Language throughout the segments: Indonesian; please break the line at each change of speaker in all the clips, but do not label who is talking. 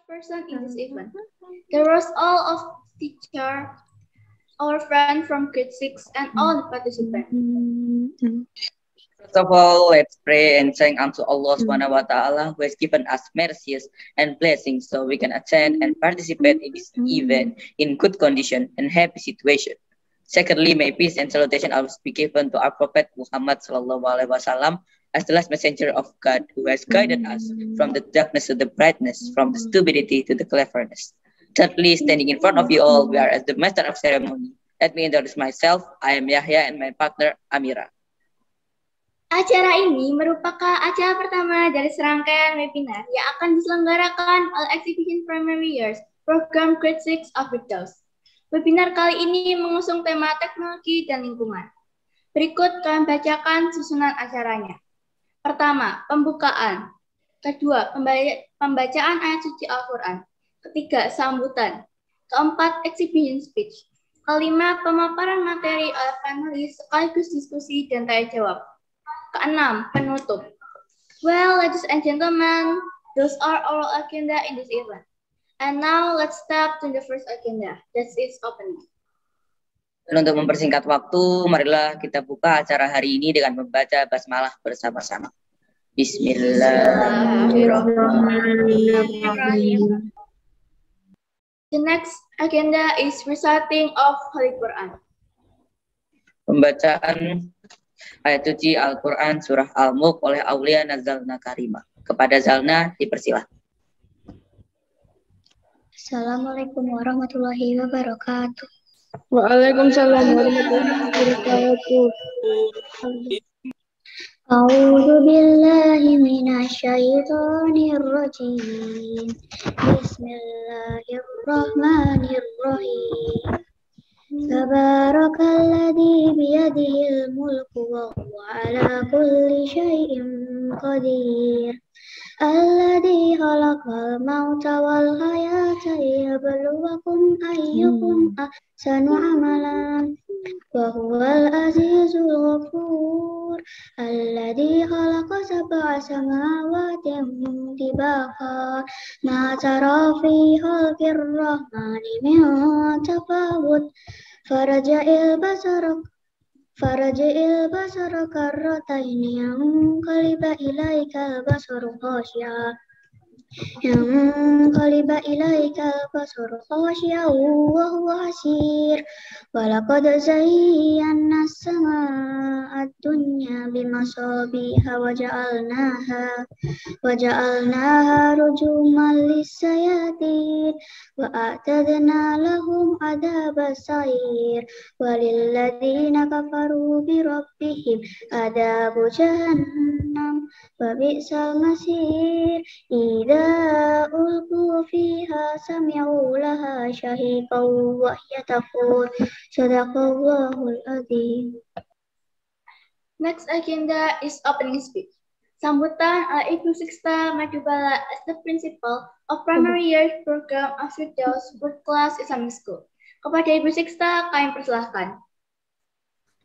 person in this event. There was all of teacher, our friend from grade 6, and all the participants.
First of all, let's pray and thank unto Allah Subhanahu wa Ta'ala who has given us mercies and blessings so we can attend and participate in this event in good condition and happy situation. Secondly, may peace and salutation always be given to our Prophet Muhammad Sallallahu Alaihi Wasallam as the last messenger of God who has guided us from the darkness to the brightness, from the stupidity to the cleverness. Thirdly, standing in front of you all, we are as the master of ceremony. Let me introduce myself. I am Yahya and my partner Amira.
Acara ini merupakan acara pertama dari serangkaian webinar yang akan diselenggarakan oleh Exhibition Primary Years Program Grade 6 of Victos. Webinar kali ini mengusung tema teknologi dan lingkungan. Berikut kalian bacakan susunan acaranya. Pertama, pembukaan. Kedua, pembacaan ayat suci Al-Quran. Ketiga, sambutan. Keempat, exhibition speech. Kelima, pemaparan materi oleh panelis sekaligus diskusi dan tanya jawab. Keenam, penutup. Well, ladies and gentlemen, those are our agenda in this event. And now let's step to the first agenda. That is opening.
Dan untuk mempersingkat waktu, marilah kita buka acara hari ini dengan membaca basmalah bersama-sama. Bismillahirrahmanirrahim.
The next agenda is reciting of Holy Quran.
Pembacaan ayat suci Al-Quran surah Al-Mulk oleh Aulia Nazalna Karima. Kepada Zalna dipersilakan.
Assalamualaikum warahmatullahi wabarakatuh.
Waalaikumsalam warahmatullahi wabarakatuh.
A'udzu billahi minasyaitonir rajim. Bismillahirrahmanirrahim. Tabarakalladzi biyadihil mulku wa huwa ala kulli syai'in qadir. Alladzi khalaqal mauta wal hayata liyabluwakum ayyukum ahsanu amalan wa huwal azizul ghafur. Alladzi khalaqa sab'a samawati tibaqa ma tara fi khalqir rahmani min tafawut farja'il basara karrataini yanqaliba ilaikal basaru khashi'a wa huwa hasir wa laqad zayyana as-samaa'a ad-dunya bimasabiha wa ja'alnaha rujuman lis-sayatin wa a'tadna lahum adzabas sa'ir walilladzina kafaru bi rabbihim adzabu jahannam wa bi'sal masir idza ulqu fiha sami'u laha shahiqan wa hiya tafur. Shadaqallahul azim.
Next agenda is opening speech. Sambutan oleh Ibu Sixta Madubala as the principal of primary year program of Firdaus World Class Islamic School. Kepada Ibu Sixta, kami persilahkan.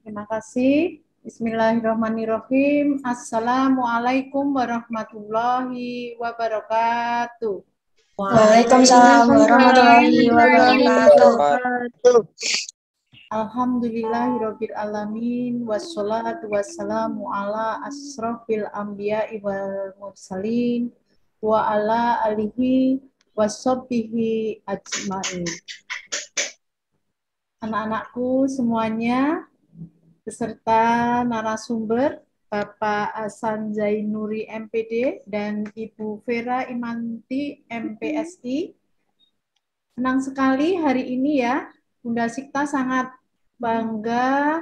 Terima kasih. Bismillahirrahmanirrahim. Assalamualaikum warahmatullahi wabarakatuh.
Waalaikumsalam warahmatullahi wabarakatuh.
Alhamdulillahirabbil alamin wassalatu wassalamu ala asrofil anbiya'i wal mursalin wa ala alihi washabbihi ajmain. Anak-anakku semuanya beserta narasumber Bapak Hasan Zainuri MPD dan Ibu Vera Imanti MPSI. Senang sekali hari ini ya, Bunda Sikta sangat bangga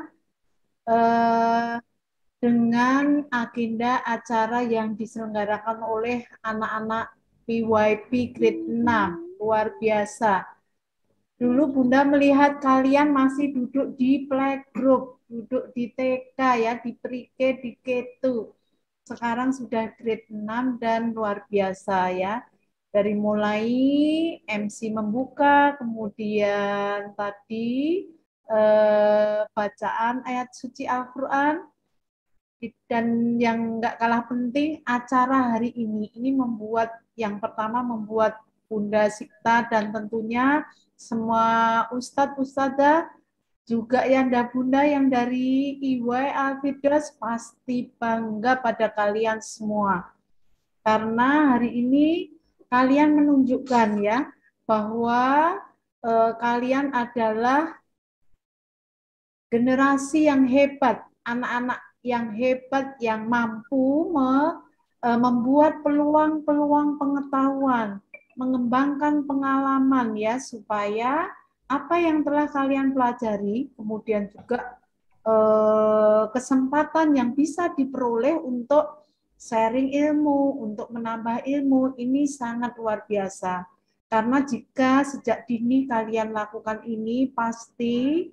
dengan agenda acara yang diselenggarakan oleh anak-anak PYP Grade 6. Luar biasa. Dulu Bunda melihat kalian masih duduk di playgroup, duduk di TK ya, di pre-K, di K2. Sekarang sudah grade 6 dan luar biasa ya. Dari mulai MC membuka, kemudian tadi bacaan ayat suci Al-Quran, dan yang nggak kalah penting acara hari ini membuat, yang pertama membuat Bunda Sikta, dan tentunya semua ustadz-ustadzah, juga Yanda Bunda yang dari EY Al-Firdaus pasti bangga pada kalian semua. Karena hari ini kalian menunjukkan ya bahwa kalian adalah generasi yang hebat, anak-anak yang hebat yang mampu membuat peluang-peluang pengetahuan, mengembangkan pengalaman ya, supaya apa yang telah kalian pelajari kemudian juga kesempatan yang bisa diperoleh untuk sharing ilmu, untuk menambah ilmu, ini sangat luar biasa. Karena jika sejak dini kalian lakukan ini, pasti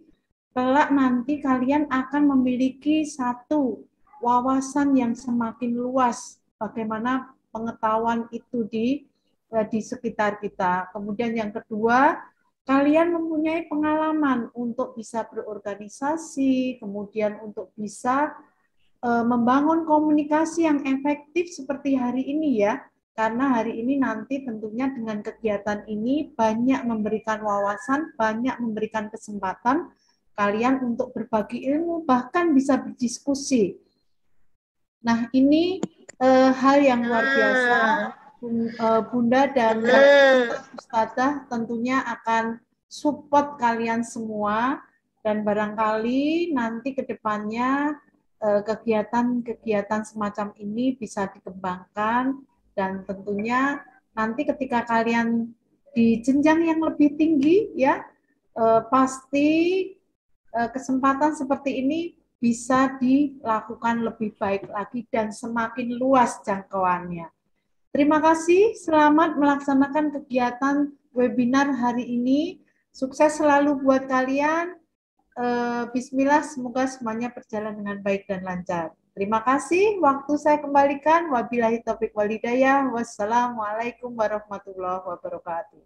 kelak nanti kalian akan memiliki satu wawasan yang semakin luas bagaimana pengetahuan itu di sekitar kita. Kemudian yang kedua, kalian mempunyai pengalaman untuk bisa berorganisasi, kemudian untuk bisa membangun komunikasi yang efektif seperti hari ini ya. Karena hari ini nanti tentunya dengan kegiatan ini banyak memberikan wawasan, banyak memberikan kesempatan kalian untuk berbagi ilmu, bahkan bisa berdiskusi. Nah, ini hal yang luar biasa. Bunda dan Ustadzah tentunya akan support kalian semua, dan barangkali nanti ke depannya kegiatan-kegiatan semacam ini bisa dikembangkan, dan tentunya nanti ketika kalian di jenjang yang lebih tinggi ya, pasti kesempatan seperti ini bisa dilakukan lebih baik lagi dan semakin luas jangkauannya. Terima kasih, selamat melaksanakan kegiatan webinar hari ini. Sukses selalu buat kalian. Bismillah, semoga semuanya berjalan dengan baik dan lancar. Terima kasih, waktu saya kembalikan. Wabillahi taufiq wal hidayah. Wassalamualaikum warahmatullahi wabarakatuh.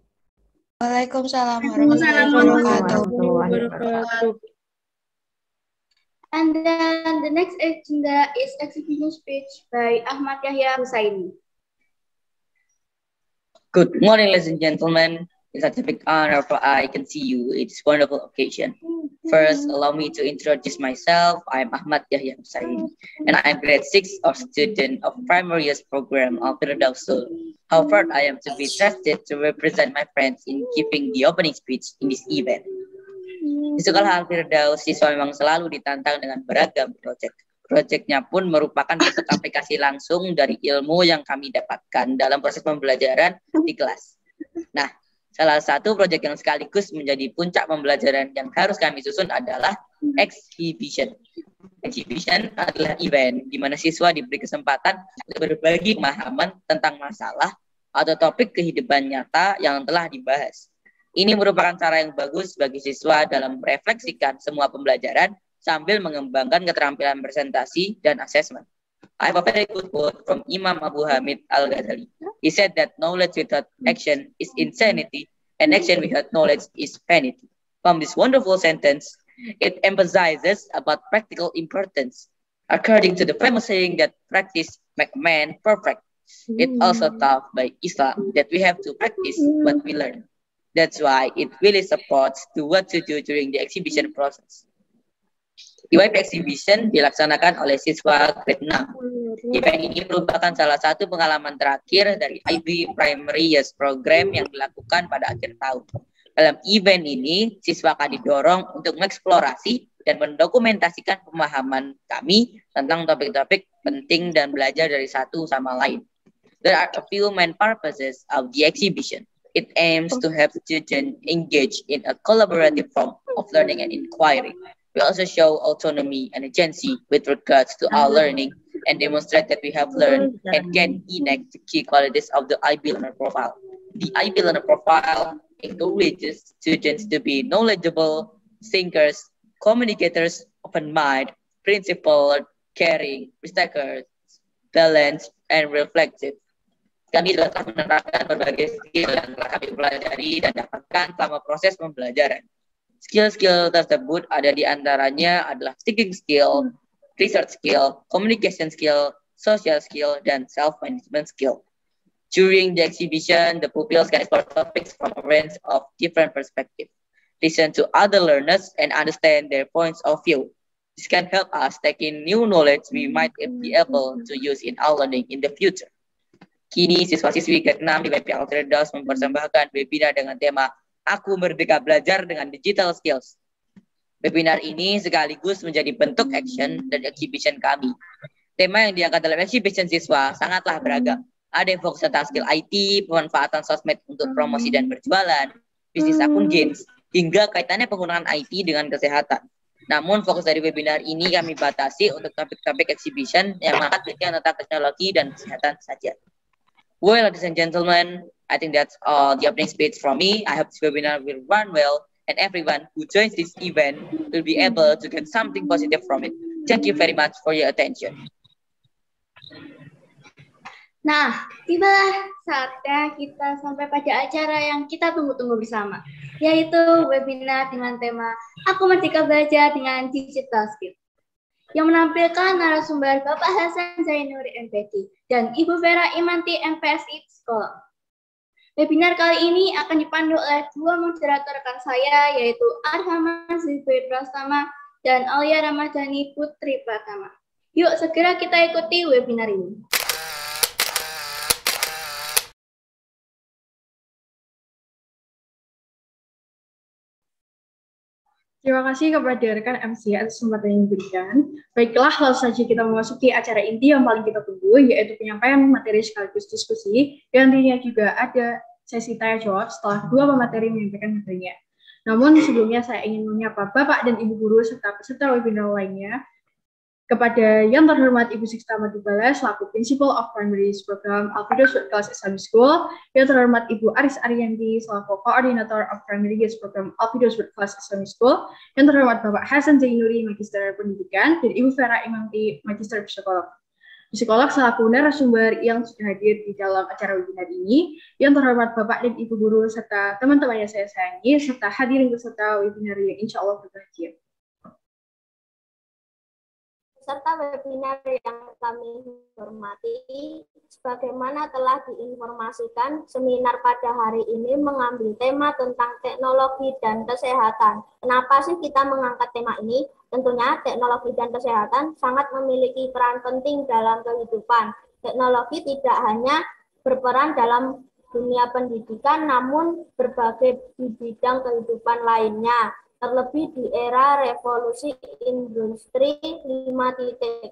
Waalaikumsalam warahmatullahi wabarakatuh.
And then the next agenda is exhibition speech by Ahmad Yahya Husaini.
Good morning, ladies and gentlemen. It's such a big honor for I can see you. It's a wonderful occasion. First, allow me to introduce myself. I'm Ahmad Yahya Husaini, and I'm grade 6 of student of primary years program of Firdaus. How proud I am to be trusted to represent my friends in giving the opening speech in this event. Di Sekolah Al-Firdaus, siswa memang selalu ditantang dengan beragam proyek. Proyeknya pun merupakan bentuk aplikasi langsung dari ilmu yang kami dapatkan dalam proses pembelajaran di kelas. Nah, salah satu proyek yang sekaligus menjadi puncak pembelajaran yang harus kami susun adalah exhibition. Exhibition adalah event di mana siswa diberi kesempatan untuk berbagi pemahaman tentang masalah atau topik kehidupan nyata yang telah dibahas. Ini merupakan cara yang bagus bagi siswa dalam merefleksikan semua pembelajaran sambil mengembangkan keterampilan presentasi dan asesmen. I have a very good quote from Imam Abu Hamid Al-Ghazali. He said that knowledge without action is insanity, and action without knowledge is vanity. From this wonderful sentence, it emphasizes about practical importance. According to the famous saying that practice makes man perfect, it also taught by Islam that we have to practice what we learn. That's why it really supports to what to do during the exhibition process. EYP Exhibition dilaksanakan oleh siswa grade 6. Event ini merupakan salah satu pengalaman terakhir dari IB Primary Years Program yang dilakukan pada akhir tahun. Dalam event ini, siswa akan didorong untuk mengeksplorasi dan mendokumentasikan pemahaman kami tentang topik-topik penting dan belajar dari satu sama lain. There are a few main purposes of the exhibition. It aims to help students engage in a collaborative form of learning and inquiry. We also show autonomy and agency with regards to our learning and demonstrate that we have learned and can enact the key qualities of the IB Learner Profile. The IB Learner Profile encourages students to be knowledgeable, thinkers, communicators, open-minded, principled, caring, respectful, balanced, and reflective. Kami juga telah menerapkan berbagai skill yang telah kami pelajari dan dapatkan selama proses pembelajaran. Skill-skill tersebut ada di antaranya adalah thinking skill, research skill, communication skill, social skill, dan self-management skill. During the exhibition, the pupils can explore topics from a range of different perspectives, listen to other learners, and understand their points of view. This can help us take in new knowledge we might be able to use in our learning in the future. Kini, siswa-siswi grade 6 di WIP Altredos mempersembahkan webinar dengan tema Aku Merdeka Belajar dengan Digital Skills. Webinar ini sekaligus menjadi bentuk action dan exhibition kami. Tema yang diangkat dalam exhibition siswa sangatlah beragam. Ada yang fokus tentang skill IT, pemanfaatan sosmed untuk promosi dan berjualan, bisnis akun games, hingga kaitannya penggunaan IT dengan kesehatan. Namun fokus dari webinar ini kami batasi untuk topik-topik exhibition yang mengangkat tentang teknologi dan kesehatan saja. Well, ladies and gentlemen, I think that's all the opening speech from me. I hope this webinar will run well and everyone who joins this event will be able to get something positive from it. Thank you very much for your attention.
Nah, tibalah saatnya kita sampai pada acara yang kita tunggu-tunggu bersama, yaitu webinar dengan tema Aku Merdeka Belajar dengan Digital Skill, yang menampilkan narasumber Bapak Hasan Zainuri MPD dan Ibu Vera Imanti MPSI Psikolog. Webinar kali ini akan dipandu oleh dua moderator rekan saya, yaitu Arhama Zibir Prastama dan Alia Ramadhani Putri Pratama. Yuk segera kita ikuti webinar ini.
Terima kasih kepada rekan MC atas kesempatan yang diberikan. Baiklah, langsung saja kita memasuki acara inti yang paling kita tunggu, yaitu penyampaian materi sekaligus diskusi, yang nantinya juga ada sesi tanya jawab setelah dua pemateri menyampaikan materinya. Namun sebelumnya saya ingin menyapa Bapak dan Ibu Guru serta peserta webinar lainnya. Kepada yang terhormat Ibu Sixta Madubala selaku Principal of Primary Program Alfidos World Class Islamic School, yang terhormat Ibu Aris Ariyanti selaku Koordinator of Primary Program Alfidos World Class Islamic School, yang terhormat Bapak Hasan Zainuri Magister Pendidikan, dan Ibu Vera Imanti Magister Psikolog. Psikolog selaku narasumber yang sudah hadir di dalam acara webinar ini, yang terhormat Bapak dan Ibu Guru serta teman-teman yang saya sayangi, serta hadirin peserta webinar yang insya Allah berbahagia.
Peserta webinar yang kami hormati, sebagaimana telah diinformasikan, seminar pada hari ini mengambil tema tentang teknologi dan kesehatan. Kenapa sih kita mengangkat tema ini? Tentunya teknologi dan kesehatan sangat memiliki peran penting dalam kehidupan. Teknologi tidak hanya berperan dalam dunia pendidikan, namun berbagai di bidang kehidupan lainnya. Terlebih di era revolusi industri 5.0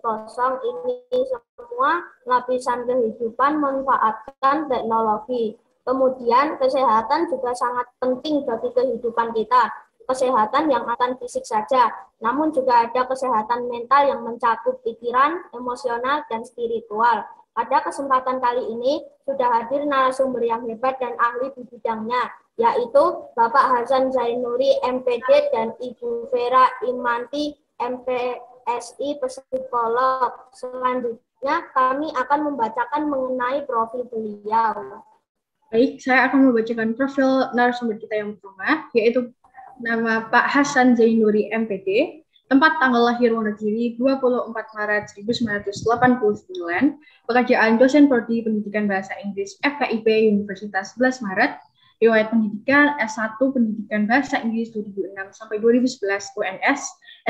ini semua lapisan kehidupan memanfaatkan teknologi. Kemudian kesehatan juga sangat penting bagi kehidupan kita. Kesehatan yang akan fisik saja, namun juga ada kesehatan mental yang mencakup pikiran, emosional, dan spiritual. Pada kesempatan kali ini sudah hadir narasumber yang hebat dan ahli di bidangnya, yaitu Bapak Hasan Zainuri MPD dan Ibu Vera Imanti MPSI Psikolog. Selanjutnya kami akan membacakan mengenai profil beliau.
Baik, saya akan membacakan profil narasumber kita yang pertama, yaitu nama Pak Hasan Zainuri MPD, tempat tanggal lahir Wonogiri 24 Maret 1989, pekerjaan dosen prodi Pendidikan Bahasa Inggris FKIP Universitas 11 Maret, riwayat pendidikan S1 Pendidikan Bahasa Inggris 2006 sampai 2011 UNS,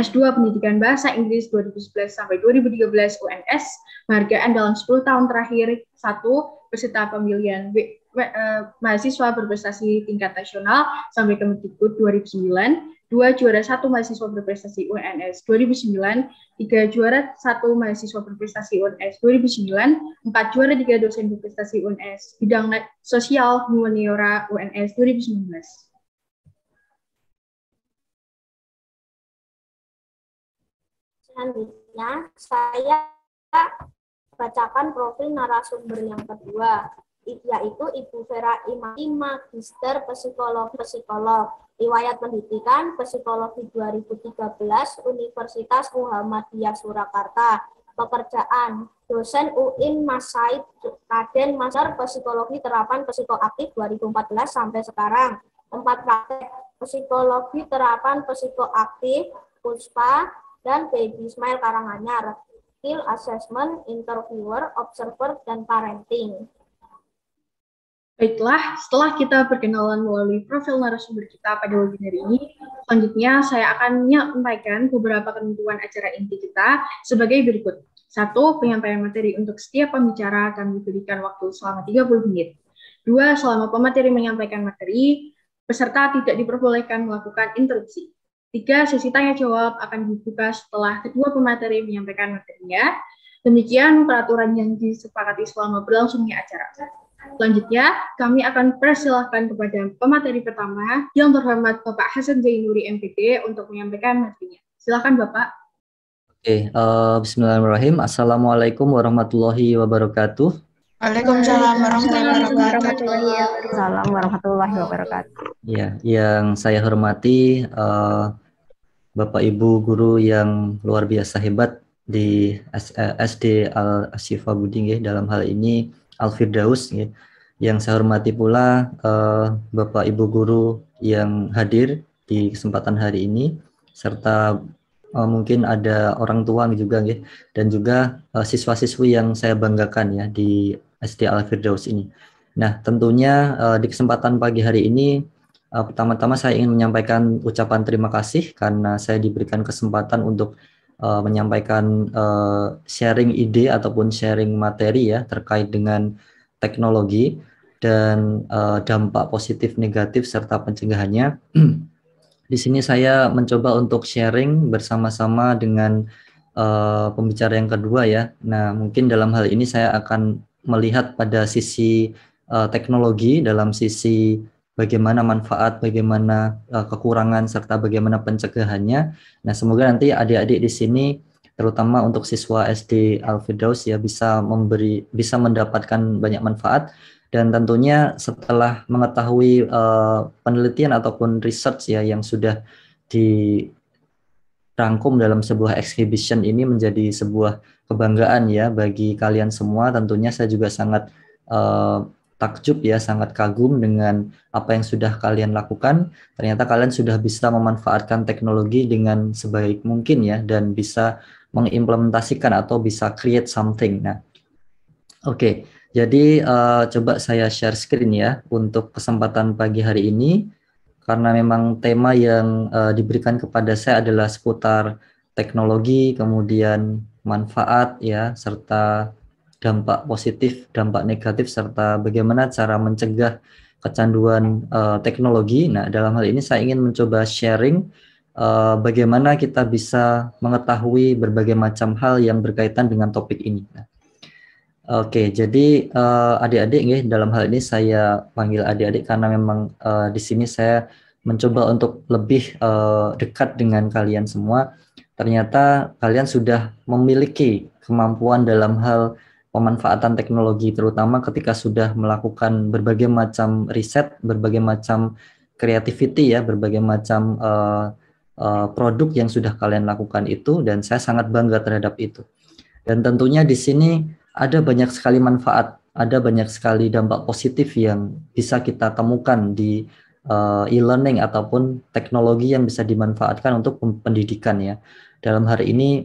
S2 Pendidikan Bahasa Inggris 2011 sampai 2013 UNS, penghargaan dalam 10 tahun terakhir 1 peserta pemilihan mahasiswa berprestasi tingkat nasional sampai Kemendikbud 2009, 2 juara 1 mahasiswa berprestasi UNS 2009, 3 juara 1 mahasiswa berprestasi UNS 2009, 4 juara 3 dosen berprestasi UNS bidang sosial humaniora UNS 2019.
Selanjutnya saya bacakan profil narasumber yang kedua, yaitu Ibu Vera Imanti Magister Psikolog, riwayat pendidikan Psikologi 2013 Universitas Muhammadiyah Surakarta, pekerjaan dosen UIN Mas Said Raden Master Psikologi Terapan Psikoaktif 2014 sampai sekarang, tempat praktek Psikologi Terapan Psikoaktif Puspa dan Baby Smile Karanganyar, skill assessment, interviewer, observer, dan parenting.
Baiklah, setelah kita perkenalan melalui profil narasumber kita pada webinar ini, selanjutnya saya akan menyampaikan beberapa ketentuan acara inti kita sebagai berikut. 1. Penyampaian materi untuk setiap pembicara akan diberikan waktu selama 30 menit. 2. Selama pemateri menyampaikan materi, peserta tidak diperbolehkan melakukan interupsi. 3. Sesi tanya jawab akan dibuka setelah kedua pemateri menyampaikan materinya. Demikian peraturan yang disepakati selama berlangsungnya acara. Selanjutnya, kami akan persilahkan kepada pemateri pertama, yang terhormat Bapak Hasan Zainuri MPD untuk menyampaikan materinya. Silakan Bapak.
Oke, bismillahirrahmanirrahim. Assalamualaikum warahmatullahi wabarakatuh.
Waalaikumsalam
warahmatullahi wabarakatuh.
Ya, yang saya hormati Bapak Ibu guru yang luar biasa hebat di SD Al-Asyifa Budi, dalam hal ini Al-Firdaus. Yang saya hormati pula Bapak Ibu guru yang hadir di kesempatan hari ini, serta mungkin ada orang tua juga, dan juga siswa-siswi yang saya banggakan ya di SD Al-Firdaus ini. Nah, tentunya di kesempatan pagi hari ini, pertama-tama saya ingin menyampaikan ucapan terima kasih karena saya diberikan kesempatan untuk menyampaikan sharing ide ataupun sharing materi ya terkait dengan teknologi dan dampak positif negatif serta pencegahannya. Di sini saya mencoba untuk sharing bersama-sama dengan pembicara yang kedua ya. Nah, mungkin dalam hal ini saya akan melihat pada sisi teknologi, dalam sisi bagaimana manfaat, bagaimana kekurangan, serta bagaimana pencegahannya. Nah, semoga nanti adik-adik di sini, terutama untuk siswa SD Al-Firdaus ya, bisa mendapatkan banyak manfaat. Dan tentunya setelah mengetahui penelitian ataupun research ya yang sudah dirangkum dalam sebuah exhibition ini menjadi sebuah kebanggaan ya bagi kalian semua. Tentunya saya juga sangat takjub ya, sangat kagum dengan apa yang sudah kalian lakukan. Ternyata kalian sudah bisa memanfaatkan teknologi dengan sebaik mungkin ya, dan bisa mengimplementasikan atau bisa create something. Nah, oke. Jadi coba saya share screen ya untuk kesempatan pagi hari ini, karena memang tema yang diberikan kepada saya adalah seputar teknologi, kemudian manfaat ya, serta dampak positif, dampak negatif, serta bagaimana cara mencegah kecanduan teknologi. Nah, dalam hal ini saya ingin mencoba sharing bagaimana kita bisa mengetahui berbagai macam hal yang berkaitan dengan topik ini. Nah, oke, jadi adik-adik ya, dalam hal ini saya panggil adik-adik karena memang di sini saya mencoba untuk lebih dekat dengan kalian semua. Ternyata kalian sudah memiliki kemampuan dalam hal pemanfaatan teknologi, terutama ketika sudah melakukan berbagai macam riset, berbagai macam creativity ya, berbagai macam produk yang sudah kalian lakukan itu, dan saya sangat bangga terhadap itu. Dan tentunya di sini ada banyak sekali manfaat, ada banyak sekali dampak positif yang bisa kita temukan di e-learning ataupun teknologi yang bisa dimanfaatkan untuk pendidikan ya. Dalam hari ini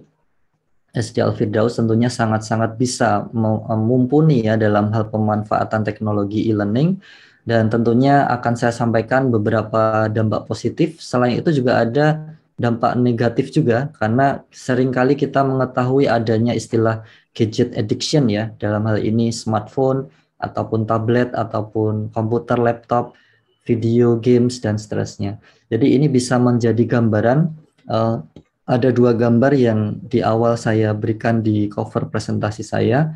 SD Al-Firdaus tentunya sangat-sangat bisa mumpuni ya dalam hal pemanfaatan teknologi e-learning, dan tentunya akan saya sampaikan beberapa dampak positif. Selain itu juga ada dampak negatif juga, karena seringkali kita mengetahui adanya istilah gadget addiction ya, dalam hal ini smartphone ataupun tablet ataupun komputer, laptop, video games dan seterusnya. Jadi ini bisa menjadi gambaran. Ada dua gambar yang di awal saya berikan di cover presentasi saya.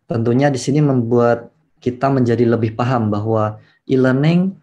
Tentunya di sini membuat kita menjadi lebih paham bahwa e-learning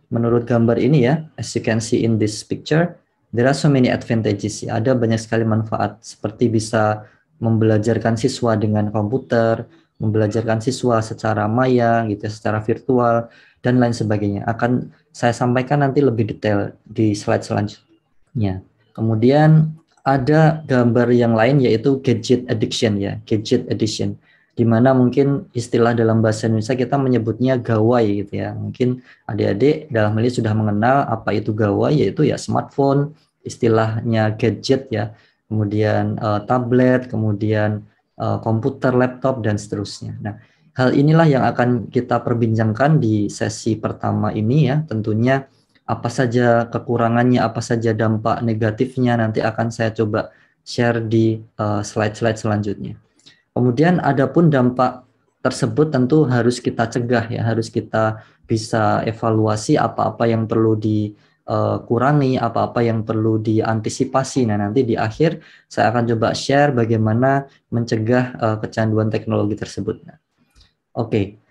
menurut gambar ini ya, as you can see in this picture, there are so many advantages. Ya. Ada banyak sekali manfaat, seperti bisa membelajarkan siswa dengan komputer, membelajarkan siswa secara maya, gitu, secara virtual, dan lain sebagainya. Akan saya sampaikan nanti lebih detail di slide selanjutnya. Kemudian ada gambar yang lain yaitu gadget addiction ya, gadget addiction, di mana mungkin istilah dalam bahasa Indonesia kita menyebutnya gawai gitu ya. Mungkin adik-adik dalam hal ini sudah mengenal apa itu gawai, yaitu ya smartphone, istilahnya gadget ya, kemudian tablet, kemudian komputer, laptop, dan seterusnya. Nah, hal inilah yang akan kita perbincangkan di sesi pertama ini ya. Tentunya apa saja kekurangannya, apa saja dampak negatifnya nanti akan saya coba share di slide-slide selanjutnya. Kemudian adapun dampak tersebut tentu harus kita cegah ya, harus kita bisa evaluasi apa-apa yang perlu dikurangi, apa-apa yang perlu diantisipasi. Nah, nanti di akhir saya akan coba share bagaimana mencegah kecanduan teknologi tersebut. Nah, oke.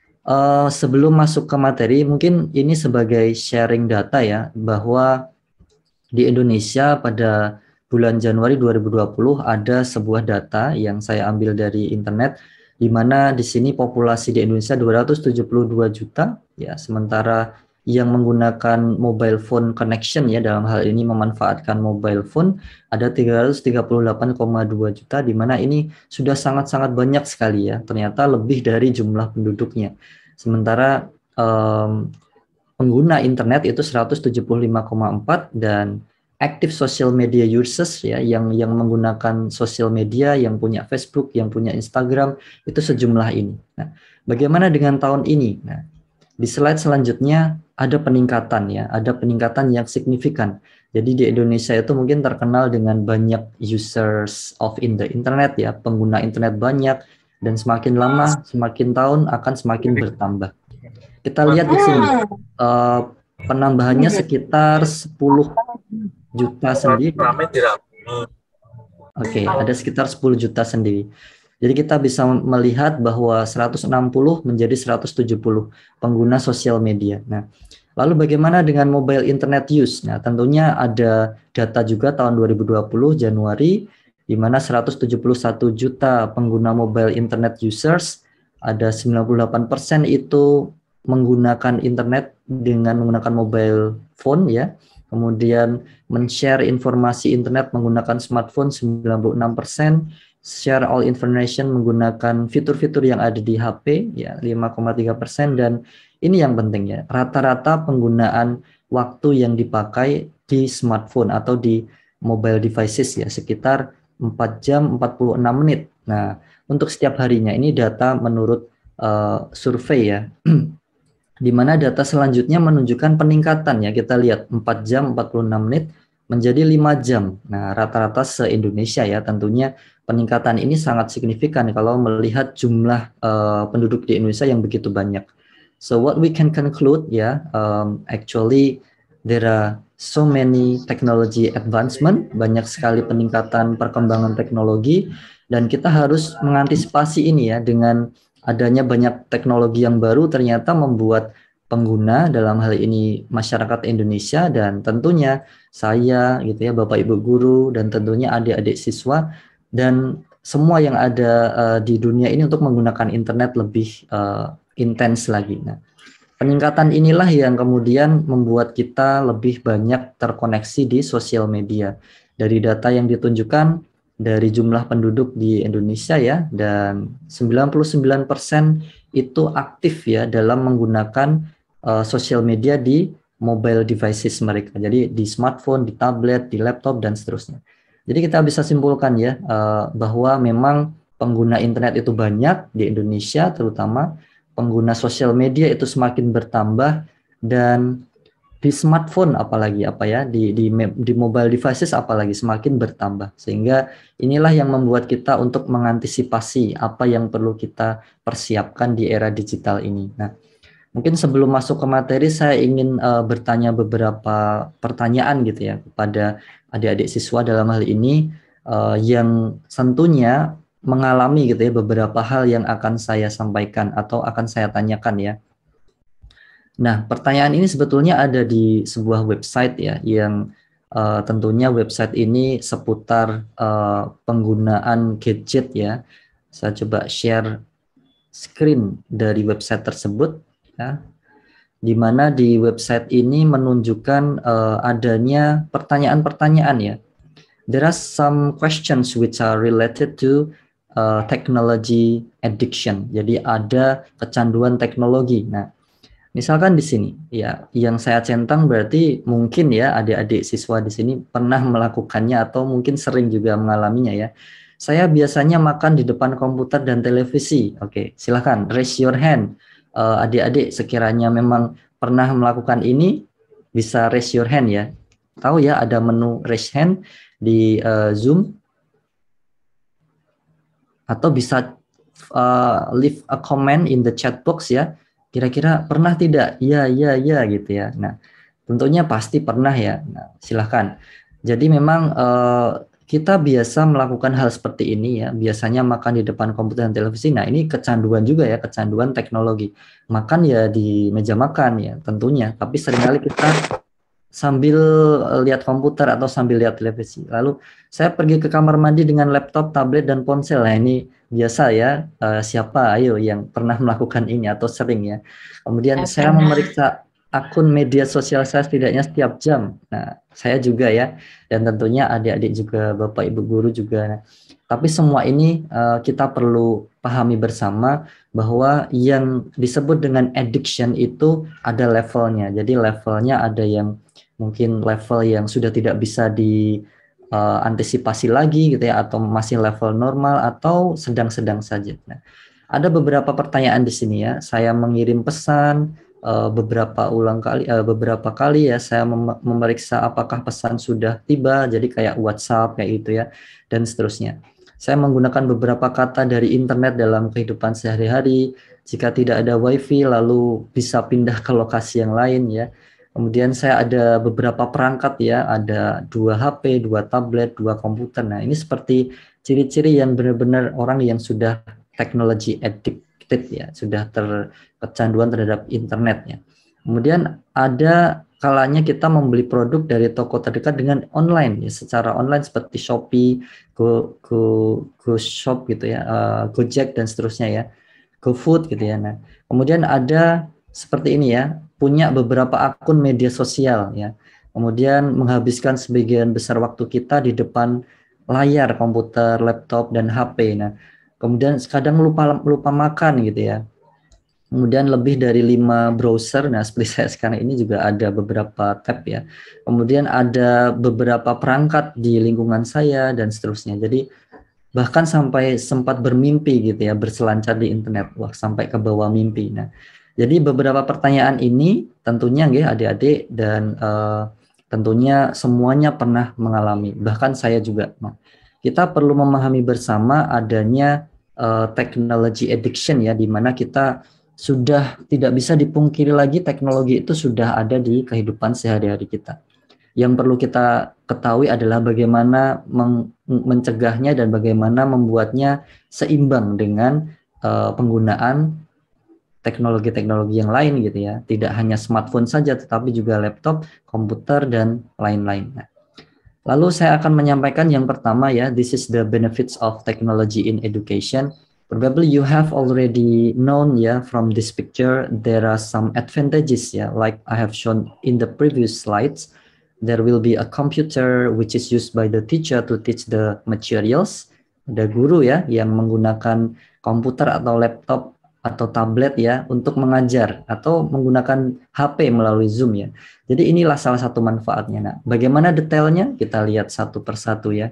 Sebelum masuk ke materi, mungkin ini sebagai sharing data ya, bahwa di Indonesia pada bulan Januari 2020 ada sebuah data yang saya ambil dari internet, di mana di sini populasi di Indonesia 272 juta, ya, sementara yang menggunakan mobile phone connection ya, dalam hal ini memanfaatkan mobile phone ada 338,2 juta, di mana ini sudah sangat-sangat banyak sekali ya, ternyata lebih dari jumlah penduduknya. Sementara pengguna internet itu 175,4 dan active social media users ya, yang menggunakan sosial media, yang punya Facebook, yang punya Instagram, itu sejumlah ini. Nah, bagaimana dengan tahun ini? Nah, di slide selanjutnya ada peningkatan ya, ada peningkatan yang signifikan. Jadi di Indonesia itu mungkin terkenal dengan banyak users of in the internet ya, pengguna internet banyak, dan semakin lama, semakin tahun akan semakin bertambah. Kita lihat di sini, penambahannya sekitar 10 juta sendiri. Oke, ada sekitar 10 juta sendiri. Jadi kita bisa melihat bahwa 160 menjadi 170 pengguna sosial media. Nah, lalu bagaimana dengan mobile internet use? Nah, tentunya ada data juga tahun 2020 Januari, di mana 171 juta pengguna mobile internet users, ada 98% itu menggunakan internet dengan menggunakan mobile phone ya. Kemudian men-share informasi internet menggunakan smartphone 96%, share all information menggunakan fitur-fitur yang ada di HP ya 5,3%, dan ini yang penting ya, rata-rata penggunaan waktu yang dipakai di smartphone atau di mobile devices ya sekitar 4 jam 46 menit. Nah, untuk setiap harinya ini data menurut survei ya. Di mana data selanjutnya menunjukkan peningkatan ya, kita lihat 4 jam 46 menit menjadi 5 jam. Nah, rata-rata se-Indonesia ya, tentunya peningkatan ini sangat signifikan kalau melihat jumlah penduduk di Indonesia yang begitu banyak. So what we can conclude ya, actually there are so many technology advancement, banyak sekali peningkatan perkembangan teknologi, dan kita harus mengantisipasi ini ya, dengan adanya banyak teknologi yang baru ternyata membuat pengguna, dalam hal ini masyarakat Indonesia dan tentunya saya gitu ya, Bapak Ibu guru dan tentunya adik-adik siswa dan semua yang ada di dunia ini untuk menggunakan internet lebih intens lagi. Nah, peningkatan inilah yang kemudian membuat kita lebih banyak terkoneksi di sosial media. Dari data yang ditunjukkan dari jumlah penduduk di Indonesia ya, dan 99% itu aktif ya dalam menggunakan sosial media di mobile devices mereka. Jadi di smartphone, di tablet, di laptop dan seterusnya. Jadi kita bisa simpulkan ya bahwa memang pengguna internet itu banyak di Indonesia, terutama pengguna sosial media itu semakin bertambah, dan di smartphone apalagi di mobile devices apalagi semakin bertambah, sehingga inilah yang membuat kita untuk mengantisipasi apa yang perlu kita persiapkan di era digital ini. Nah, mungkin sebelum masuk ke materi saya ingin bertanya beberapa pertanyaan gitu ya kepada adik-adik siswa dalam hal ini yang tentunya mengalami gitu ya beberapa hal yang akan saya sampaikan atau akan saya tanyakan ya. Nah, pertanyaan ini sebetulnya ada di sebuah website ya, yang tentunya website ini seputar penggunaan gadget ya. Saya coba share screen dari website tersebut ya, di mana di website ini menunjukkan adanya pertanyaan-pertanyaan ya. There are some questions which are related to technology addiction. Jadi ada kecanduan teknologi. Nah, misalkan di sini, ya, yang saya centang berarti mungkin ya adik-adik siswa di sini pernah melakukannya atau mungkin sering juga mengalaminya ya. Saya biasanya makan di depan komputer dan televisi. Oke, silahkan raise your hand. Adik-adik sekiranya memang pernah melakukan ini, bisa raise your hand ya. Tahu ya ada menu raise hand di Zoom. Atau bisa leave a comment in the chat box ya. Kira-kira pernah tidak? Ya gitu ya. Nah, tentunya pasti pernah ya. Nah, silahkan. Jadi memang kita biasa melakukan hal seperti ini ya. Biasanya makan di depan komputer dan televisi. Nah, ini kecanduan juga ya, kecanduan teknologi. Makan ya di meja makan ya tentunya. Tapi seringkali kita sambil lihat komputer atau sambil lihat televisi. Lalu saya pergi ke kamar mandi dengan laptop, tablet, dan ponsel. Nah, ini biasa ya, siapa ayo yang pernah melakukan ini atau sering ya. Kemudian saya memeriksa akun media sosial saya setidaknya setiap jam. Nah, saya juga ya, dan tentunya adik-adik juga, Bapak Ibu guru juga. Nah, tapi semua ini kita perlu pahami bersama bahwa yang disebut dengan addiction itu ada levelnya. Jadi levelnya ada yang mungkin level yang sudah tidak bisa di antisipasi lagi gitu ya, atau masih level normal atau sedang-sedang saja. Nah, ada beberapa pertanyaan di sini ya. Saya mengirim pesan beberapa kali ya. Saya memeriksa apakah pesan sudah tiba. Jadi kayak WhatsApp kayak gitu ya, dan seterusnya. Saya menggunakan beberapa kata dari internet dalam kehidupan sehari-hari. Jika tidak ada WiFi, lalu bisa pindah ke lokasi yang lain ya. Kemudian saya ada beberapa perangkat ya, ada 2 HP, 2 tablet, 2 komputer. Nah, ini seperti ciri-ciri yang benar-benar orang yang sudah technology addicted ya, sudah terkecanduan terhadap internet ya. Kemudian ada kalanya kita membeli produk dari toko terdekat dengan online ya, secara online seperti Shopee, Go Shop gitu ya, Gojek dan seterusnya ya, GoFood gitu ya. Nah, kemudian ada seperti ini ya, punya beberapa akun media sosial ya, kemudian menghabiskan sebagian besar waktu kita di depan layar komputer, laptop, dan HP. Nah, kemudian kadang lupa makan gitu ya. Kemudian lebih dari 5 browser. Nah, seperti saya sekarang ini juga ada beberapa tab ya. Kemudian ada beberapa perangkat di lingkungan saya dan seterusnya. Jadi bahkan sampai sempat bermimpi gitu ya, berselancar di internet. Wah, sampai ke bawah mimpi. Nah, jadi beberapa pertanyaan ini tentunya ya adik-adik dan tentunya semuanya pernah mengalami, bahkan saya juga. Nah, kita perlu memahami bersama adanya technology addiction ya, di mana kita sudah tidak bisa dipungkiri lagi teknologi itu sudah ada di kehidupan sehari-hari kita. Yang perlu kita ketahui adalah bagaimana mencegahnya dan bagaimana membuatnya seimbang dengan penggunaan teknologi-teknologi yang lain gitu ya. Tidak hanya smartphone saja, tetapi juga laptop, komputer, dan lain-lain. Nah, lalu saya akan menyampaikan yang pertama ya, this is the benefits of technology in education. Probably you have already known ya from this picture, there are some advantages ya, like I have shown in the previous slides. There will be a computer which is used by the teacher to teach the materials. Ada guru ya yang menggunakan komputer atau laptop atau tablet ya untuk mengajar atau menggunakan HP melalui Zoom ya. Jadi inilah salah satu manfaatnya. Nah, bagaimana detailnya? Kita lihat satu persatu ya.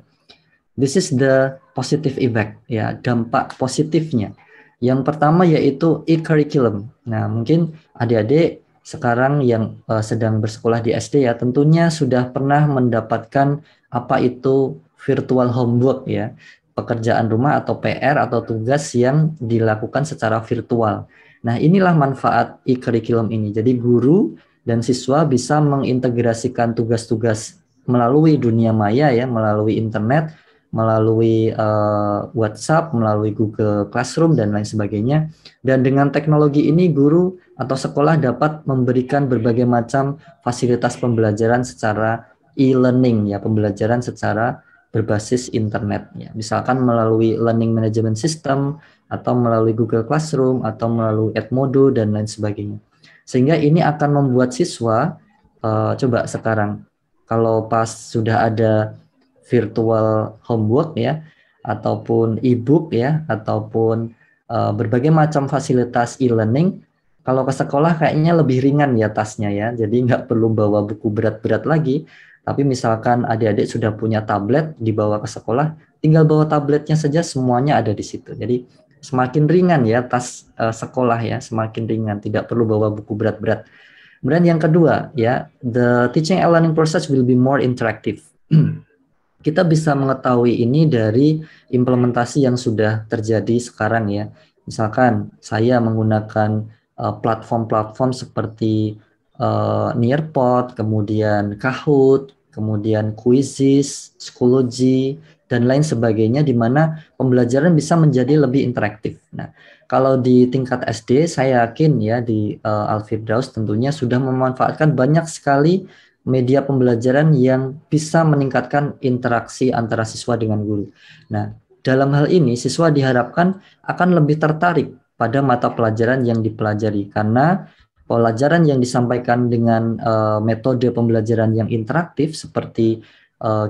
This is the positive effect ya, dampak positifnya. Yang pertama yaitu e-curriculum. Nah, mungkin adik-adik sekarang yang sedang bersekolah di SD ya, tentunya sudah pernah mendapatkan apa itu virtual homework ya. Pekerjaan rumah atau PR atau tugas yang dilakukan secara virtual. Nah, inilah manfaat e-curriculum ini. Jadi guru dan siswa bisa mengintegrasikan tugas-tugas melalui dunia maya ya, melalui internet, melalui WhatsApp, melalui Google Classroom dan lain sebagainya. Dan dengan teknologi ini guru atau sekolah dapat memberikan berbagai macam fasilitas pembelajaran secara e-learning ya, pembelajaran secara berbasis internet ya. Misalkan melalui learning management system atau melalui Google Classroom atau melalui Edmodo dan lain sebagainya. Sehingga ini akan membuat siswa coba sekarang kalau pas sudah ada virtual homework ya ataupun e-book ya ataupun berbagai macam fasilitas e-learning, kalau ke sekolah kayaknya lebih ringan ya tasnya ya. Jadi nggak perlu bawa buku berat-berat lagi. Tapi misalkan adik-adik sudah punya tablet dibawa ke sekolah, tinggal bawa tabletnya saja, semuanya ada di situ. Jadi semakin ringan ya tas sekolah ya, semakin ringan, tidak perlu bawa buku berat-berat. Kemudian yang kedua ya, the teaching and learning process will be more interactive. Kita bisa mengetahui ini dari implementasi yang sudah terjadi sekarang ya. Misalkan saya menggunakan platform-platform seperti Nearpod, kemudian Kahoot, kemudian Quizizz, Schoology, dan lain sebagainya, di mana pembelajaran bisa menjadi lebih interaktif. Nah, kalau di tingkat SD, saya yakin ya di Al-Firdaus tentunya sudah memanfaatkan banyak sekali media pembelajaran yang bisa meningkatkan interaksi antara siswa dengan guru. Nah, dalam hal ini siswa diharapkan akan lebih tertarik pada mata pelajaran yang dipelajari, karena pelajaran yang disampaikan dengan metode pembelajaran yang interaktif seperti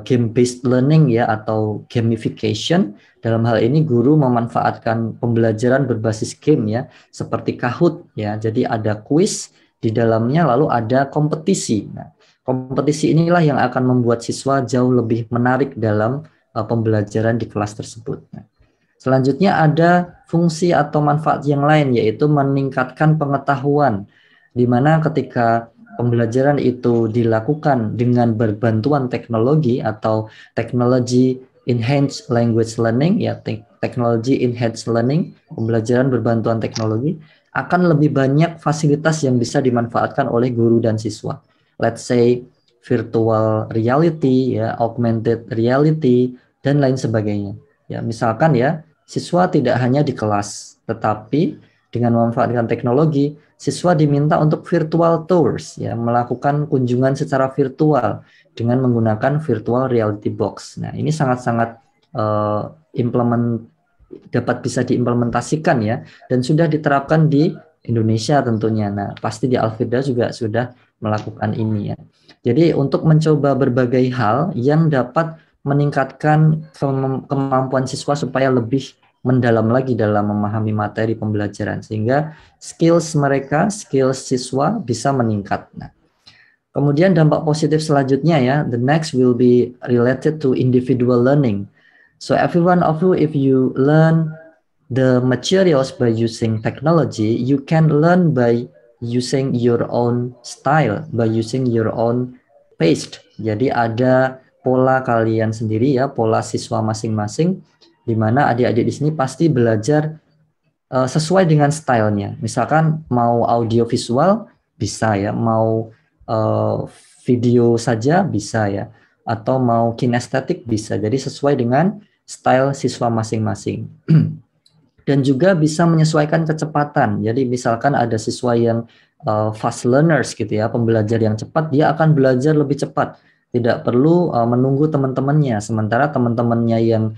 game-based learning ya, atau gamification. Dalam hal ini guru memanfaatkan pembelajaran berbasis game ya, seperti Kahoot ya. Jadi ada quiz di dalamnya, lalu ada kompetisi. Nah, kompetisi inilah yang akan membuat siswa jauh lebih menarik dalam pembelajaran di kelas tersebut. Nah, selanjutnya ada fungsi atau manfaat yang lain, yaitu meningkatkan pengetahuan, di mana ketika pembelajaran itu dilakukan dengan berbantuan teknologi atau technology enhanced language learning ya, technology enhanced learning, pembelajaran berbantuan teknologi, akan lebih banyak fasilitas yang bisa dimanfaatkan oleh guru dan siswa. Let's say virtual reality ya, augmented reality, dan lain sebagainya. Ya, misalkan ya, siswa tidak hanya di kelas, tetapi dengan memanfaatkan teknologi, siswa diminta untuk virtual tours ya, melakukan kunjungan secara virtual dengan menggunakan virtual reality box. Nah, ini sangat-sangat dapat bisa diimplementasikan ya, dan sudah diterapkan di Indonesia tentunya. Nah, pasti di Al-Firdaus juga sudah melakukan ini ya. Jadi untuk mencoba berbagai hal yang dapat meningkatkan kemampuan siswa supaya lebih mendalam lagi dalam memahami materi pembelajaran, sehingga skills mereka, skills siswa bisa meningkat. Nah, kemudian dampak positif selanjutnya ya, the next will be related to individual learning. So every one of you, if you learn the materials by using technology, you can learn by using your own style, by using your own pace. Jadi ada pola kalian sendiri ya, pola siswa masing-masing, di mana adik-adik di sini pasti belajar sesuai dengan stylenya. Misalkan mau audio visual bisa ya, mau video saja bisa ya, atau mau kinestetik bisa. Jadi sesuai dengan style siswa masing-masing. Dan juga bisa menyesuaikan kecepatan. Jadi misalkan ada siswa yang fast learners gitu ya, pembelajar yang cepat, dia akan belajar lebih cepat. Tidak perlu menunggu teman-temannya. Sementara teman-temannya yang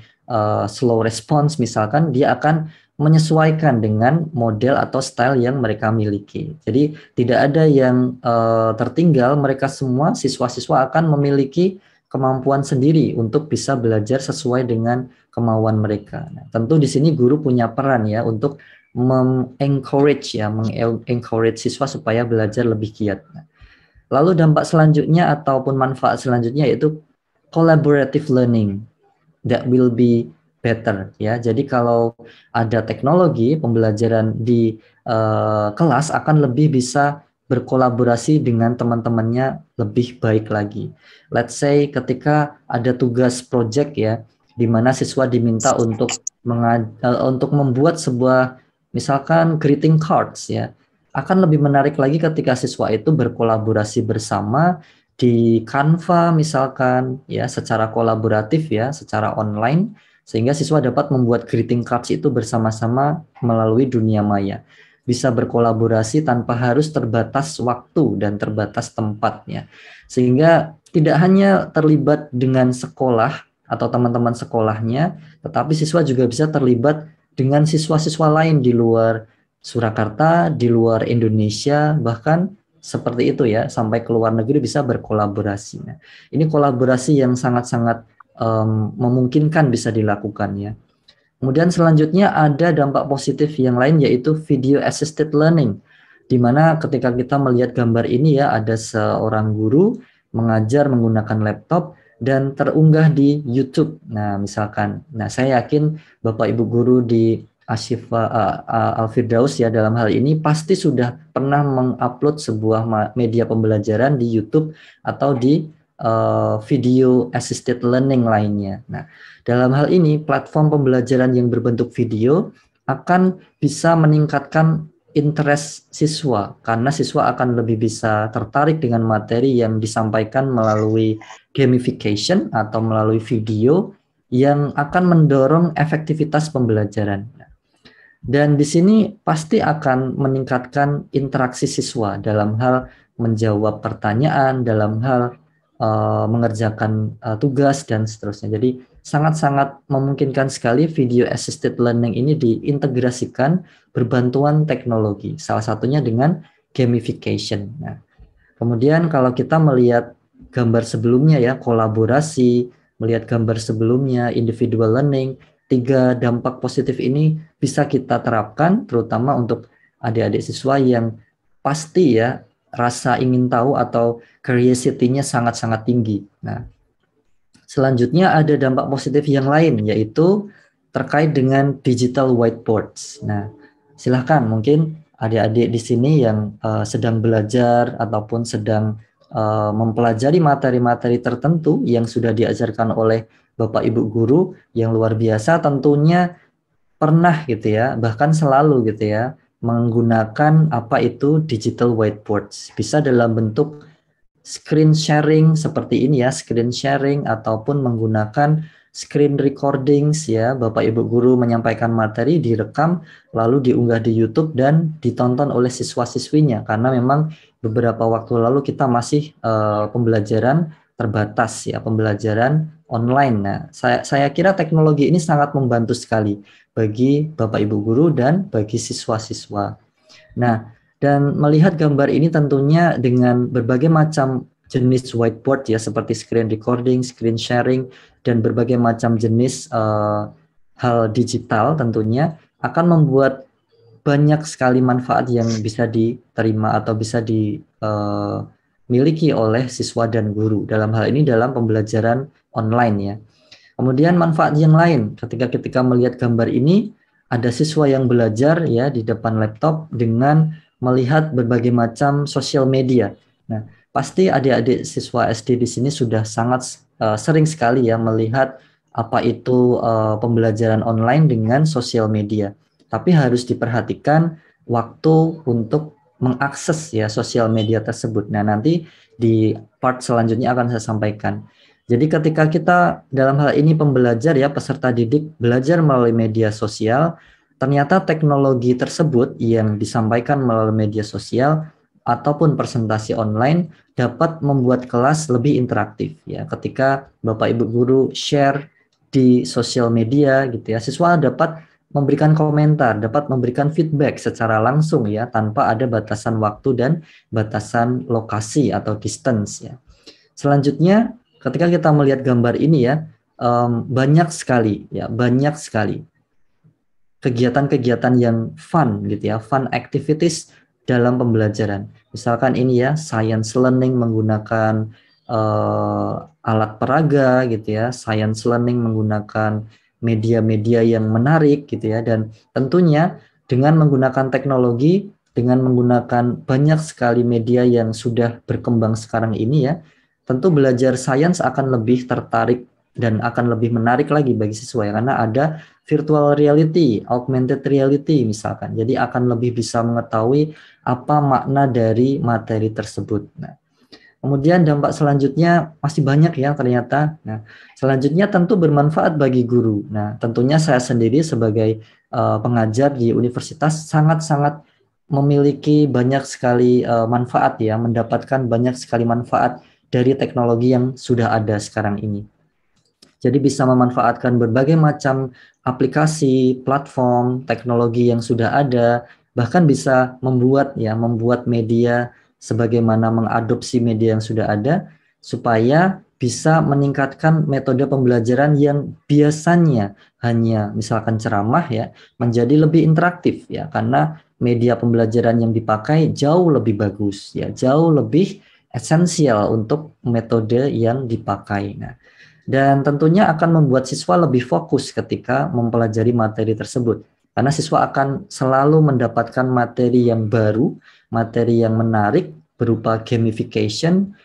slow response misalkan, dia akan menyesuaikan dengan model atau style yang mereka miliki. Jadi tidak ada yang tertinggal, mereka semua siswa-siswa akan memiliki kemampuan sendiri untuk bisa belajar sesuai dengan kemauan mereka. Nah, tentu di sini guru punya peran ya untuk mengencourage siswa supaya belajar lebih giat. Nah, lalu dampak selanjutnya ataupun manfaat selanjutnya yaitu collaborative learning that will be better ya. Jadi kalau ada teknologi, pembelajaran di kelas akan lebih bisa berkolaborasi dengan teman-temannya lebih baik lagi. Let's say ketika ada tugas project ya, di mana siswa diminta untuk membuat sebuah misalkan greeting cards ya, akan lebih menarik lagi ketika siswa itu berkolaborasi bersama di Canva misalkan ya, secara kolaboratif ya, secara online, sehingga siswa dapat membuat greeting cards itu bersama-sama melalui dunia maya. Bisa berkolaborasi tanpa harus terbatas waktu dan terbatas tempatnya. Sehingga tidak hanya terlibat dengan sekolah atau teman-teman sekolahnya, tetapi siswa juga bisa terlibat dengan siswa-siswa lain di luar Surakarta, di luar Indonesia, bahkan seperti itu ya, sampai ke luar negeri bisa berkolaborasi. Nah, ini kolaborasi yang sangat-sangat memungkinkan bisa dilakukan ya. Kemudian selanjutnya ada dampak positif yang lain yaitu video assisted learning, di mana ketika kita melihat gambar ini ya, ada seorang guru mengajar menggunakan laptop dan terunggah di YouTube. Nah, misalkan, saya yakin Bapak Ibu guru di Ashifa Al-Firdaus ya dalam hal ini pasti sudah pernah mengupload sebuah media pembelajaran di YouTube atau di video assisted learning lainnya. Nah, dalam hal ini platform pembelajaran yang berbentuk video akan bisa meningkatkan interest siswa karena siswa akan lebih bisa tertarik dengan materi yang disampaikan melalui gamification atau melalui video yang akan mendorong efektivitas pembelajaran. Dan di sini pasti akan meningkatkan interaksi siswa dalam hal menjawab pertanyaan, dalam hal mengerjakan tugas dan seterusnya. Jadi sangat-sangat memungkinkan sekali video assisted learning ini diintegrasikan berbantuan teknologi. Salah satunya dengan gamification. Nah, kemudian kalau kita melihat gambar sebelumnya ya, kolaborasi, melihat gambar sebelumnya, individual learning, 3 dampak positif ini bisa kita terapkan terutama untuk adik-adik siswa yang pasti ya rasa ingin tahu atau curiosity-nya sangat-sangat tinggi. Nah, selanjutnya ada dampak positif yang lain yaitu terkait dengan digital whiteboards. Nah, silahkan mungkin adik-adik di sini yang sedang belajar ataupun sedang mempelajari materi-materi tertentu yang sudah diajarkan oleh Bapak Ibu guru yang luar biasa tentunya pernah gitu ya, bahkan selalu gitu ya, menggunakan apa itu digital whiteboards. Bisa dalam bentuk screen sharing seperti ini ya, screen sharing ataupun menggunakan screen recordings ya, Bapak Ibu guru menyampaikan materi direkam lalu diunggah di YouTube dan ditonton oleh siswa-siswinya karena memang beberapa waktu lalu kita masih pembelajaran terbatas ya, pembelajaran online. Nah, saya kira teknologi ini sangat membantu sekali bagi Bapak Ibu guru dan bagi siswa-siswa. Nah, dan melihat gambar ini tentunya dengan berbagai macam jenis whiteboard ya seperti screen recording, screen sharing dan berbagai macam jenis hal digital tentunya akan membuat banyak sekali manfaat yang bisa diterima atau bisa dimiliki oleh siswa dan guru dalam hal ini dalam pembelajaran online ya. Kemudian manfaat yang lain ketika melihat gambar ini ada siswa yang belajar ya di depan laptop dengan melihat berbagai macam sosial media. Nah, pasti adik-adik siswa SD di sini sudah sangat sering sekali ya melihat apa itu pembelajaran online dengan sosial media. Tapi harus diperhatikan waktu untuk mengakses ya sosial media tersebut. Nah, nanti di part selanjutnya akan saya sampaikan. Jadi ketika kita dalam hal ini pembelajar ya, peserta didik belajar melalui media sosial, ternyata teknologi tersebut yang disampaikan melalui media sosial ataupun presentasi online dapat membuat kelas lebih interaktif ya. Ketika Bapak Ibu guru share di sosial media gitu ya, siswa dapat memberikan komentar, dapat memberikan feedback secara langsung ya, tanpa ada batasan waktu dan batasan lokasi atau distance ya. Selanjutnya ketika kita melihat gambar ini ya, banyak sekali kegiatan-kegiatan yang fun gitu ya, fun activities dalam pembelajaran. Misalkan ini ya, science learning menggunakan alat peraga gitu ya, science learning menggunakan media-media yang menarik gitu ya, dan tentunya dengan menggunakan teknologi, dengan menggunakan banyak sekali media yang sudah berkembang sekarang ini ya, tentu belajar sains akan lebih tertarik dan akan lebih menarik lagi bagi siswa ya, karena ada virtual reality, augmented reality misalkan. Jadi akan lebih bisa mengetahui apa makna dari materi tersebut. Nah, kemudian dampak selanjutnya masih banyak ya ternyata. Nah, selanjutnya tentu bermanfaat bagi guru. Nah, tentunya saya sendiri sebagai pengajar di universitas sangat-sangat memiliki banyak sekali manfaat ya, mendapatkan banyak sekali manfaat dari teknologi yang sudah ada sekarang ini. Jadi bisa memanfaatkan berbagai macam aplikasi, platform, teknologi yang sudah ada, bahkan bisa membuat media sebagaimana mengadopsi media yang sudah ada supaya bisa meningkatkan metode pembelajaran yang biasanya hanya misalkan ceramah ya menjadi lebih interaktif ya, karena media pembelajaran yang dipakai jauh lebih bagus ya, jauh lebih esensial untuk metode yang dipakai. Nah, dan tentunya akan membuat siswa lebih fokus ketika mempelajari materi tersebut. Karena siswa akan selalu mendapatkan materi yang baru, materi yang menarik berupa gamification,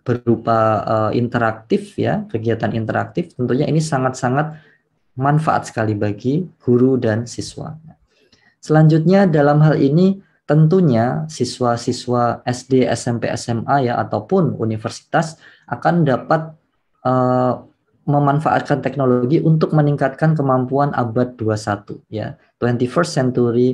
berupa interaktif ya, kegiatan interaktif. Tentunya ini sangat-sangat manfaat sekali bagi guru dan siswa. Selanjutnya dalam hal ini tentunya siswa-siswa SD, SMP, SMA ya ataupun universitas akan dapat memanfaatkan teknologi untuk meningkatkan kemampuan abad 21 ya, 21st century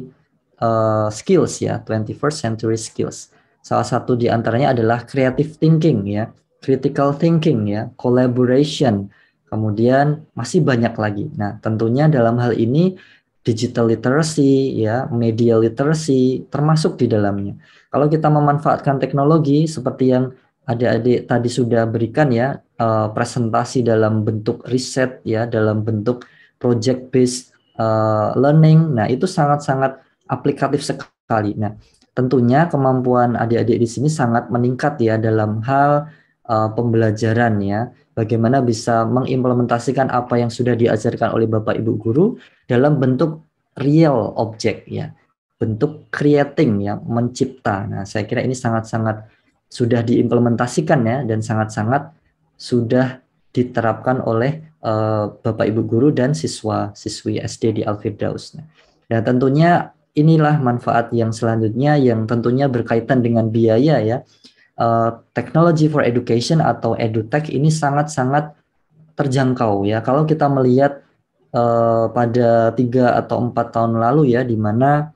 skills ya, 21st century skills. Salah satu di antaranya adalah creative thinking ya, critical thinking ya, collaboration. Kemudian masih banyak lagi. Nah, tentunya dalam hal ini digital literacy ya, media literacy termasuk di dalamnya. Kalau kita memanfaatkan teknologi seperti yang adik-adik tadi sudah berikan ya, presentasi dalam bentuk riset ya, dalam bentuk project based learning. Nah, itu sangat-sangat aplikatif sekali. Nah, tentunya kemampuan adik-adik di sini sangat meningkat ya dalam hal pembelajaran ya. Bagaimana bisa mengimplementasikan apa yang sudah diajarkan oleh Bapak Ibu guru dalam bentuk real object ya, bentuk creating ya, mencipta. Nah, saya kira ini sangat-sangat sudah diimplementasikan ya dan sangat-sangat sudah diterapkan oleh Bapak Ibu guru dan siswa-siswi SD di Al-Firdaus. Dan tentunya inilah manfaat yang selanjutnya yang tentunya berkaitan dengan biaya ya. Technology for Education atau EduTech ini sangat-sangat terjangkau ya. Kalau kita melihat pada 3 atau 4 tahun lalu ya, di mana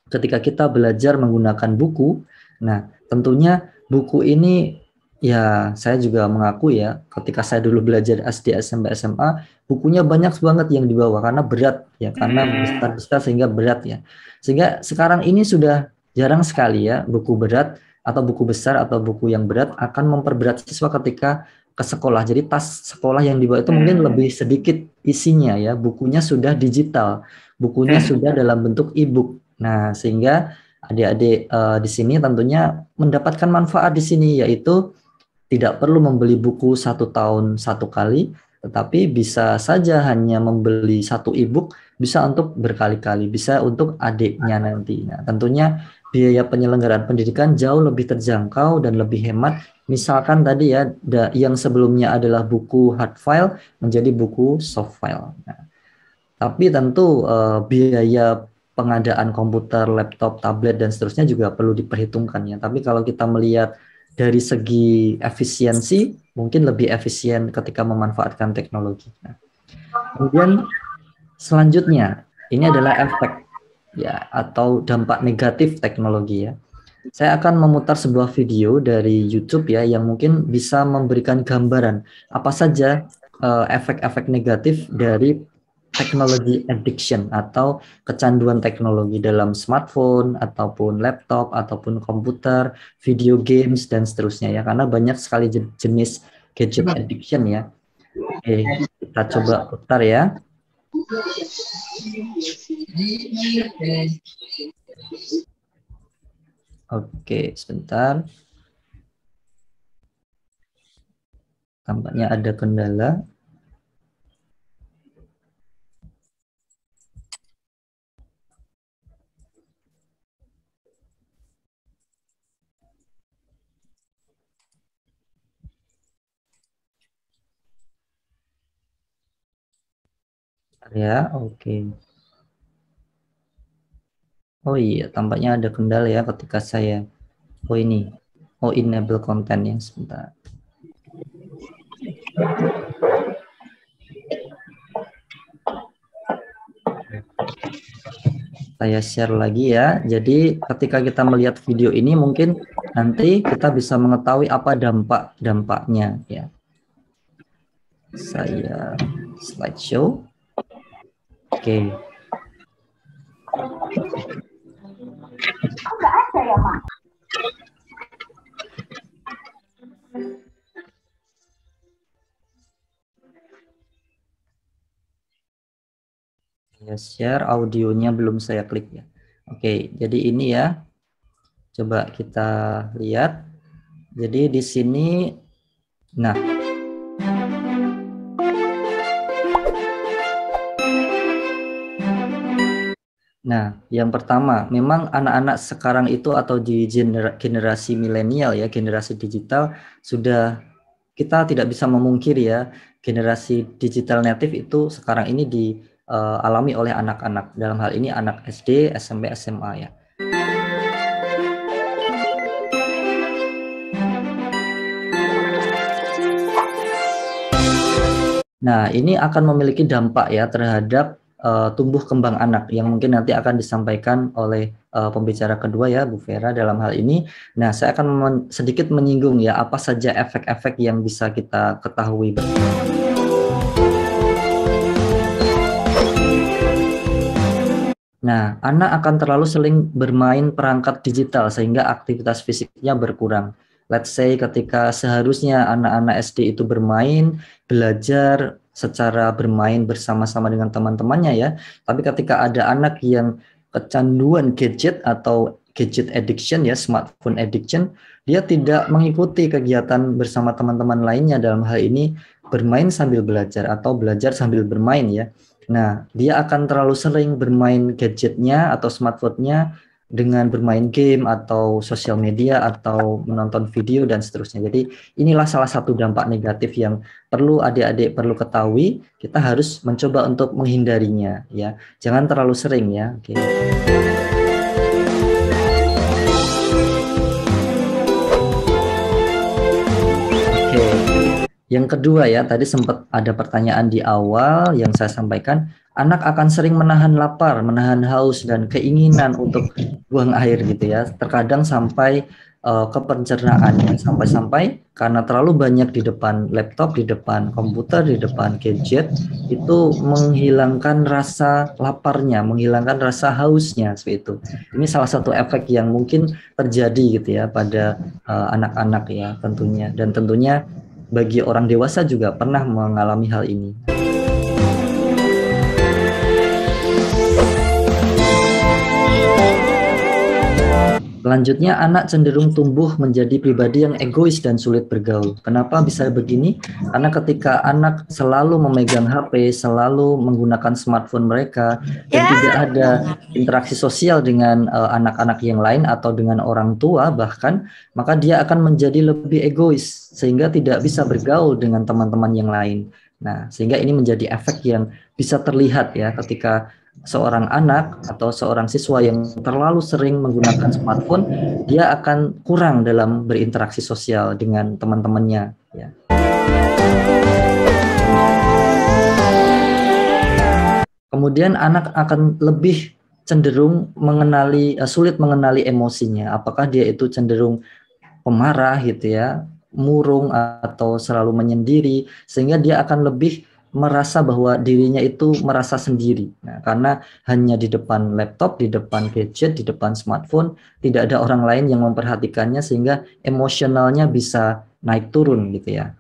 ketika kita belajar menggunakan buku, nah tentunya buku ini ya saya juga mengaku ya, ketika saya dulu belajar SD, SMP, SMA, bukunya banyak banget yang dibawa karena berat ya, karena besar-besar sehingga berat ya. Sehingga sekarang ini sudah jarang sekali ya buku berat atau buku besar atau buku yang berat akan memperberat siswa ketika ke sekolah. Jadi tas sekolah yang dibawa itu mungkin lebih sedikit isinya ya, bukunya sudah digital, bukunya sudah dalam bentuk e-book. Nah, sehingga adik-adik di sini tentunya mendapatkan manfaat di sini, yaitu tidak perlu membeli buku 1 tahun 1 kali, tetapi bisa saja hanya membeli 1 e-book, bisa untuk berkali-kali, bisa untuk adiknya nanti. Nah, tentunya biaya penyelenggaraan pendidikan jauh lebih terjangkau dan lebih hemat. Misalkan tadi ya, yang sebelumnya adalah buku hard file menjadi buku soft file. Nah, tapi tentu biaya pengadaan komputer, laptop, tablet, dan seterusnya juga perlu diperhitungkan ya. Tapi kalau kita melihat dari segi efisiensi, mungkin lebih efisien ketika memanfaatkan teknologi. Nah, kemudian selanjutnya, ini adalah efek ya atau dampak negatif teknologi ya. Saya akan memutar sebuah video dari YouTube ya yang mungkin bisa memberikan gambaran apa saja efek-efek negatif dari technology addiction atau kecanduan teknologi dalam smartphone ataupun laptop ataupun komputer, video games dan seterusnya ya, karena banyak sekali jenis gadget addiction ya. Oke, kita coba putar ya. Oke, sebentar. Tampaknya ada kendala. Ya, oke. Oh iya, tampaknya ada kendala ya ketika saya. Oh ini, enable content ya, sebentar. Saya share lagi ya. Jadi ketika kita melihat video ini mungkin nanti kita bisa mengetahui apa dampaknya ya. Saya slideshow. Oke.
Enggak ada ya, Pak?
Ya, share audionya belum saya klik ya. Oke, jadi ini ya. Coba kita lihat. Jadi di sini, nah, yang pertama, memang anak-anak sekarang itu atau di generasi milenial ya, generasi digital, sudah kita tidak bisa memungkiri ya, generasi digital native itu sekarang ini dialami oleh anak-anak. Dalam hal ini anak SD, SMP, SMA ya. Nah, ini akan memiliki dampak ya terhadap tumbuh kembang anak yang mungkin nanti akan disampaikan oleh pembicara kedua ya, Bu Vera dalam hal ini. Nah, saya akan sedikit menyinggung ya apa saja efek-efek yang bisa kita ketahui. Nah, anak akan terlalu sering bermain perangkat digital sehingga aktivitas fisiknya berkurang. Let's say ketika seharusnya anak-anak SD itu bermain, belajar secara bermain bersama-sama dengan teman-temannya ya. Tapi ketika ada anak yang kecanduan gadget atau gadget addiction ya, smartphone addiction, dia tidak mengikuti kegiatan bersama teman-teman lainnya, dalam hal ini bermain sambil belajar atau belajar sambil bermain ya. Nah, dia akan terlalu sering bermain gadgetnya atau smartphone-nya dengan bermain game atau sosial media atau menonton video dan seterusnya. Jadi inilah salah satu dampak negatif yang perlu adik-adik perlu ketahui. Kita harus mencoba untuk menghindarinya ya. Jangan terlalu sering ya. Oke. Yang kedua ya, tadi sempat ada pertanyaan di awal yang saya sampaikan, anak akan sering menahan lapar, menahan haus dan keinginan untuk buang air gitu ya. Terkadang sampai ke pencernaan, sampai-sampai karena terlalu banyak di depan laptop, di depan komputer, di depan gadget, itu menghilangkan rasa laparnya, menghilangkan rasa hausnya seperti itu. Ini salah satu efek yang mungkin terjadi gitu ya pada anak-anak ya tentunya, dan tentunya bagi orang dewasa juga pernah mengalami hal ini. Selanjutnya, anak cenderung tumbuh menjadi pribadi yang egois dan sulit bergaul. Kenapa bisa begini? Karena ketika anak selalu memegang HP, selalu menggunakan smartphone mereka, dan tidak ada interaksi sosial dengan anak-anak yang lain atau dengan orang tua bahkan, maka dia akan menjadi lebih egois, sehingga tidak bisa bergaul dengan teman-teman yang lain. Nah, sehingga ini menjadi efek yang bisa terlihat ya ketika seorang anak atau seorang siswa yang terlalu sering menggunakan smartphone, dia akan kurang dalam berinteraksi sosial dengan teman-temannya ya. Kemudian anak akan lebih cenderung sulit mengenali emosinya, apakah dia itu cenderung pemarah gitu ya, murung atau selalu menyendiri, sehingga dia akan lebih merasa bahwa dirinya itu merasa sendiri. Nah, karena hanya di depan laptop, di depan gadget, di depan smartphone, tidak ada orang lain yang memperhatikannya, sehingga emosionalnya bisa naik turun gitu ya.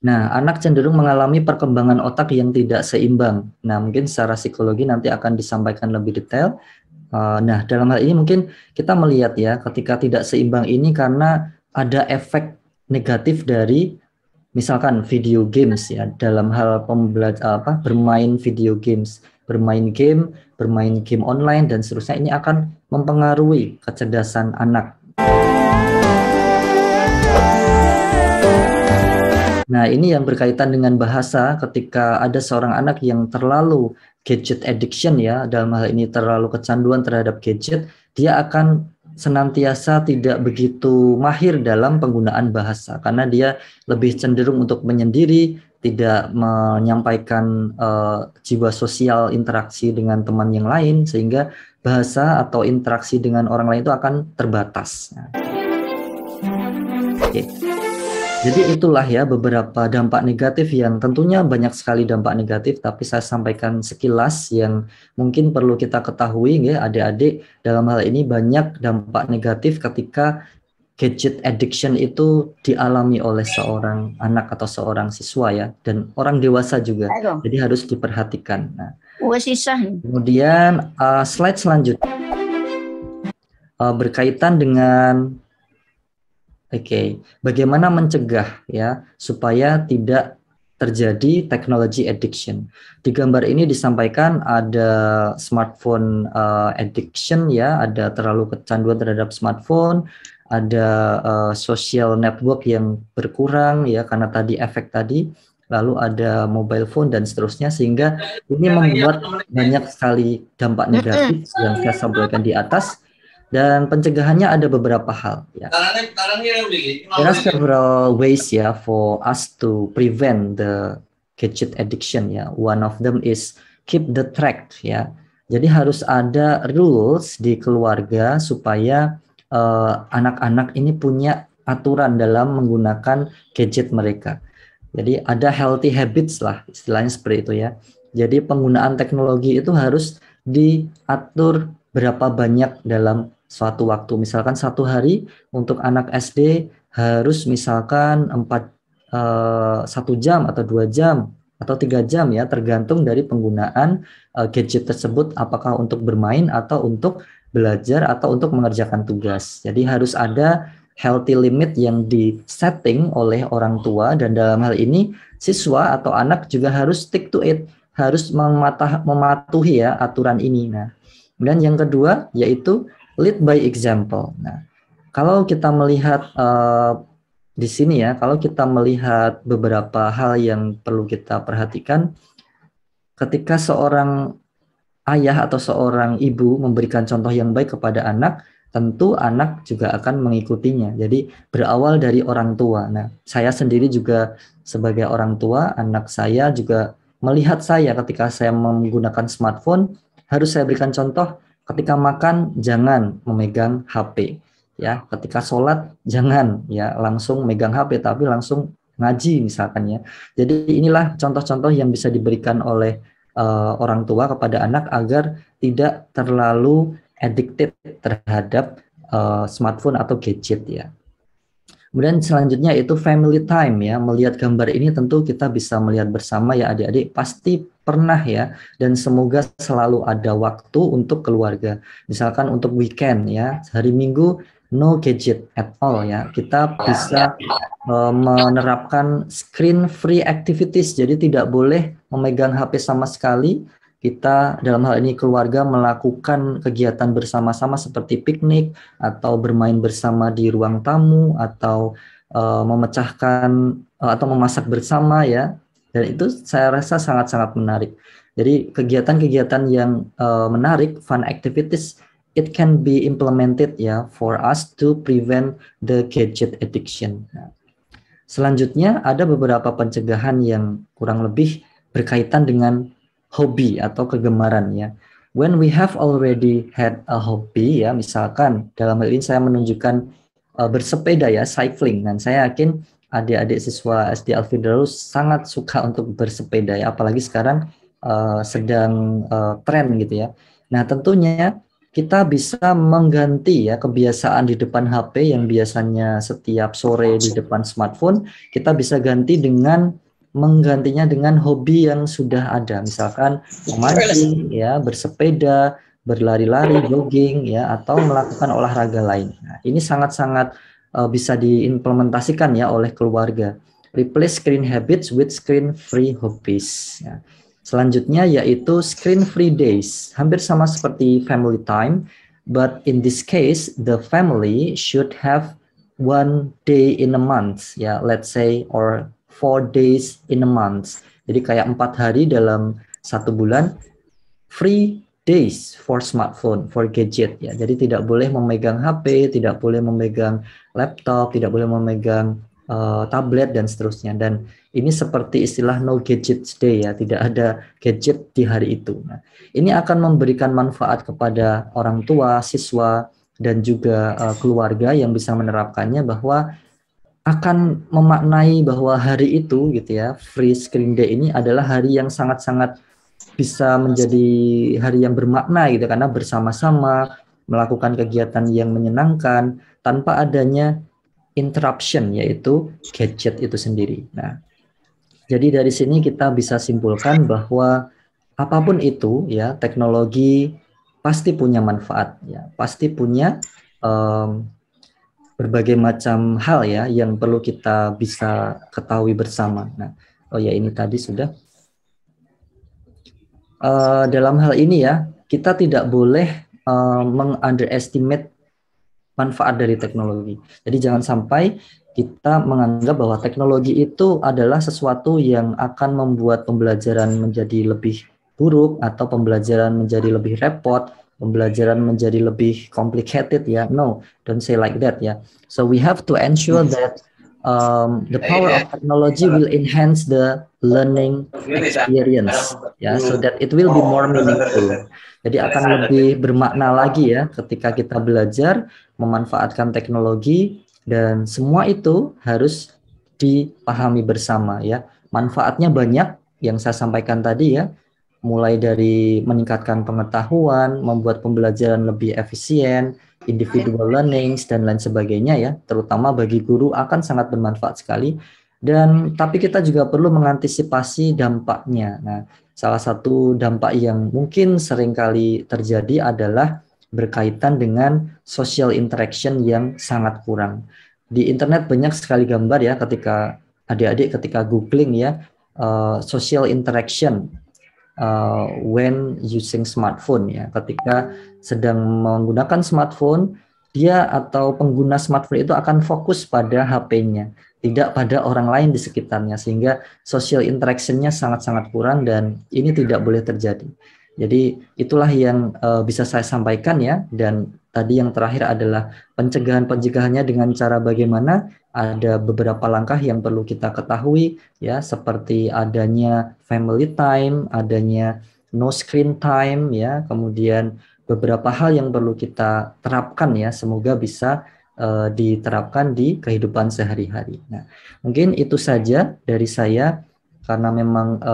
Nah, anak cenderung mengalami perkembangan otak yang tidak seimbang. Nah, mungkin secara psikologi nanti akan disampaikan lebih detail. Nah, dalam hal ini mungkin kita melihat ya, ketika tidak seimbang ini karena ada efek negatif dari misalkan video games ya, dalam hal bermain video games, bermain game online dan seterusnya, ini akan mempengaruhi kecerdasan anak. Nah, ini yang berkaitan dengan bahasa. Ketika ada seorang anak yang terlalu gadget addiction ya, dalam hal ini terlalu kecanduan terhadap gadget, dia akan senantiasa tidak begitu mahir dalam penggunaan bahasa, karena dia lebih cenderung untuk menyendiri, tidak menyampaikan jiwa sosial interaksi dengan teman yang lain, sehingga bahasa atau interaksi dengan orang lain itu akan terbatas. Oke. Jadi itulah ya beberapa dampak negatif yang tentunya banyak sekali dampak negatif, tapi saya sampaikan sekilas yang mungkin perlu kita ketahui ya adik-adik. Dalam hal ini banyak dampak negatif ketika gadget addiction itu dialami oleh seorang anak atau seorang siswa ya, dan orang dewasa juga. Jadi harus diperhatikan. Nah,
Sisa.
Kemudian slide selanjutnya berkaitan dengan bagaimana mencegah ya supaya tidak terjadi technology addiction. Di gambar ini disampaikan ada smartphone addiction ya, ada terlalu kecanduan terhadap smartphone, ada social network yang berkurang ya karena tadi efek tadi, lalu ada mobile phone dan seterusnya, sehingga ini membuat banyak sekali dampak negatif yang saya sampaikan di atas. Dan pencegahannya ada beberapa hal. Ya. There are several ways ya for us to prevent the gadget addiction. Ya, one of them is keep the track. Ya, jadi harus ada rules di keluarga supaya anak-anak ini punya aturan dalam menggunakan gadget mereka. Jadi ada healthy habits lah, istilahnya seperti itu ya. Jadi penggunaan teknologi itu harus diatur berapa banyak dalam suatu waktu. Misalkan satu hari untuk anak SD harus misalkan 1 jam atau 2 jam atau 3 jam ya, tergantung dari penggunaan gadget tersebut, apakah untuk bermain atau untuk belajar atau untuk mengerjakan tugas. Jadi harus ada healthy limit yang di-setting oleh orang tua, dan dalam hal ini siswa atau anak juga harus stick to it, harus mematuhi ya aturan ini. Nah, kemudian yang kedua yaitu lead by example. Nah, kalau kita melihat di sini ya, kalau kita melihat beberapa hal yang perlu kita perhatikan, ketika seorang ayah atau seorang ibu memberikan contoh yang baik kepada anak, tentu anak juga akan mengikutinya. Jadi berawal dari orang tua. Nah, saya sendiri juga sebagai orang tua, anak saya juga melihat saya ketika saya menggunakan smartphone, harus saya berikan contoh. Ketika makan jangan memegang HP ya, ketika sholat jangan ya langsung megang HP tapi langsung ngaji misalkan ya. Jadi inilah contoh-contoh yang bisa diberikan oleh orang tua kepada anak agar tidak terlalu addicted terhadap smartphone atau gadget ya. Kemudian selanjutnya itu family time ya. Melihat gambar ini tentu kita bisa melihat bersama ya adik-adik, pasti pernah ya, dan semoga selalu ada waktu untuk keluarga. Misalkan untuk weekend ya, hari Minggu no gadget at all ya. Kita bisa menerapkan screen free activities, jadi tidak boleh memegang HP sama sekali. Kita dalam hal ini keluarga melakukan kegiatan bersama-sama seperti piknik atau bermain bersama di ruang tamu atau memecahkan atau memasak bersama ya. Dan itu saya rasa sangat-sangat menarik. Jadi kegiatan-kegiatan yang menarik, fun activities, it can be implemented ya for us to prevent the gadget addiction. Nah, selanjutnya ada beberapa pencegahan yang kurang lebih berkaitan dengan hobi atau kegemaran ya. When we have already had a hobby ya, misalkan dalam hal ini saya menunjukkan bersepeda ya, cycling, dan saya yakin adik-adik siswa SD Al-Firdaus sangat suka untuk bersepeda ya, apalagi sekarang sedang tren gitu ya. Nah, tentunya kita bisa mengganti ya kebiasaan di depan HP yang biasanya setiap sore di depan smartphone, kita bisa ganti dengan menggantinya dengan hobi yang sudah ada, misalkan memancing ya, bersepeda, berlari-lari, jogging ya, atau melakukan olahraga lain. Nah, ini sangat-sangat bisa diimplementasikan ya oleh keluarga. Replace screen habits with screen free hobbies ya. Selanjutnya yaitu screen free days, hampir sama seperti family time, but in this case the family should have 1 day in a month ya, let's say, or 4 days in a month. Jadi kayak 4 hari dalam 1 bulan free days for smartphone, for gadget ya. Jadi tidak boleh memegang HP, tidak boleh memegang laptop, tidak boleh memegang tablet dan seterusnya. Dan ini seperti istilah no gadget day ya, tidak ada gadget di hari itu. Nah, ini akan memberikan manfaat kepada orang tua, siswa, dan juga keluarga yang bisa menerapkannya, bahwa akan memaknai bahwa hari itu gitu ya, free screen day ini adalah hari yang sangat-sangat bisa menjadi hari yang bermakna gitu, karena bersama-sama melakukan kegiatan yang menyenangkan tanpa adanya interruption, yaitu gadget itu sendiri. Nah, jadi dari sini kita bisa simpulkan bahwa apapun itu ya, teknologi pasti punya manfaat ya, pasti punya berbagai macam hal ya yang perlu kita bisa ketahui bersama. Nah, oh ya ini tadi sudah. Dalam hal ini ya, kita tidak boleh meng-underestimate manfaat dari teknologi. Jadi jangan sampai kita menganggap bahwa teknologi itu adalah sesuatu yang akan membuat pembelajaran menjadi lebih buruk atau pembelajaran menjadi lebih repot, pembelajaran menjadi lebih complicated ya. No, don't say like that ya. So we have to ensure that the power of technology will enhance the learning experience ya, so that it will be more meaningful. Jadi akan lebih bermakna lagi ya ketika kita belajar memanfaatkan teknologi, dan semua itu harus dipahami bersama ya. Manfaatnya banyak yang saya sampaikan tadi ya, mulai dari meningkatkan pengetahuan, membuat pembelajaran lebih efisien, individual learnings dan lain sebagainya ya, terutama bagi guru akan sangat bermanfaat sekali. Dan tapi kita juga perlu mengantisipasi dampaknya. Nah, salah satu dampak yang mungkin seringkali terjadi adalah berkaitan dengan social interaction yang sangat kurang. Di internet banyak sekali gambar ya, ketika adik-adik ketika googling ya, social interaction when using smartphone ya, ketika sedang menggunakan smartphone, dia atau pengguna smartphone itu akan fokus pada HP-nya, tidak pada orang lain di sekitarnya, sehingga social interaction-nya sangat-sangat kurang dan ini tidak boleh terjadi. Jadi itulah yang bisa saya sampaikan ya, dan tadi yang terakhir adalah pencegahannya dengan cara bagaimana. Ada beberapa langkah yang perlu kita ketahui ya, seperti adanya family time, adanya no screen time ya, kemudian beberapa hal yang perlu kita terapkan ya, semoga bisa diterapkan di kehidupan sehari-hari. Nah, mungkin itu saja dari saya karena memang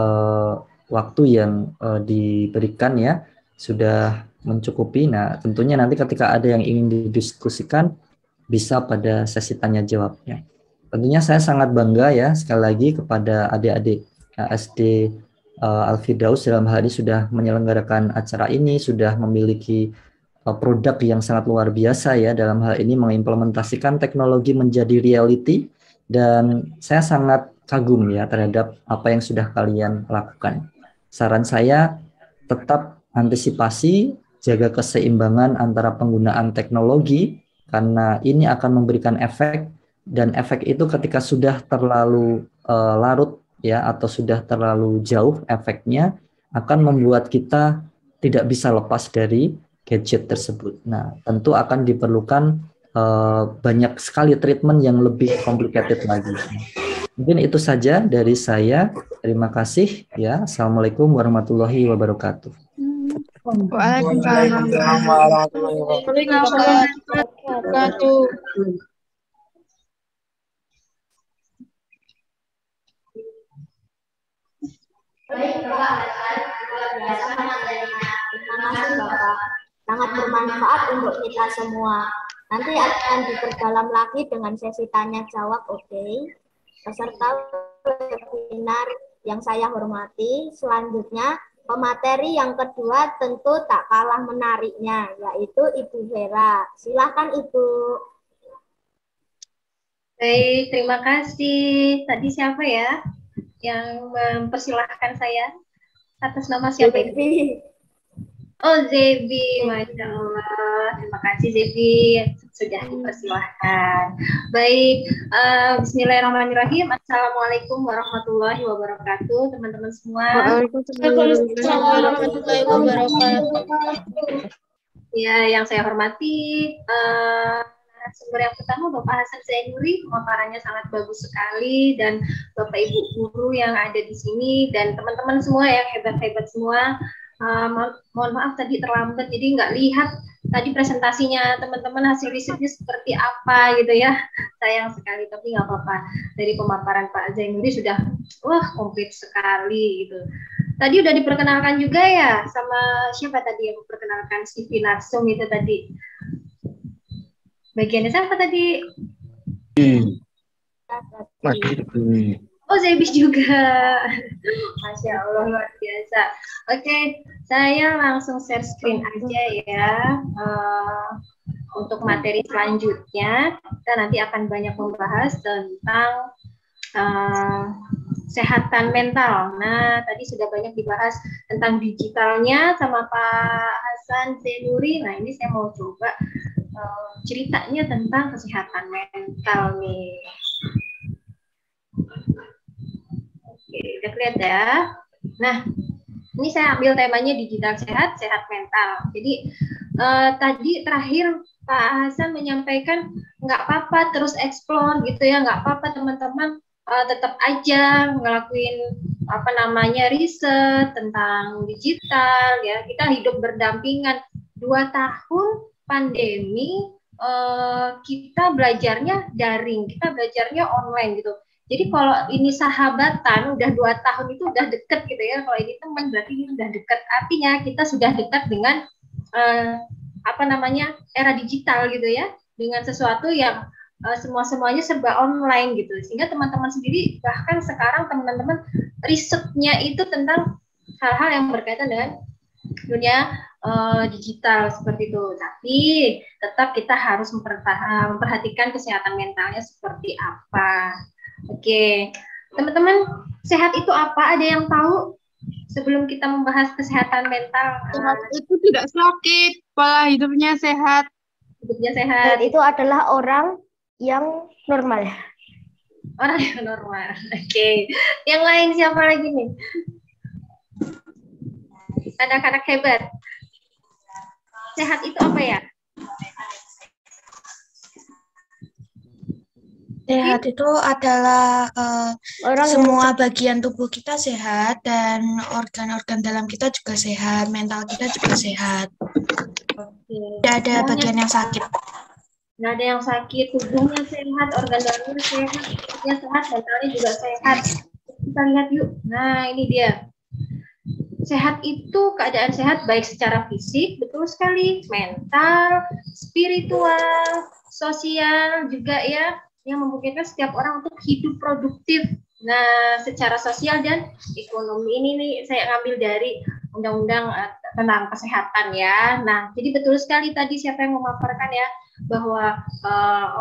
waktu yang diberikan ya sudah mencukupi. Nah, tentunya nanti ketika ada yang ingin didiskusikan bisa pada sesi tanya jawabnya. Tentunya saya sangat bangga ya sekali lagi kepada adik-adik SD Al-Firdaus dalam hal ini sudah menyelenggarakan acara ini, sudah memiliki produk yang sangat luar biasa ya dalam hal ini mengimplementasikan teknologi menjadi reality, dan saya sangat kagum ya terhadap apa yang sudah kalian lakukan. Saran saya tetap antisipasi, jaga keseimbangan antara penggunaan teknologi karena ini akan memberikan efek, dan efek itu ketika sudah terlalu larut ya atau sudah terlalu jauh, efeknya akan membuat kita tidak bisa lepas dari gadget tersebut. Nah, tentu akan diperlukan banyak sekali treatment yang lebih complicated lagi. Mungkin itu saja dari saya. Terima kasih ya. Assalamualaikum warahmatullahi wabarakatuh.
Waalaikumsalam warahmatullahi wabarakatuh.
Baik, Bapak, luar biasa materinya. Terima kasih, Bapak. Sangat bermanfaat untuk kita semua. Nanti akan diperdalam lagi dengan sesi tanya jawab, oke? Peserta webinar yang saya hormati, selanjutnya pemateri yang kedua tentu tak kalah menariknya, yaitu Ibu Vera. Silakan Ibu.
Baik, terima kasih. Tadi siapa ya yang mempersilahkan saya? Atas nama siapa ini? Oh, Zebi, Masya Allah. Terima kasih Zebi sudah dipersilahkan. Baik, bismillahirrahmanirrahim. Assalamualaikum warahmatullahi wabarakatuh, teman-teman semua.
Waalaikumsalam warahmatullahi wabarakatuh.
Ya, yang saya hormati, narasumber yang pertama Bapak Hasan Zainuri, pemaparannya sangat bagus sekali, dan Bapak Ibu guru yang ada di sini dan teman-teman semua yang hebat-hebat semua. Mohon maaf tadi terlambat, jadi nggak lihat tadi presentasinya teman-teman, hasil risetnya seperti apa gitu ya. Sayang sekali, tapi nggak apa-apa. Dari pemaparan Pak Zainuri sudah komplit sekali gitu. Tadi udah diperkenalkan juga ya sama siapa tadi yang memperkenalkan Sivi Narsum itu tadi. Bagiannya siapa tadi? Oh, Zebis juga. Masya Allah, luar biasa. Oke, saya langsung share screen aja ya. Untuk materi selanjutnya, kita nanti akan banyak membahas tentang kesehatan mental. Nah, tadi sudah banyak dibahas tentang digitalnya sama Pak Hasan Zainuri. Nah, ini saya mau coba ceritanya tentang kesehatan mental nih. Oke, udah kelihatan ya. Nah, ini saya ambil temanya digital sehat, sehat mental. Jadi tadi terakhir Pak Hasan menyampaikan nggak apa-apa terus explore gitu ya, nggak apa-apa teman-teman tetap aja ngelakuin apa namanya riset tentang digital ya. Kita hidup berdampingan 2 tahun pandemi, kita belajarnya daring, kita belajarnya online gitu. Jadi kalau ini sahabatan udah 2 tahun itu udah deket gitu ya. Kalau ini teman berarti ini udah deket. Artinya kita sudah dekat dengan apa namanya era digital gitu ya. Dengan sesuatu yang semuanya serba online gitu. Sehingga teman-teman sendiri bahkan sekarang teman-teman risetnya itu tentang hal-hal yang berkaitan dengan dunia digital seperti itu. Tapi tetap kita harus memperhatikan kesehatan mentalnya seperti apa. Oke, teman-teman, sehat itu apa? Ada yang tahu sebelum kita membahas kesehatan mental?
Sehat itu tidak sakit, pola hidupnya sehat.
Hidupnya sehat.
Dan itu adalah orang yang normal.
Orang yang normal. Oke. Yang lain siapa lagi nih? Anak-anak hebat. Sehat itu apa ya?
Sehat itu adalah semua bagian tubuh kita sehat dan organ-organ dalam kita juga sehat, mental kita juga sehat. Tidak ada bagian yang sakit.
Nggak ada yang sakit, tubuhnya sehat, organ dalamnya sehat, tubuhnya sehat, mentalnya juga sehat. Kita lihat yuk. Nah, ini dia. Sehat itu keadaan sehat baik secara fisik, betul sekali, mental, spiritual, sosial juga ya, yang memungkinkan setiap orang untuk hidup produktif. Nah, secara sosial dan ekonomi ini nih saya ngambil dari undang-undang tentang kesehatan ya. Nah, jadi betul sekali tadi siapa yang memaparkan ya, bahwa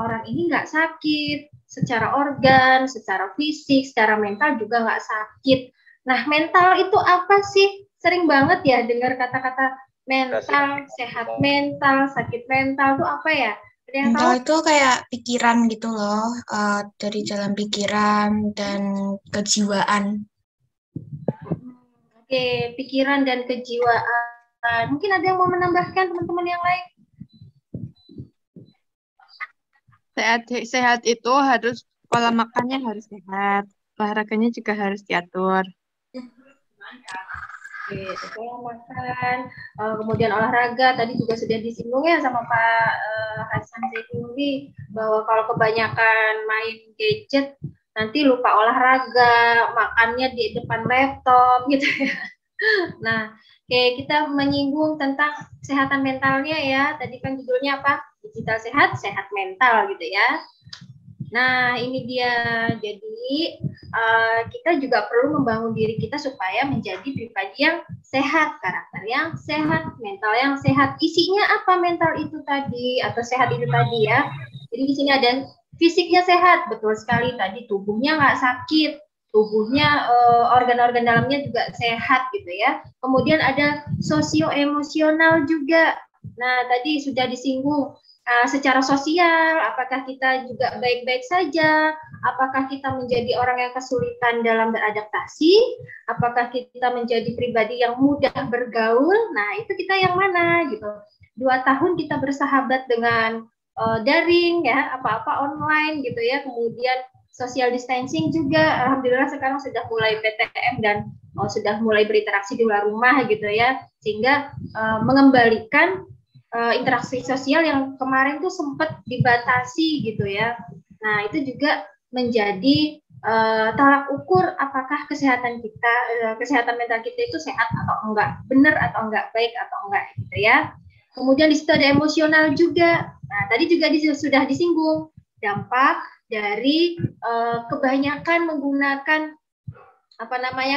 orang ini nggak sakit secara organ, secara fisik, secara mental juga nggak sakit. Nah, mental itu apa sih? Sering banget ya dengar kata-kata mental, sehat mental, sakit mental itu apa ya? Ada yang tahu?
Mental itu kayak pikiran gitu loh, dari jalan pikiran dan kejiwaan.
Oke, pikiran dan kejiwaan. Mungkin ada yang mau menambahkan teman-teman yang lain?
Sehat itu harus pola makannya harus sehat, olahraganya juga harus diatur.
Oke, pola makan, kemudian olahraga tadi juga sudah disinggung ya sama Pak Hasan Zainuri bahwa kalau kebanyakan main gadget nanti lupa olahraga, makannya di depan laptop gitu ya. Nah, oke, kita menyinggung tentang kesehatan mentalnya ya. Tadi kan judulnya apa? Digital sehat, sehat mental gitu ya. Nah, ini dia. Jadi, kita juga perlu membangun diri kita supaya menjadi pribadi yang sehat, karakter yang sehat, mental yang sehat. Isinya apa mental itu tadi atau sehat itu tadi ya? Jadi di sini ada fisiknya sehat, betul sekali tadi tubuhnya nggak sakit, tubuhnya organ-organ dalamnya juga sehat gitu ya. Kemudian ada sosio-emosional juga. Nah, tadi sudah disinggung secara sosial, apakah kita juga baik-baik saja, apakah kita menjadi orang yang kesulitan dalam beradaptasi, apakah kita menjadi pribadi yang mudah bergaul. Nah, itu kita yang mana gitu. 2 tahun kita bersahabat dengan daring ya, apa-apa online gitu ya, kemudian social distancing juga, alhamdulillah sekarang sudah mulai PTM dan sudah mulai berinteraksi di luar rumah gitu ya, sehingga mengembalikan interaksi sosial yang kemarin tuh sempat dibatasi gitu ya. Nah, itu juga menjadi tolak ukur apakah kesehatan kita, kesehatan mental kita itu sehat atau enggak, benar atau enggak, baik atau enggak gitu ya. Kemudian di situ ada emosional juga. Nah, tadi juga sudah disinggung dampak dari kebanyakan menggunakan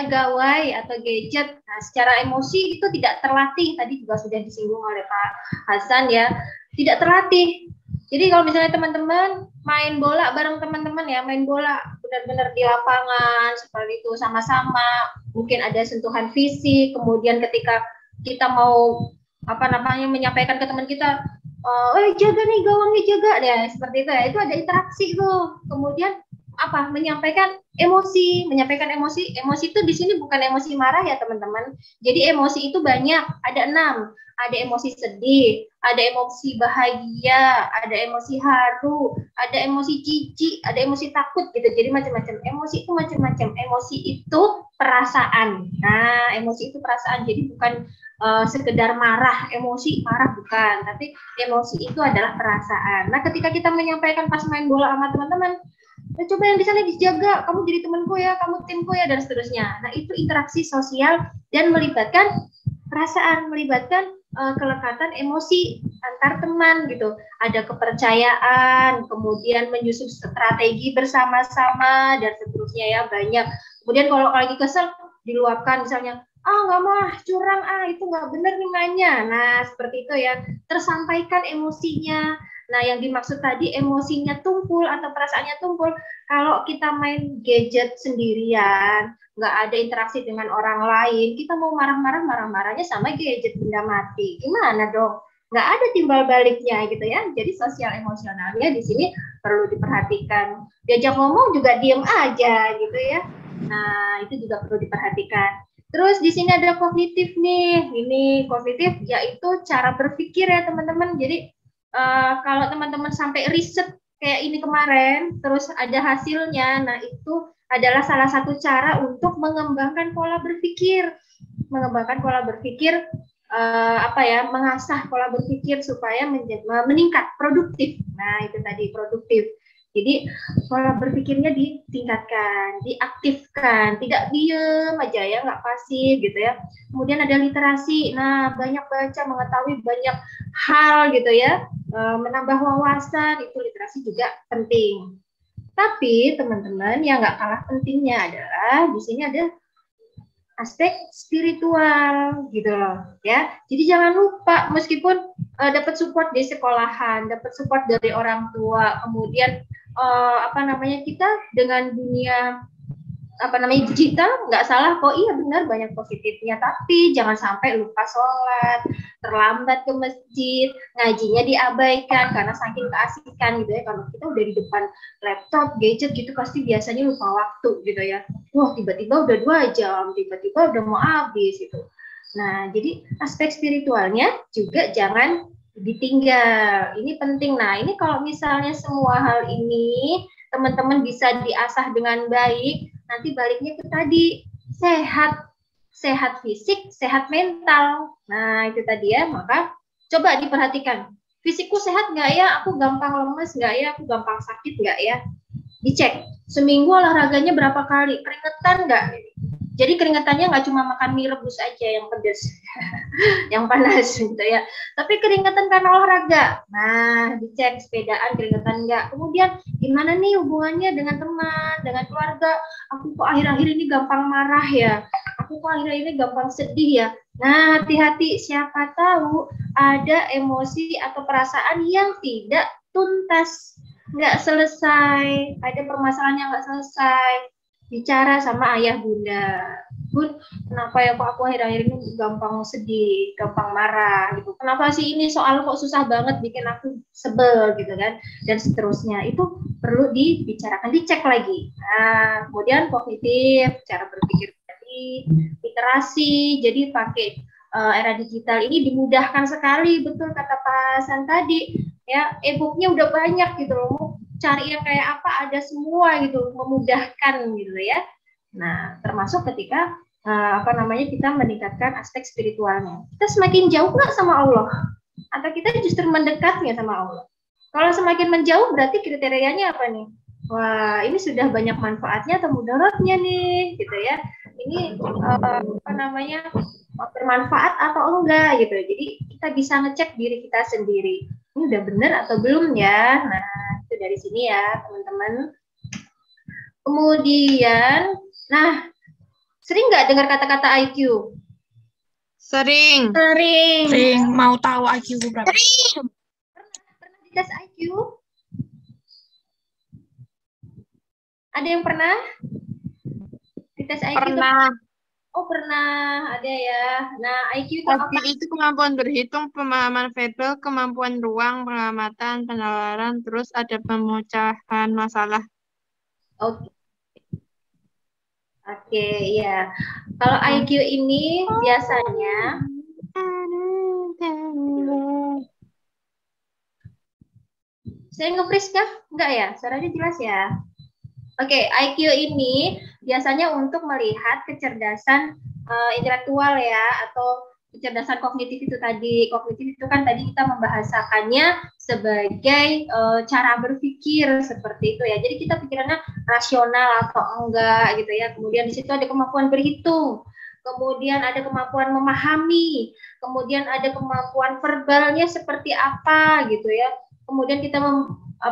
gawai atau gadget. Nah, secara emosi itu tidak terlatih. Tadi juga sudah disinggung oleh Pak Hasan ya, tidak terlatih. Jadi kalau misalnya teman-teman main bola bareng teman-teman ya, main bola benar-benar di lapangan seperti itu sama-sama, mungkin ada sentuhan fisik, kemudian ketika kita mau menyampaikan ke teman kita, jaga nih gawangnya, jaga ya, seperti itu ya, itu ada interaksi tuh. Kemudian menyampaikan emosi itu di sini bukan emosi marah ya teman-teman. Jadi emosi itu banyak, ada 6. Ada emosi sedih, ada emosi bahagia, ada emosi haru, ada emosi jijik, ada emosi takut gitu. Jadi macam-macam. Emosi itu macam-macam. Emosi itu perasaan. Nah, emosi itu perasaan. Jadi bukan sekedar marah, emosi marah bukan, tapi emosi itu adalah perasaan. Nah, ketika kita menyampaikan pas main bola sama teman-teman, coba yang di sana dijaga, kamu jadi temanku ya, kamu timku ya, dan seterusnya. Nah, itu interaksi sosial dan melibatkan perasaan, melibatkan kelekatan emosi antar teman gitu. Ada kepercayaan, kemudian menyusun strategi bersama-sama, dan seterusnya ya, banyak. Kemudian kalau lagi kesel, diluapkan misalnya, nggak mau curang, itu nggak bener nih mainnya. Nah, seperti itu ya, tersampaikan emosinya. Nah, yang dimaksud tadi emosinya tumpul atau perasaannya tumpul, kalau kita main gadget sendirian, nggak ada interaksi dengan orang lain, kita mau marah-marahnya sama gadget benda mati. Gimana dong? Nggak ada timbal baliknya gitu ya. Jadi sosial emosionalnya di sini perlu diperhatikan. Diajak ngomong juga diem aja gitu ya. Nah, itu juga perlu diperhatikan. Terus di sini ada kognitif nih. Ini kognitif yaitu cara berpikir ya teman-teman. Jadi kalau teman-teman sampai riset kayak ini kemarin, terus ada hasilnya, nah itu adalah salah satu cara untuk mengembangkan pola berpikir, mengasah pola berpikir supaya meningkat, produktif. Nah itu tadi produktif. Jadi pola berpikirnya ditingkatkan, diaktifkan, tidak diem aja ya, nggak pasif gitu ya. Kemudian ada literasi, nah banyak baca, mengetahui banyak hal gitu ya, menambah wawasan, itu literasi juga penting. Tapi teman-teman yang nggak kalah pentingnya adalah di sini ada aspek spiritual gitu loh ya. Jadi jangan lupa meskipun dapat support di sekolahan, dapat support dari orang tua, kemudian kita dengan dunia digital nggak salah kok, iya benar banyak positifnya, tapi jangan sampai lupa sholat, terlambat ke masjid, ngajinya diabaikan karena saking keasikan gitu ya. Kalau kita udah di depan laptop, gadget gitu pasti biasanya lupa waktu gitu ya. Wah tiba-tiba udah 2 jam, tiba-tiba udah mau habis gitu. Nah jadi aspek spiritualnya juga jangan ditinggal, ini penting. Nah ini kalau misalnya semua hal ini teman-teman bisa diasah dengan baik, nanti baliknya ke tadi sehat fisik, sehat mental. Nah itu tadi ya, maka coba diperhatikan, fisikku sehat nggak ya, aku gampang lemes nggak ya, aku gampang sakit nggak ya, dicek seminggu olahraganya berapa kali, keringetan nggak. Jadi keringetannya nggak cuma makan mie rebus aja yang pedas, yang panas gitu ya. Tapi keringetan karena olahraga. Nah, dicek sepedaan keringetan nggak. Kemudian gimana nih hubungannya dengan teman, dengan keluarga. Aku kok akhir-akhir ini gampang marah ya. Aku kok akhir-akhir ini gampang sedih ya. Nah, hati-hati, siapa tahu ada emosi atau perasaan yang tidak tuntas, nggak selesai, ada permasalahan yang nggak selesai. Bicara sama ayah bunda, Bun, kenapa ya kok aku akhir-akhir ini gampang sedih, gampang marah gitu. Kenapa sih ini soal kok susah banget bikin aku sebel gitu kan, dan seterusnya. Itu perlu dibicarakan, dicek lagi. Nah, kemudian kognitif, cara berpikir tadi, literasi, jadi pakai era digital ini dimudahkan sekali, betul kata Pak Hasan tadi. Ya, e-booknya udah banyak gitu loh. Cari yang kayak apa ada semua gitu, memudahkan gitu ya. Nah, termasuk ketika kita meningkatkan aspek spiritualnya. Kita semakin jauh nggak sama Allah? Atau kita justru mendekatnya sama Allah? Kalau semakin menjauh berarti kriterianya apa nih? Wah, ini sudah banyak manfaatnya atau mudaratnya nih, gitu ya. Ini bermanfaat atau enggak gitu. Jadi kita bisa ngecek diri kita sendiri. Ini udah benar atau belum ya? Nah, itu dari sini ya, teman-teman. Kemudian, nah, sering nggak dengar kata-kata IQ?
Sering. Mau tahu IQ berapa?
Pernah dites IQ? Ada yang pernah dites IQ?
Pernah.
Oh, pernah. Ada ya. Nah, IQ itu apa?
IQ itu kemampuan berhitung, pemahaman verbal, kemampuan ruang, pengamatan, penalaran, terus ada pemecahan masalah.
Oke. Oke, ya. Kalau IQ ini biasanya saya nge-freeze kah? Enggak ya? Suaranya jelas ya? Oke, IQ ini biasanya untuk melihat kecerdasan intelektual ya, atau kecerdasan kognitif itu tadi. Kognitif itu kan tadi kita membahasakannya sebagai cara berpikir seperti itu ya. Jadi kita pikirannya rasional atau enggak gitu ya. Kemudian di situ ada kemampuan berhitung. Kemudian ada kemampuan memahami. Kemudian ada kemampuan verbalnya seperti apa gitu ya. Kemudian kita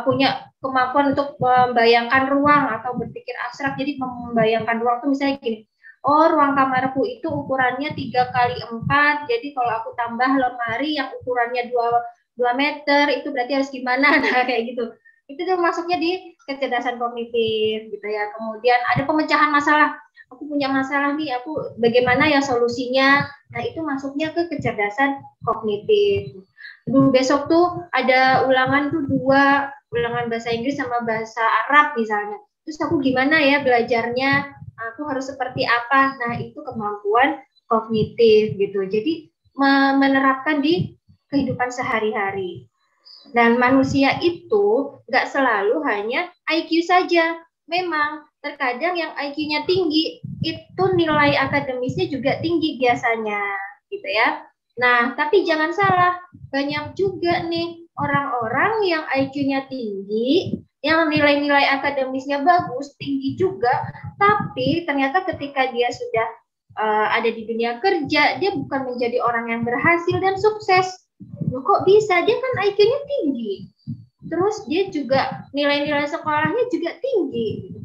punya kemampuan untuk membayangkan ruang atau berpikir abstrak. Jadi membayangkan ruang itu misalnya gini. Oh, ruang kamarku itu ukurannya 3x4. Jadi kalau aku tambah lemari yang ukurannya 2 meter, itu berarti harus gimana? Nah, kayak gitu. Itu tuh masuknya di kecerdasan kognitif gitu ya. Kemudian ada pemecahan masalah. Aku punya masalah nih, aku bagaimana ya solusinya? Nah, itu masuknya ke kecerdasan kognitif. Dulu besok tuh ada ulangan tuh 2, ulangan bahasa Inggris sama bahasa Arab misalnya. Terus aku gimana ya belajarnya? Aku harus seperti apa? Nah, itu kemampuan kognitif gitu. Jadi menerapkan di kehidupan sehari-hari. Dan manusia itu nggak selalu hanya IQ saja. Memang terkadang yang IQ-nya tinggi itu nilai akademisnya juga tinggi biasanya, gitu ya. Nah, tapi jangan salah, banyak juga nih orang-orang yang IQ-nya tinggi, yang nilai-nilai akademisnya bagus, tinggi juga, tapi ternyata ketika dia sudah ada di dunia kerja, dia bukan menjadi orang yang berhasil dan sukses. Loh, kok bisa? Dia kan IQ-nya tinggi. Terus dia juga nilai-nilai sekolahnya juga tinggi.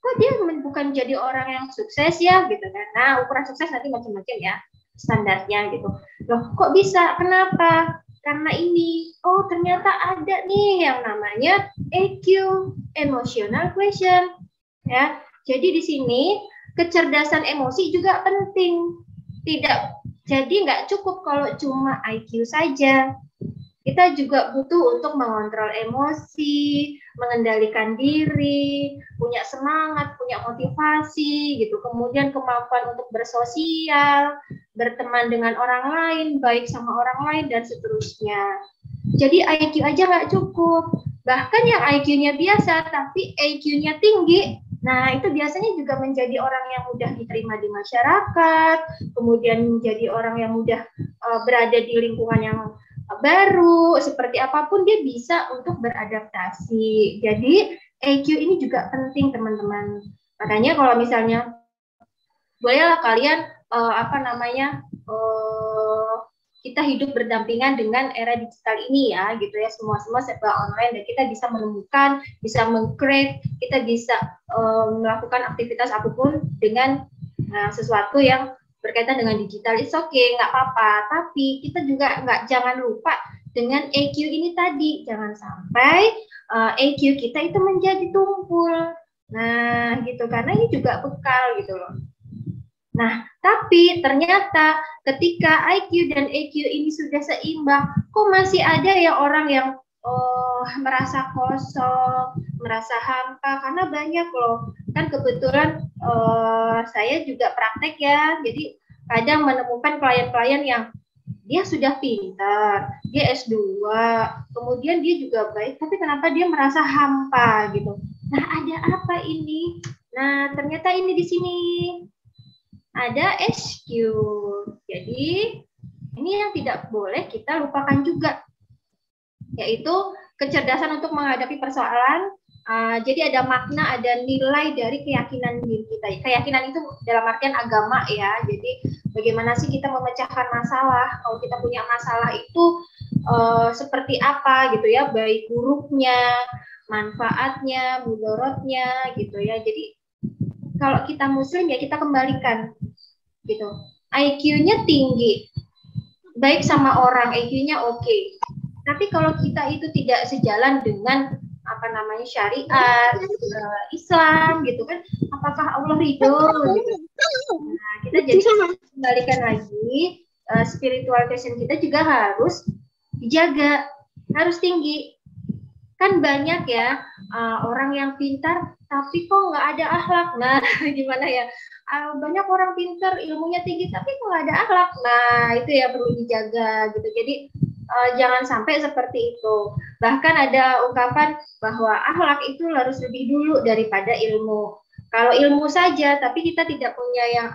Kok dia bukan jadi orang yang sukses ya, gitu kan? Nah, ukuran sukses nanti macam-macam ya, standarnya gitu. Loh, kok bisa? Kenapa? Karena ini, oh ternyata ada nih yang namanya EQ, emotional quotient, ya. Jadi di sini kecerdasan emosi juga penting. Jadi nggak cukup kalau cuma IQ saja. Kita juga butuh untuk mengontrol emosi, mengendalikan diri, punya semangat, punya motivasi, gitu. Kemudian kemampuan untuk bersosial, berteman dengan orang lain, baik sama orang lain, dan seterusnya. Jadi IQ aja nggak cukup. Bahkan yang IQ-nya biasa, tapi EQ-nya tinggi, nah itu biasanya juga menjadi orang yang mudah diterima di masyarakat, kemudian menjadi orang yang mudah berada di lingkungan yang baru, seperti apapun dia bisa untuk beradaptasi. Jadi EQ ini juga penting teman-teman. Makanya kalau misalnya bolehlah kalian kita hidup berdampingan dengan era digital ini ya, gitu ya, semua serba online dan kita bisa menemukan, bisa meng-create, kita bisa melakukan aktivitas apapun dengan sesuatu yang berkaitan dengan digital. It's okay, nggak apa-apa. Tapi kita juga jangan lupa dengan EQ ini tadi. Jangan sampai EQ kita itu menjadi tumpul. Nah, gitu. Karena ini juga bekal gitu loh. Nah, tapi ternyata ketika IQ dan EQ ini sudah seimbang, kok masih ada ya orang yang merasa kosong, merasa hampa, karena banyak loh. Kan kebetulan saya juga praktek ya, jadi kadang menemukan klien-klien yang dia sudah pintar, dia S2, kemudian dia juga baik, tapi kenapa dia merasa hampa gitu. Nah, ada apa ini? Nah, ternyata ini di sini ada SQ. Jadi ini yang tidak boleh kita lupakan juga, yaitu kecerdasan untuk menghadapi persoalan. Jadi ada makna, ada nilai dari keyakinan diri kita. Keyakinan itu dalam artian agama ya. Jadi bagaimana sih kita memecahkan masalah? Kalau kita punya masalah itu seperti apa gitu ya, baik buruknya, manfaatnya, mudorotnya gitu ya. Jadi kalau kita muslim ya kita kembalikan gitu. IQ-nya tinggi, baik sama orang, IQ-nya oke. Tapi kalau kita itu tidak sejalan dengan apa namanya syariat, Islam gitu kan, apakah Allah ridho gitu. Nah, kita jadi kembalikan lagi spiritual passion kita juga harus dijaga, harus tinggi. Kan banyak ya orang yang pintar tapi kok nggak ada akhlak. Nah, gimana ya? Banyak orang pintar, ilmunya tinggi tapi kok nggak ada akhlak. Nah, itu ya perlu dijaga gitu. Jadi jangan sampai seperti itu. Bahkan ada ungkapan bahwa akhlak itu harus lebih dulu daripada ilmu. Kalau ilmu saja tapi kita tidak punya yang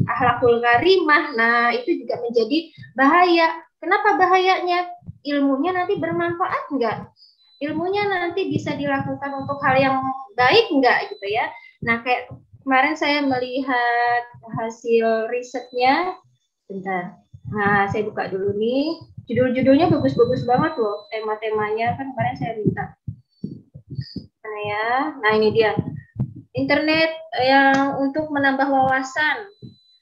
akhlakul karimah, nah itu juga menjadi bahaya. Kenapa bahayanya? Ilmunya nanti bermanfaat enggak? Ilmunya nanti bisa dilakukan untuk hal yang baik enggak gitu ya. Nah, kayak kemarin saya melihat hasil risetnya. Bentar. Nah, saya buka dulu nih. Judul-judulnya bagus-bagus banget loh. Tema-temanya kan kemarin saya minta. Nah ya. Nah, ini dia. Internet yang untuk menambah wawasan.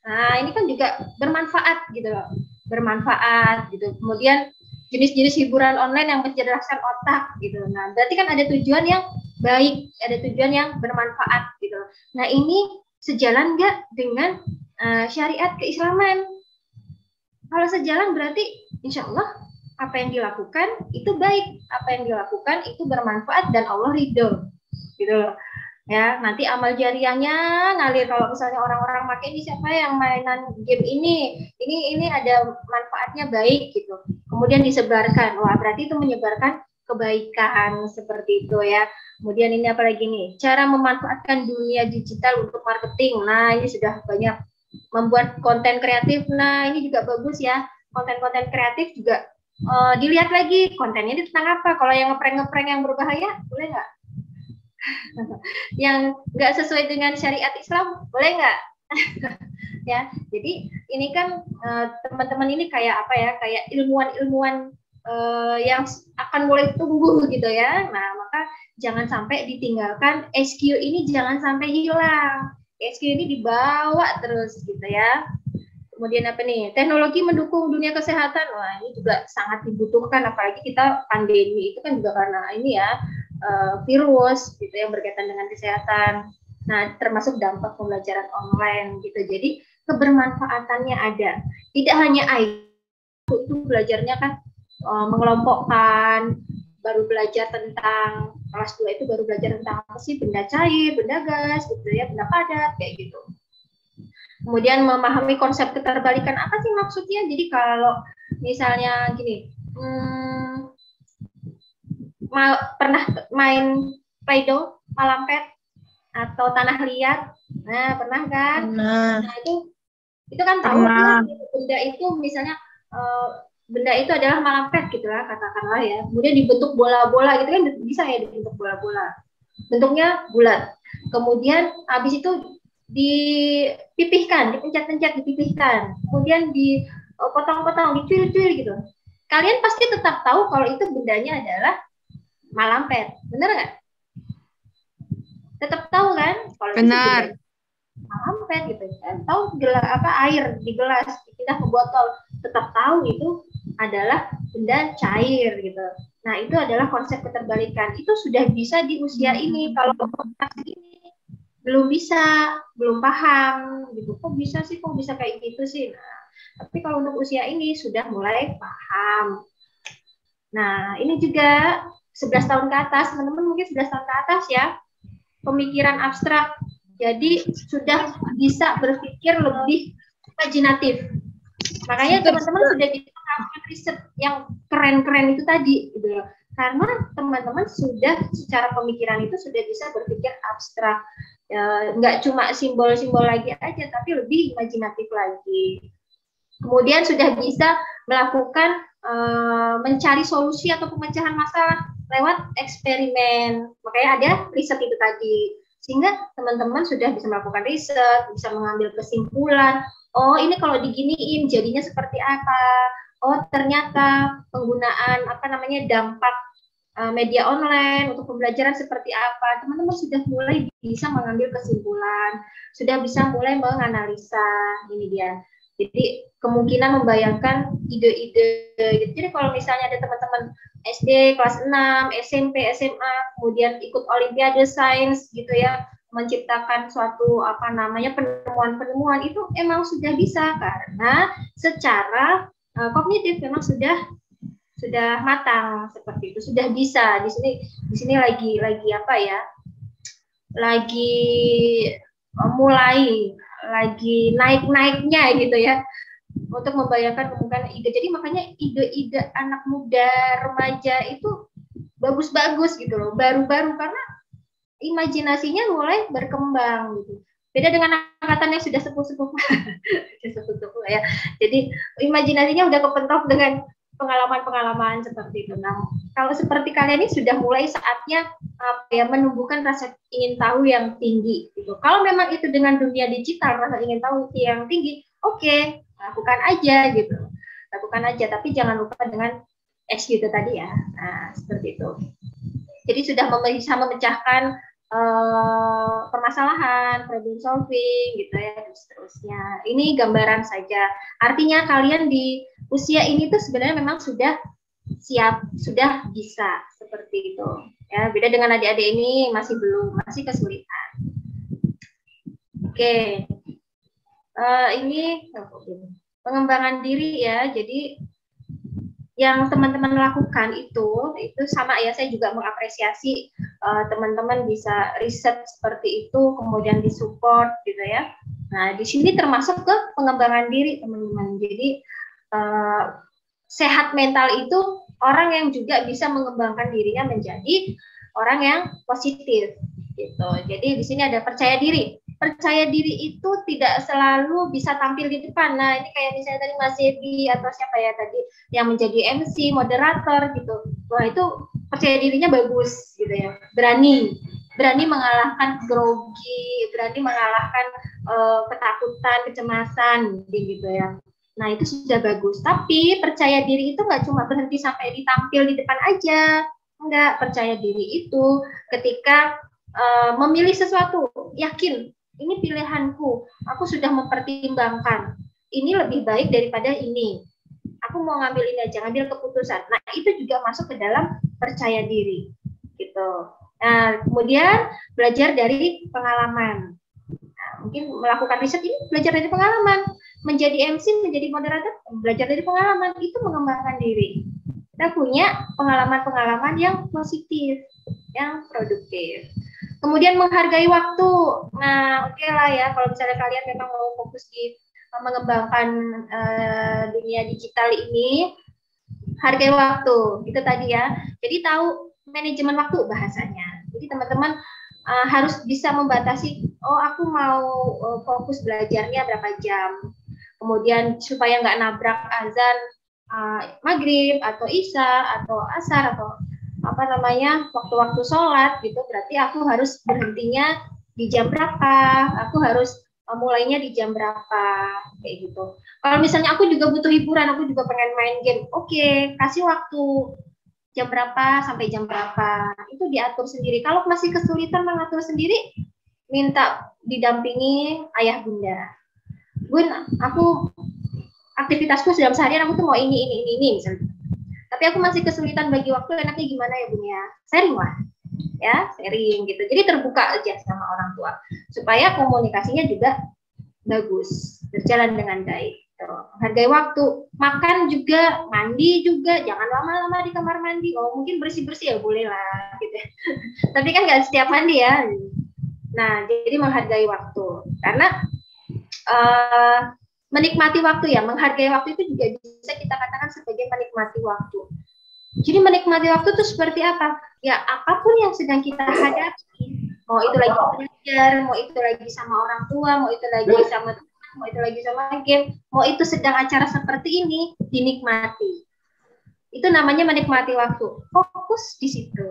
Nah, ini kan juga bermanfaat gitu loh. Bermanfaat gitu. Kemudian jenis-jenis hiburan online yang mencerdaskan otak gitu. Nah, berarti kan ada tujuan yang baik, ada tujuan yang bermanfaat gitu. Nah, ini sejalan nggak dengan syariat keislaman? Kalau sejalan berarti insya Allah apa yang dilakukan itu baik, apa yang dilakukan itu bermanfaat dan Allah ridho gitu loh. Ya, nanti amal jariahnya ngalir. Kalau misalnya orang-orang pakai ini siapa yang mainan game ini ada manfaatnya baik gitu. Kemudian disebarkan. Wah, berarti itu menyebarkan kebaikan seperti itu ya. Kemudian ini apa lagi nih? Cara memanfaatkan dunia digital untuk marketing. Nah, ini sudah banyak membuat konten kreatif. Nah, ini juga bagus ya. Konten-konten kreatif juga dilihat lagi kontennya ini tentang apa. Kalau yang ngeprank-ngeprank yang berbahaya, boleh nggak? Yang nggak sesuai dengan syariat Islam boleh nggak? Ya, jadi ini kan teman-teman ini kayak apa ya, kayak ilmuwan-ilmuwan yang akan mulai tumbuh gitu ya. Nah, maka jangan sampai ditinggalkan, SQ ini jangan sampai hilang, SQ ini dibawa terus gitu ya. Kemudian apa nih, teknologi mendukung dunia kesehatan. Wah, ini juga sangat dibutuhkan, apalagi kita pandemi itu kan juga karena ini ya virus gitu yang berkaitan dengan kesehatan. Nah, termasuk dampak pembelajaran online gitu. Jadi kebermanfaatannya ada. Tidak hanya itu belajarnya kan mengelompokkan, baru belajar tentang kelas 2 itu baru belajar tentang apa sih, benda cair, benda gas gitu ya, benda padat kayak gitu. Kemudian memahami konsep keterbalikan, apa sih maksudnya? Jadi kalau misalnya gini, pernah main Play-Doh, malampet, atau tanah liat? Nah, pernah kan? Nah, itu kan tahu kan benda itu misalnya benda itu adalah malampet gitu lah, katakanlah ya. Kemudian dibentuk bola-bola gitu kan, bisa ya dibentuk bola-bola. Bentuknya bulat. Kemudian habis itu dipipihkan, dipencet-pencet, dipipihkan. Kemudian dipotong-potong, dicuil-cuil gitu. Kalian pasti tetap tahu kalau itu bendanya adalah malampet, bener nggak? Tetap tahu kan? Kalau benar. Malampet gitu kan? Tahu air di gelas dipindah ke botol, tetap tahu itu adalah benda cair gitu. Nah, itu adalah konsep keterbalikan. Itu sudah bisa di usia ini. Kalau ini belum bisa, belum paham gitu. Kok bisa sih? Kok bisa kayak gitu sih? Nah, tapi kalau untuk usia ini sudah mulai paham. Nah, ini juga 11 tahun ke atas, teman-teman mungkin 11 tahun ke atas ya, pemikiran abstrak. Jadi sudah bisa berpikir lebih imajinatif. Makanya teman-teman sudah bisa melakukan riset yang keren-keren itu tadi, gitu loh. Karena teman-teman sudah secara pemikiran itu sudah bisa berpikir abstrak. Nggak cuma simbol-simbol lagi aja, tapi lebih imajinatif lagi. Kemudian sudah bisa melakukan mencari solusi atau pemecahan masalah lewat eksperimen. Makanya ada riset itu tadi. Sehingga teman-teman sudah bisa melakukan riset, bisa mengambil kesimpulan. Oh, ini kalau diginiin jadinya seperti apa? Oh, ternyata penggunaan dampak media online, untuk pembelajaran seperti apa, teman-teman sudah mulai bisa mengambil kesimpulan, sudah bisa mulai menganalisa, ini dia. Jadi kemungkinan membayangkan ide-ide. Jadi kalau misalnya ada teman-teman SD kelas 6, SMP, SMA, kemudian ikut Olimpiade Sains gitu ya, menciptakan suatu penemuan-penemuan, itu emang sudah bisa karena secara kognitif memang sudah matang seperti itu, sudah bisa. Di sini lagi mulai lagi naik-naiknya gitu ya, untuk membayangkan kemungkinan ide. Jadi makanya ide-ide anak muda, remaja itu bagus-bagus gitu loh, baru-baru, karena imajinasinya mulai berkembang gitu. Beda dengan angkatan yang sudah sepuh-sepuh ya. Jadi imajinasinya udah kepentok dengan pengalaman-pengalaman seperti itu. Nah, kalau seperti kalian ini sudah mulai saatnya menumbuhkan rasa ingin tahu yang tinggi gitu. Kalau memang itu dengan dunia digital, rasa ingin tahu yang tinggi, oke, lakukan aja gitu. Lakukan aja, tapi jangan lupa dengan SQ itu tadi ya. Nah, seperti itu. Jadi sudah bisa memecahkan permasalahan, problem solving gitu ya, dan seterusnya. Ini gambaran saja. Artinya kalian di usia ini tuh sebenarnya memang sudah siap, sudah bisa seperti itu. Ya, beda dengan adik-adik ini masih belum, masih kesulitan. Oke. Ini pengembangan diri ya. Jadi yang teman-teman lakukan itu sama ya, saya juga mengapresiasi teman-teman bisa riset seperti itu, kemudian disupport gitu ya. Nah, di sini termasuk ke pengembangan diri teman-teman. Jadi sehat mental itu orang yang juga bisa mengembangkan dirinya menjadi orang yang positif gitu. Jadi di sini ada percaya diri. Percaya diri itu tidak selalu bisa tampil di depan. Nah, ini kayak misalnya tadi Mas Yebi atau siapa ya tadi yang menjadi MC, moderator gitu. Wah, itu percaya dirinya bagus gitu ya. Berani mengalahkan grogi, berani mengalahkan ketakutan, kecemasan gitu ya. Nah, itu sudah bagus. Tapi percaya diri itu nggak cuma berhenti sampai ditampil di depan aja. Enggak, percaya diri itu ketika memilih sesuatu, yakin ini pilihanku, aku sudah mempertimbangkan, ini lebih baik daripada ini, aku mau ngambil ini aja, ngambil keputusan. Nah, itu juga masuk ke dalam percaya diri gitu. Nah, kemudian belajar dari pengalaman. Nah, mungkin melakukan riset ini belajar dari pengalaman, menjadi MC, menjadi moderator, belajar dari pengalaman, itu mengembangkan diri. Kita punya pengalaman-pengalaman yang positif, yang produktif. Kemudian menghargai waktu. Nah, oke lah ya, kalau misalnya kalian memang mau fokus di mengembangkan dunia digital ini, hargai waktu. Itu tadi ya. Jadi tahu manajemen waktu bahasanya. Jadi teman-teman harus bisa membatasi, oh aku mau fokus belajarnya berapa jam. Kemudian supaya nggak nabrak azan maghrib atau isya atau asar atau waktu-waktu sholat gitu, berarti aku harus berhentinya di jam berapa, aku harus mulainya di jam berapa, kayak gitu. Kalau misalnya aku juga butuh hiburan, aku juga pengen main game, oke, kasih waktu jam berapa sampai jam berapa, itu diatur sendiri. Kalau masih kesulitan mengatur sendiri, minta didampingi ayah bunda. Bun, aku aktivitasku dalam seharian aku tuh mau ini misalnya. Tapi aku masih kesulitan bagi waktu, enaknya gimana ya Bun ya? Sharing lah, ya sharing gitu. Jadi terbuka aja sama orang tua, supaya komunikasinya juga bagus, berjalan dengan baik. Hargai waktu, makan juga, mandi juga, jangan lama-lama di kamar mandi. Oh mungkin bersih-bersih ya boleh lah, gitu. Tapi kan nggak setiap mandi ya. Nah jadi menghargai waktu, karena menikmati waktu ya, menghargai waktu itu juga bisa kita katakan sebagai menikmati waktu. Jadi menikmati waktu itu seperti apa? Ya apapun yang sedang kita hadapi, mau itu lagi belajar, mau itu lagi sama orang tua, mau itu lagi sama teman, mau itu lagi sama game, mau itu sedang acara seperti ini, dinikmati. Itu namanya menikmati waktu. Fokus di situ.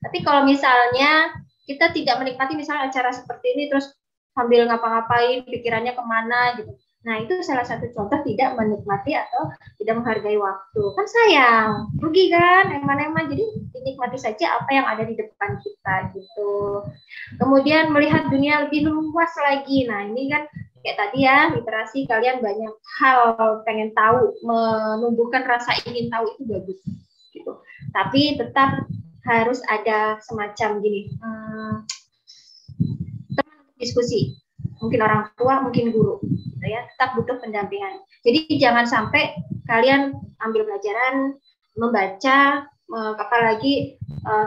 Tapi kalau misalnya kita tidak menikmati misalnya acara seperti ini, terus sambil ngapa-ngapain, pikirannya kemana gitu. Nah, itu salah satu contoh tidak menikmati atau tidak menghargai waktu. Kan sayang, rugi kan, eman-eman. Jadi dinikmati saja apa yang ada di depan kita gitu. Kemudian melihat dunia lebih luas lagi. Nah, ini kan kayak tadi ya, literasi, kalian banyak hal pengen tahu, menumbuhkan rasa ingin tahu itu bagus gitu. Tapi tetap harus ada semacam gini, teman diskusi, mungkin orang tua, mungkin guru, gitu ya. Tetap butuh pendampingan. Jadi jangan sampai kalian ambil pelajaran, membaca, apalagi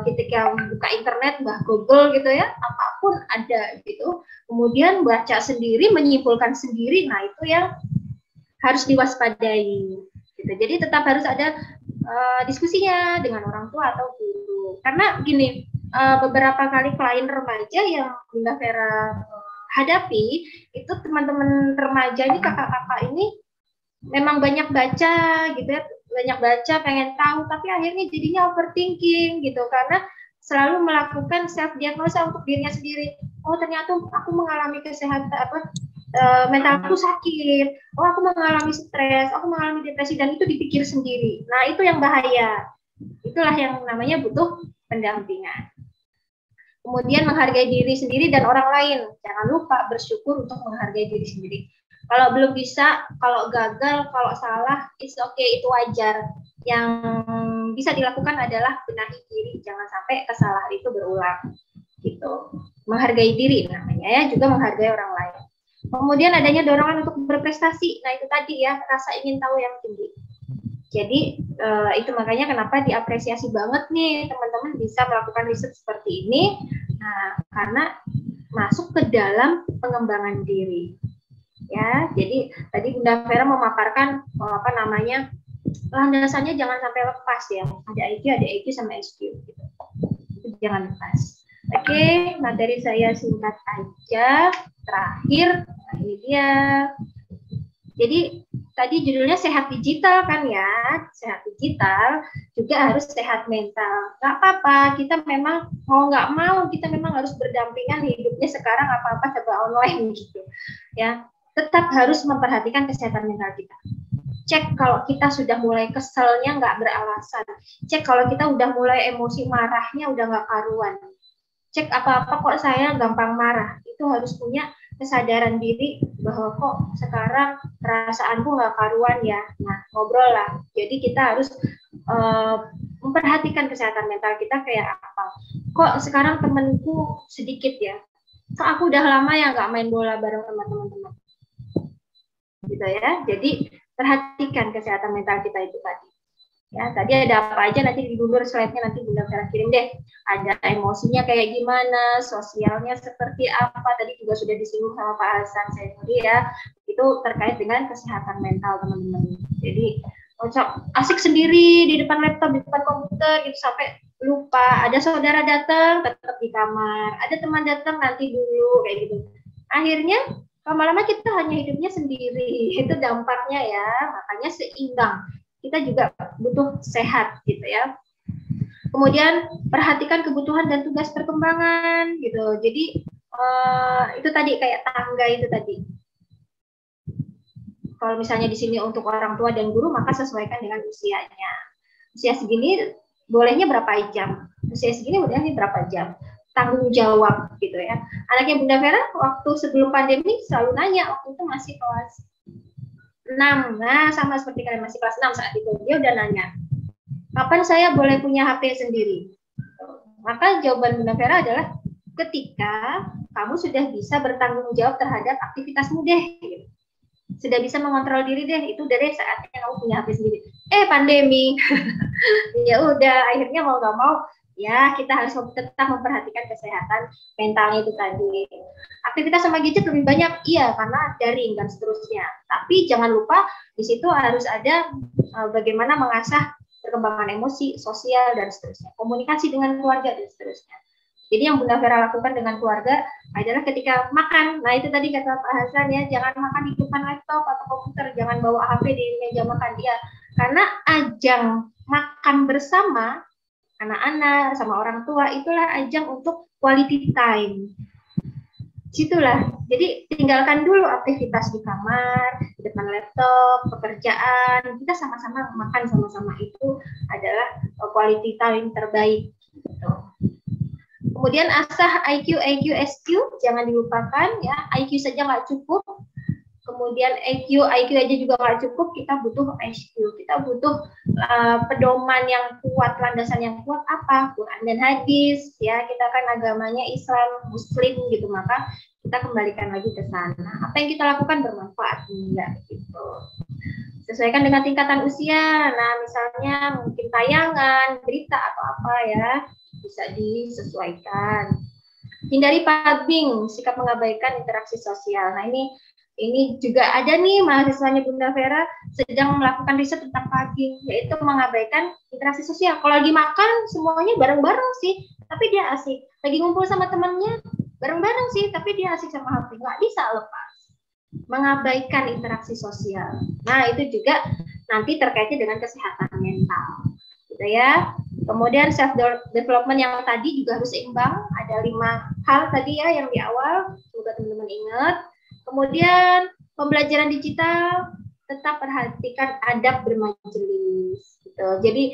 ketika buka internet, Google gitu ya, apapun ada gitu. Kemudian baca sendiri, menyimpulkan sendiri, nah itu yang harus diwaspadai. Gitu. Jadi tetap harus ada diskusinya dengan orang tua atau guru. Karena gini, beberapa kali klien remaja yang Bunda Vera hadapi, itu teman-teman remaja ini, kakak-kakak ini memang banyak baca gitu ya, banyak baca, pengen tahu, tapi akhirnya jadinya overthinking gitu, karena selalu melakukan self diagnosa untuk dirinya sendiri. Oh, ternyata aku mengalami kesehatan mentalku sakit, oh aku mengalami stres, aku mengalami depresi, dan itu dipikir sendiri. Nah, itu yang bahaya. Itulah yang namanya butuh pendampingan. Kemudian menghargai diri sendiri dan orang lain. Jangan lupa bersyukur untuk menghargai diri sendiri. Kalau belum bisa, kalau gagal, kalau salah, it's okay, itu wajar. Yang bisa dilakukan adalah benahi diri, jangan sampai kesalahan itu berulang. Gitu. Menghargai diri namanya ya, juga menghargai orang lain. Kemudian adanya dorongan untuk berprestasi. Nah, itu tadi ya, rasa ingin tahu yang tinggi. Jadi itu makanya kenapa diapresiasi banget nih teman-teman bisa melakukan riset seperti ini. Nah, karena masuk ke dalam pengembangan diri. Ya, jadi tadi Bunda Vera memaparkan landasannya jangan sampai lepas ya. Ada IQ, ada EQ sama SQ. Gitu. Itu jangan lepas. Oke, materi saya singkat aja. Terakhir, nah ini dia. Jadi tadi judulnya sehat digital kan ya, sehat digital juga harus sehat mental. Nggak apa-apa, kita memang mau nggak mau kita memang harus berdampingan hidupnya sekarang apa-apa serba online gitu ya. Tetap harus memperhatikan kesehatan mental kita. Cek kalau kita sudah mulai keselnya nggak beralasan. Cek kalau kita udah mulai emosi marahnya udah nggak karuan. Cek apa-apa kok saya gampang marah. Itu harus punya kesadaran diri bahwa kok sekarang perasaanku nggak karuan ya. Nah, ngobrol lah. Jadi kita harus memperhatikan kesehatan mental kita kayak apa. Kok sekarang temenku sedikit ya. Kok aku udah lama ya nggak main bola bareng sama teman-teman. Gitu ya. Jadi perhatikan kesehatan mental kita itu tadi. Ya, tadi ada apa aja nanti diundur slide-nya, nanti Bunda Vera kirim deh. Ada emosinya kayak gimana, sosialnya seperti apa, tadi juga sudah disinggung sama Pak Hasan Zainuri ya. Itu terkait dengan kesehatan mental teman-teman. Jadi asik sendiri di depan laptop, di depan komputer gitu sampai lupa. Ada saudara datang tetap di kamar, ada teman datang nanti dulu kayak gitu. Akhirnya lama-lama kita hanya hidupnya sendiri. Itu dampaknya ya, makanya seimbang. Kita juga butuh sehat gitu ya. Kemudian perhatikan kebutuhan dan tugas perkembangan gitu. Jadi itu tadi kayak tangga itu tadi. Kalau misalnya di sini untuk orang tua dan guru maka sesuaikan dengan usianya. Usia segini bolehnya berapa jam? Usia segini bolehnya berapa jam? Tanggung jawab gitu ya. Anaknya Bunda Vera waktu sebelum pandemi selalu nanya, waktu itu masih kelas 6, nah sama seperti kalian masih kelas 6 saat itu, dia udah nanya, kapan saya boleh punya HP sendiri? Maka jawaban Bunda Vera adalah ketika kamu sudah bisa bertanggung jawab terhadap aktivitasmu deh, gitu. Sudah bisa mengontrol diri deh, itu dari saatnya kamu punya HP sendiri. Pandemi, ya udah akhirnya mau nggak mau ya kita harus tetap memperhatikan kesehatan mentalnya itu tadi. Aktivitas sama gadget lebih banyak, iya karena daring dan seterusnya. Tapi jangan lupa di situ harus ada bagaimana mengasah perkembangan emosi, sosial dan seterusnya. Komunikasi dengan keluarga dan seterusnya. Jadi yang Bunda Vera lakukan dengan keluarga adalah ketika makan. Nah itu tadi kata Pak Hasan ya, jangan makan di depan laptop atau komputer, jangan bawa HP di meja makan dia. Karena ajang makan bersama anak-anak sama orang tua itulah ajang untuk quality time. Situlah. Jadi tinggalkan dulu aktivitas di kamar, di depan laptop, pekerjaan. Kita sama-sama makan sama-sama, itu adalah quality time terbaik. Gitu. Kemudian asah IQ, SQ, jangan dilupakan ya. IQ saja nggak cukup. Kemudian IQ aja juga nggak cukup. Kita butuh SQ. Kita butuh pedoman yang kuat, landasan yang kuat apa? Quran dan hadis. Ya, kita kan agamanya Islam, Muslim gitu, maka kita kembalikan lagi ke sana. Apa yang kita lakukan bermanfaat enggak gitu. Sesuaikan dengan tingkatan usia. Nah, misalnya mungkin tayangan, berita atau apa ya, bisa disesuaikan. Hindari pubbing, sikap mengabaikan interaksi sosial. Nah, ini juga ada nih mahasiswanya Bunda Vera sedang melakukan riset tentang pubbing, yaitu mengabaikan interaksi sosial. Kalau lagi makan semuanya bareng-bareng sih, tapi dia asik. Lagi ngumpul sama temannya bareng-bareng sih, tapi dia asik sama HP. Nggak bisa lepas. Mengabaikan interaksi sosial. Nah, itu juga nanti terkaitnya dengan kesehatan mental. Gitu ya. Kemudian self development yang tadi juga harus seimbang. Ada 5 hal tadi ya yang di awal. Semoga teman-teman ingat. Kemudian pembelajaran digital, tetap perhatikan adab bermajelis. Gitu. Jadi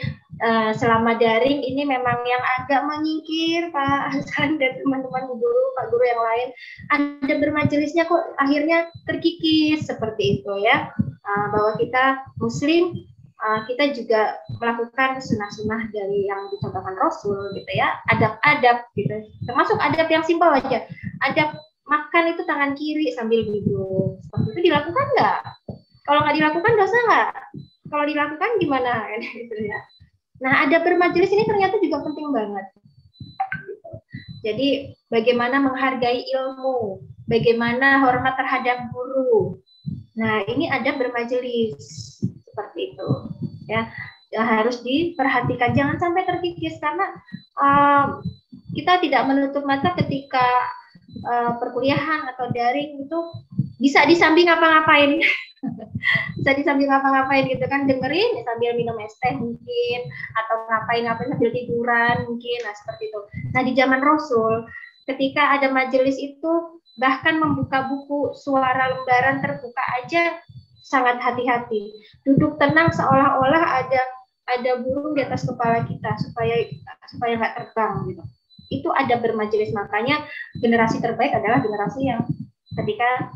selama daring ini memang yang agak menyingkir Pak Hasan dan teman-teman guru, Pak Guru yang lain. Adab bermajelisnya kok akhirnya terkikis seperti itu ya. Bahwa kita Muslim, kita juga melakukan sunnah-sunnah dari yang dicontohkan Rasul gitu ya, adab-adab gitu, termasuk adab yang simpel aja, adab makan itu tangan kiri sambil duduk, seperti itu dilakukan nggak? Kalau nggak dilakukan dosa nggak? Kalau dilakukan gimana? Gitu ya. Nah, adab bermajelis ini ternyata juga penting banget. Jadi bagaimana menghargai ilmu, bagaimana hormat terhadap guru. Nah, ini adab bermajelis. Seperti itu ya, harus diperhatikan, jangan sampai terkikis karena kita tidak menutup mata ketika perkuliahan atau daring itu bisa di samping ngapa-ngapain bisa di samping ngapa-ngapain gitu kan, dengerin sambil minum es teh mungkin, atau ngapain sambil tiduran mungkin. Nah, seperti itu. Nah, di zaman Rasul ketika ada majelis itu bahkan membuka buku, suara lembaran terbuka aja sangat hati-hati, duduk tenang seolah-olah ada burung di atas kepala kita supaya nggak terbang gitu. Itu ada bermajelis, makanya generasi terbaik adalah generasi yang ketika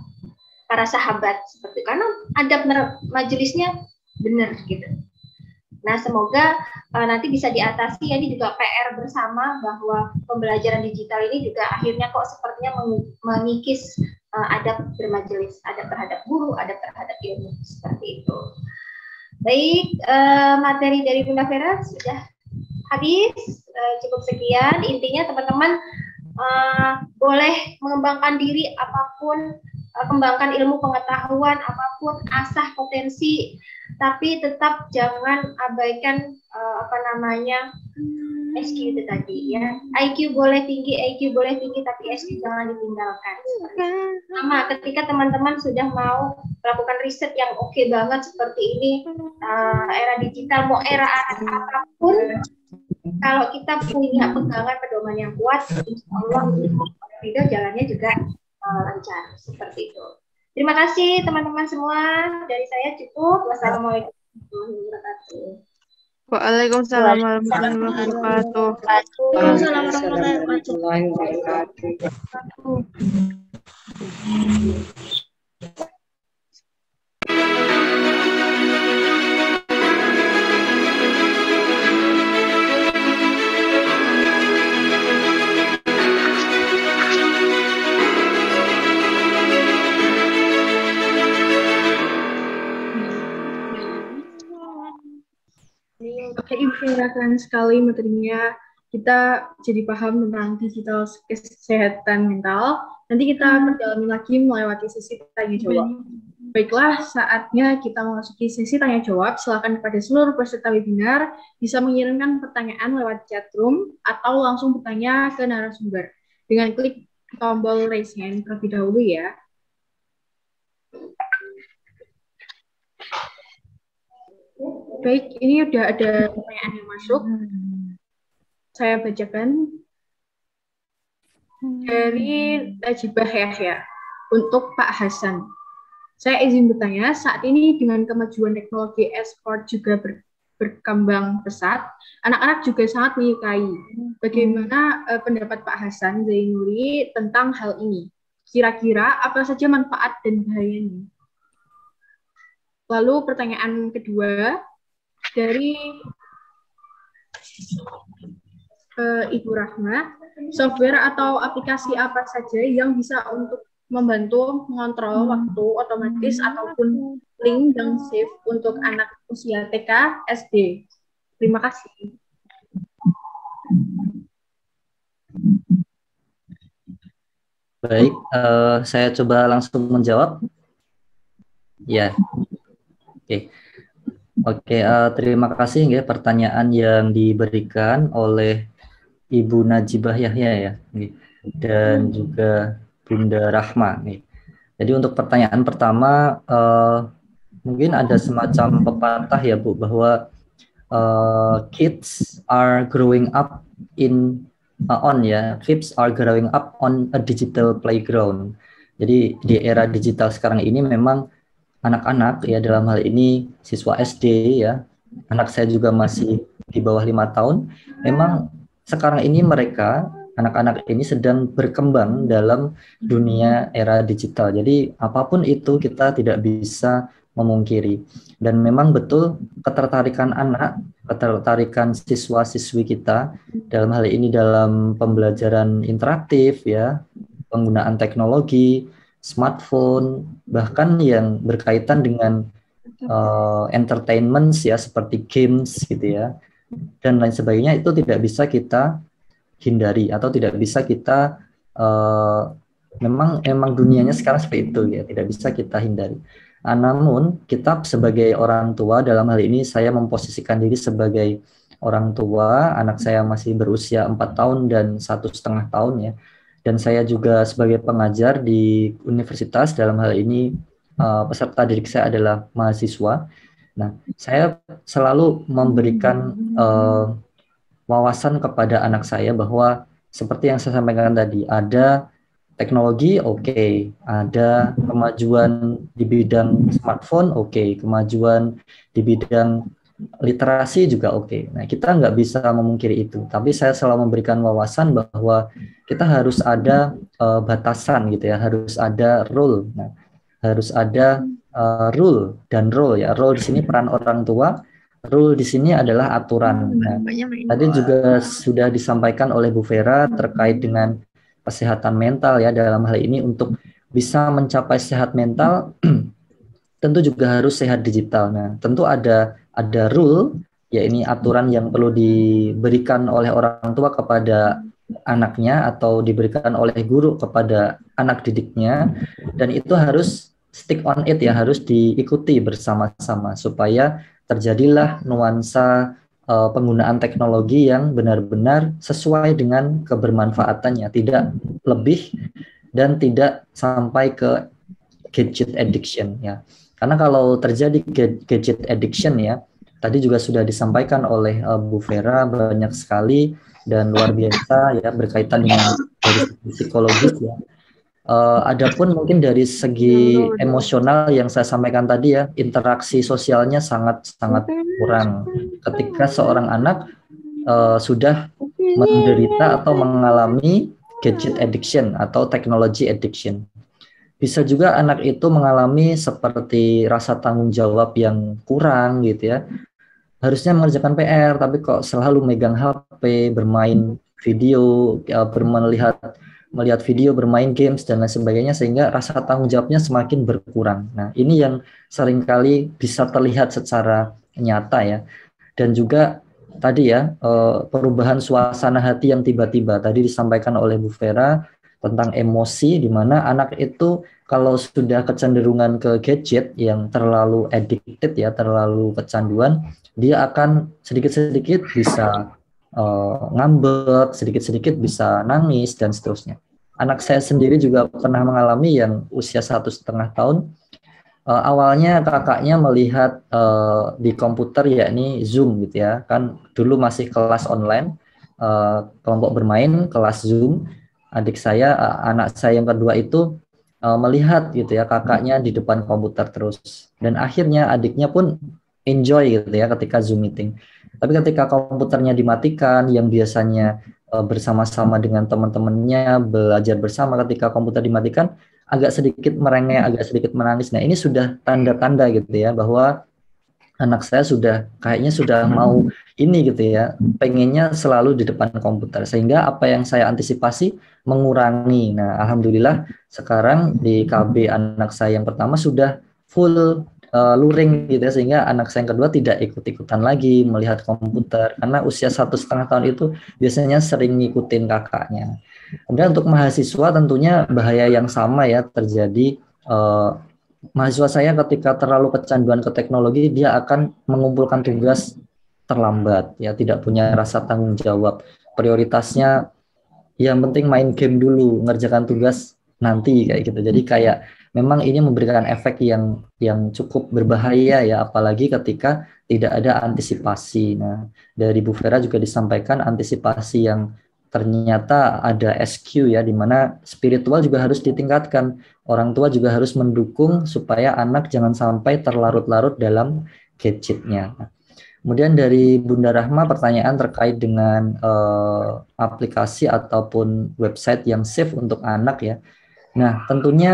para sahabat seperti, karena adab majelisnya benar gitu. Nah, semoga nanti bisa diatasi ya, ini juga PR bersama bahwa pembelajaran digital ini juga akhirnya kok sepertinya mengikis adab bermajelis, adab terhadap guru, adab terhadap ilmu, seperti itu. Baik, materi dari Bunda Vera sudah habis, cukup sekian. Intinya teman-teman boleh mengembangkan diri apapun, kembangkan ilmu pengetahuan apapun, asah potensi, tapi tetap jangan abaikan SQ itu tadi ya. IQ boleh tinggi, EQ boleh tinggi, tapi SQ jangan ditinggalkan. Sama ketika teman-teman sudah mau melakukan riset yang oke banget seperti ini, era digital, mau era apapun, kalau kita punya pegangan pedoman yang kuat, insya Allah video jalannya juga lancar seperti itu. Terima kasih teman-teman semua, dari saya cukup. Wassalamualaikum warahmatullahi wabarakatuh.
Waalaikumsalam warahmatullahi wabarakatuh.
Waalaikumsalam warahmatullahi wabarakatuh.
Oke, keren sekali materinya. Kita jadi paham tentang digital kesehatan mental. Nanti kita perdalami lagi melewati sesi tanya jawab. Baiklah, saatnya kita memasuki sesi tanya jawab. Silakan kepada seluruh peserta webinar bisa mengirimkan pertanyaan lewat chat room atau langsung bertanya ke narasumber dengan klik tombol raise hand terlebih dahulu ya. Baik, ini udah ada pertanyaan yang masuk. Saya bacakan. dari Najibah Yahya untuk Pak Hasan. Saya izin bertanya, saat ini dengan kemajuan teknologi e-sport juga berkembang pesat, anak-anak juga sangat menyukai. Bagaimana pendapat Pak Hasan Zainuri tentang hal ini? Kira-kira apa saja manfaat dan bahayanya? Lalu pertanyaan kedua dari Ibu Rahma, software atau aplikasi apa saja yang bisa untuk membantu mengontrol waktu otomatis ataupun link dan save untuk anak usia TK, SD? Terima kasih.
Baik, saya coba langsung menjawab. Ya, oke. Terima kasih ya pertanyaan yang diberikan oleh Ibu Najibah Yahya ya, dan juga Bunda Rahma nih. Jadi untuk pertanyaan pertama, mungkin ada semacam pepatah ya Bu, bahwa kids are growing up kids are growing up on a digital playground. Jadi di era digital sekarang ini memang anak-anak ya, dalam hal ini siswa SD ya, anak saya juga masih di bawah 5 tahun, memang sekarang ini mereka anak-anak ini sedang berkembang dalam dunia era digital. Jadi apapun itu kita tidak bisa memungkiri. Dan memang betul ketertarikan anak, ketertarikan siswa-siswi kita dalam hal ini dalam pembelajaran interaktif ya, penggunaan teknologi, smartphone, bahkan yang berkaitan dengan entertainment ya, seperti games gitu ya, dan lain sebagainya, itu tidak bisa kita hindari atau tidak bisa kita memang dunianya sekarang seperti itu ya, tidak bisa kita hindari. Namun kita sebagai orang tua, dalam hal ini saya memposisikan diri sebagai orang tua, anak saya masih berusia 4 tahun dan 1,5 tahun ya, dan saya juga sebagai pengajar di universitas, dalam hal ini peserta didik saya adalah mahasiswa. Nah, saya selalu memberikan wawasan kepada anak saya bahwa seperti yang saya sampaikan tadi, ada teknologi, oke, ada kemajuan di bidang smartphone, oke, kemajuan di bidang literasi juga oke. Nah, kita nggak bisa memungkiri itu, tapi saya selalu memberikan wawasan bahwa kita harus ada batasan gitu ya, harus ada rule. Nah, harus ada rule dan role ya. Role di sini peran orang tua, rule di sini adalah aturan. Nah, tadi juga sudah disampaikan oleh Bu Vera terkait dengan kesehatan mental ya, dalam hal ini untuk bisa mencapai sehat mental tentu juga harus sehat digital. Nah, tentu ada rule, ya ini aturan yang perlu diberikan oleh orang tua kepada anaknya atau diberikan oleh guru kepada anak didiknya, dan itu harus stick on it ya, harus diikuti bersama-sama supaya terjadilah nuansa penggunaan teknologi yang benar-benar sesuai dengan kebermanfaatannya, tidak lebih dan tidak sampai ke gadget addiction ya. Karena kalau terjadi gadget addiction ya, tadi juga sudah disampaikan oleh Bu Vera banyak sekali dan luar biasa ya, berkaitan dengan dari psikologis ya. Adapun mungkin dari segi emosional yang saya sampaikan tadi ya, interaksi sosialnya sangat kurang ketika seorang anak sudah menderita atau mengalami gadget addiction atau technology addiction. Bisa juga anak itu mengalami seperti rasa tanggung jawab yang kurang gitu ya. Harusnya mengerjakan PR tapi kok selalu megang HP, bermain video, melihat video, bermain games dan lain sebagainya, sehingga rasa tanggung jawabnya semakin berkurang. Nah, ini yang seringkali bisa terlihat secara nyata ya. Dan juga tadi ya, perubahan suasana hati yang tiba-tiba tadi disampaikan oleh Bu Vera tentang emosi, di mana anak itu kalau sudah kecenderungan ke gadget yang terlalu addicted ya, terlalu kecanduan, dia akan sedikit-sedikit bisa ngambek, sedikit-sedikit bisa nangis dan seterusnya. Anak saya sendiri juga pernah mengalami yang usia 1,5 tahun. Awalnya kakaknya melihat di komputer yakni Zoom gitu ya, kan dulu masih kelas online, kelompok bermain kelas Zoom. adik saya, anak saya yang kedua itu melihat gitu ya kakaknya di depan komputer terus, dan akhirnya adiknya pun enjoy gitu ya ketika Zoom meeting. Tapi ketika komputernya dimatikan, yang biasanya bersama-sama dengan teman-temannya belajar bersama, ketika komputer dimatikan agak sedikit merengek, agak sedikit menangis. Nah, ini sudah tanda-tanda gitu ya bahwa anak saya kayaknya sudah mau ini gitu ya, pengennya selalu di depan komputer, sehingga apa yang saya antisipasi mengurangi. Nah, alhamdulillah sekarang di KB anak saya yang pertama sudah full luring gitu ya, sehingga anak saya yang kedua tidak ikut-ikutan lagi melihat komputer, karena usia 1,5 tahun itu biasanya sering ngikutin kakaknya. Kemudian untuk mahasiswa tentunya bahaya yang sama ya terjadi. Mahasiswa saya ketika terlalu kecanduan ke teknologi, dia akan mengumpulkan tugas terlambat, ya tidak punya rasa tanggung jawab. Prioritasnya yang penting main game dulu, ngerjakan tugas nanti kayak gitu. Jadi kayak memang ini memberikan efek yang cukup berbahaya ya, apalagi ketika tidak ada antisipasi. Nah, dari Bu Vera juga disampaikan antisipasi yang ternyata ada SQ ya, di mana spiritual juga harus ditingkatkan. Orang tua juga harus mendukung supaya anak jangan sampai terlarut-larut dalam gadgetnya. Kemudian dari Bunda Rahma pertanyaan terkait dengan aplikasi ataupun website yang safe untuk anak ya. Nah, tentunya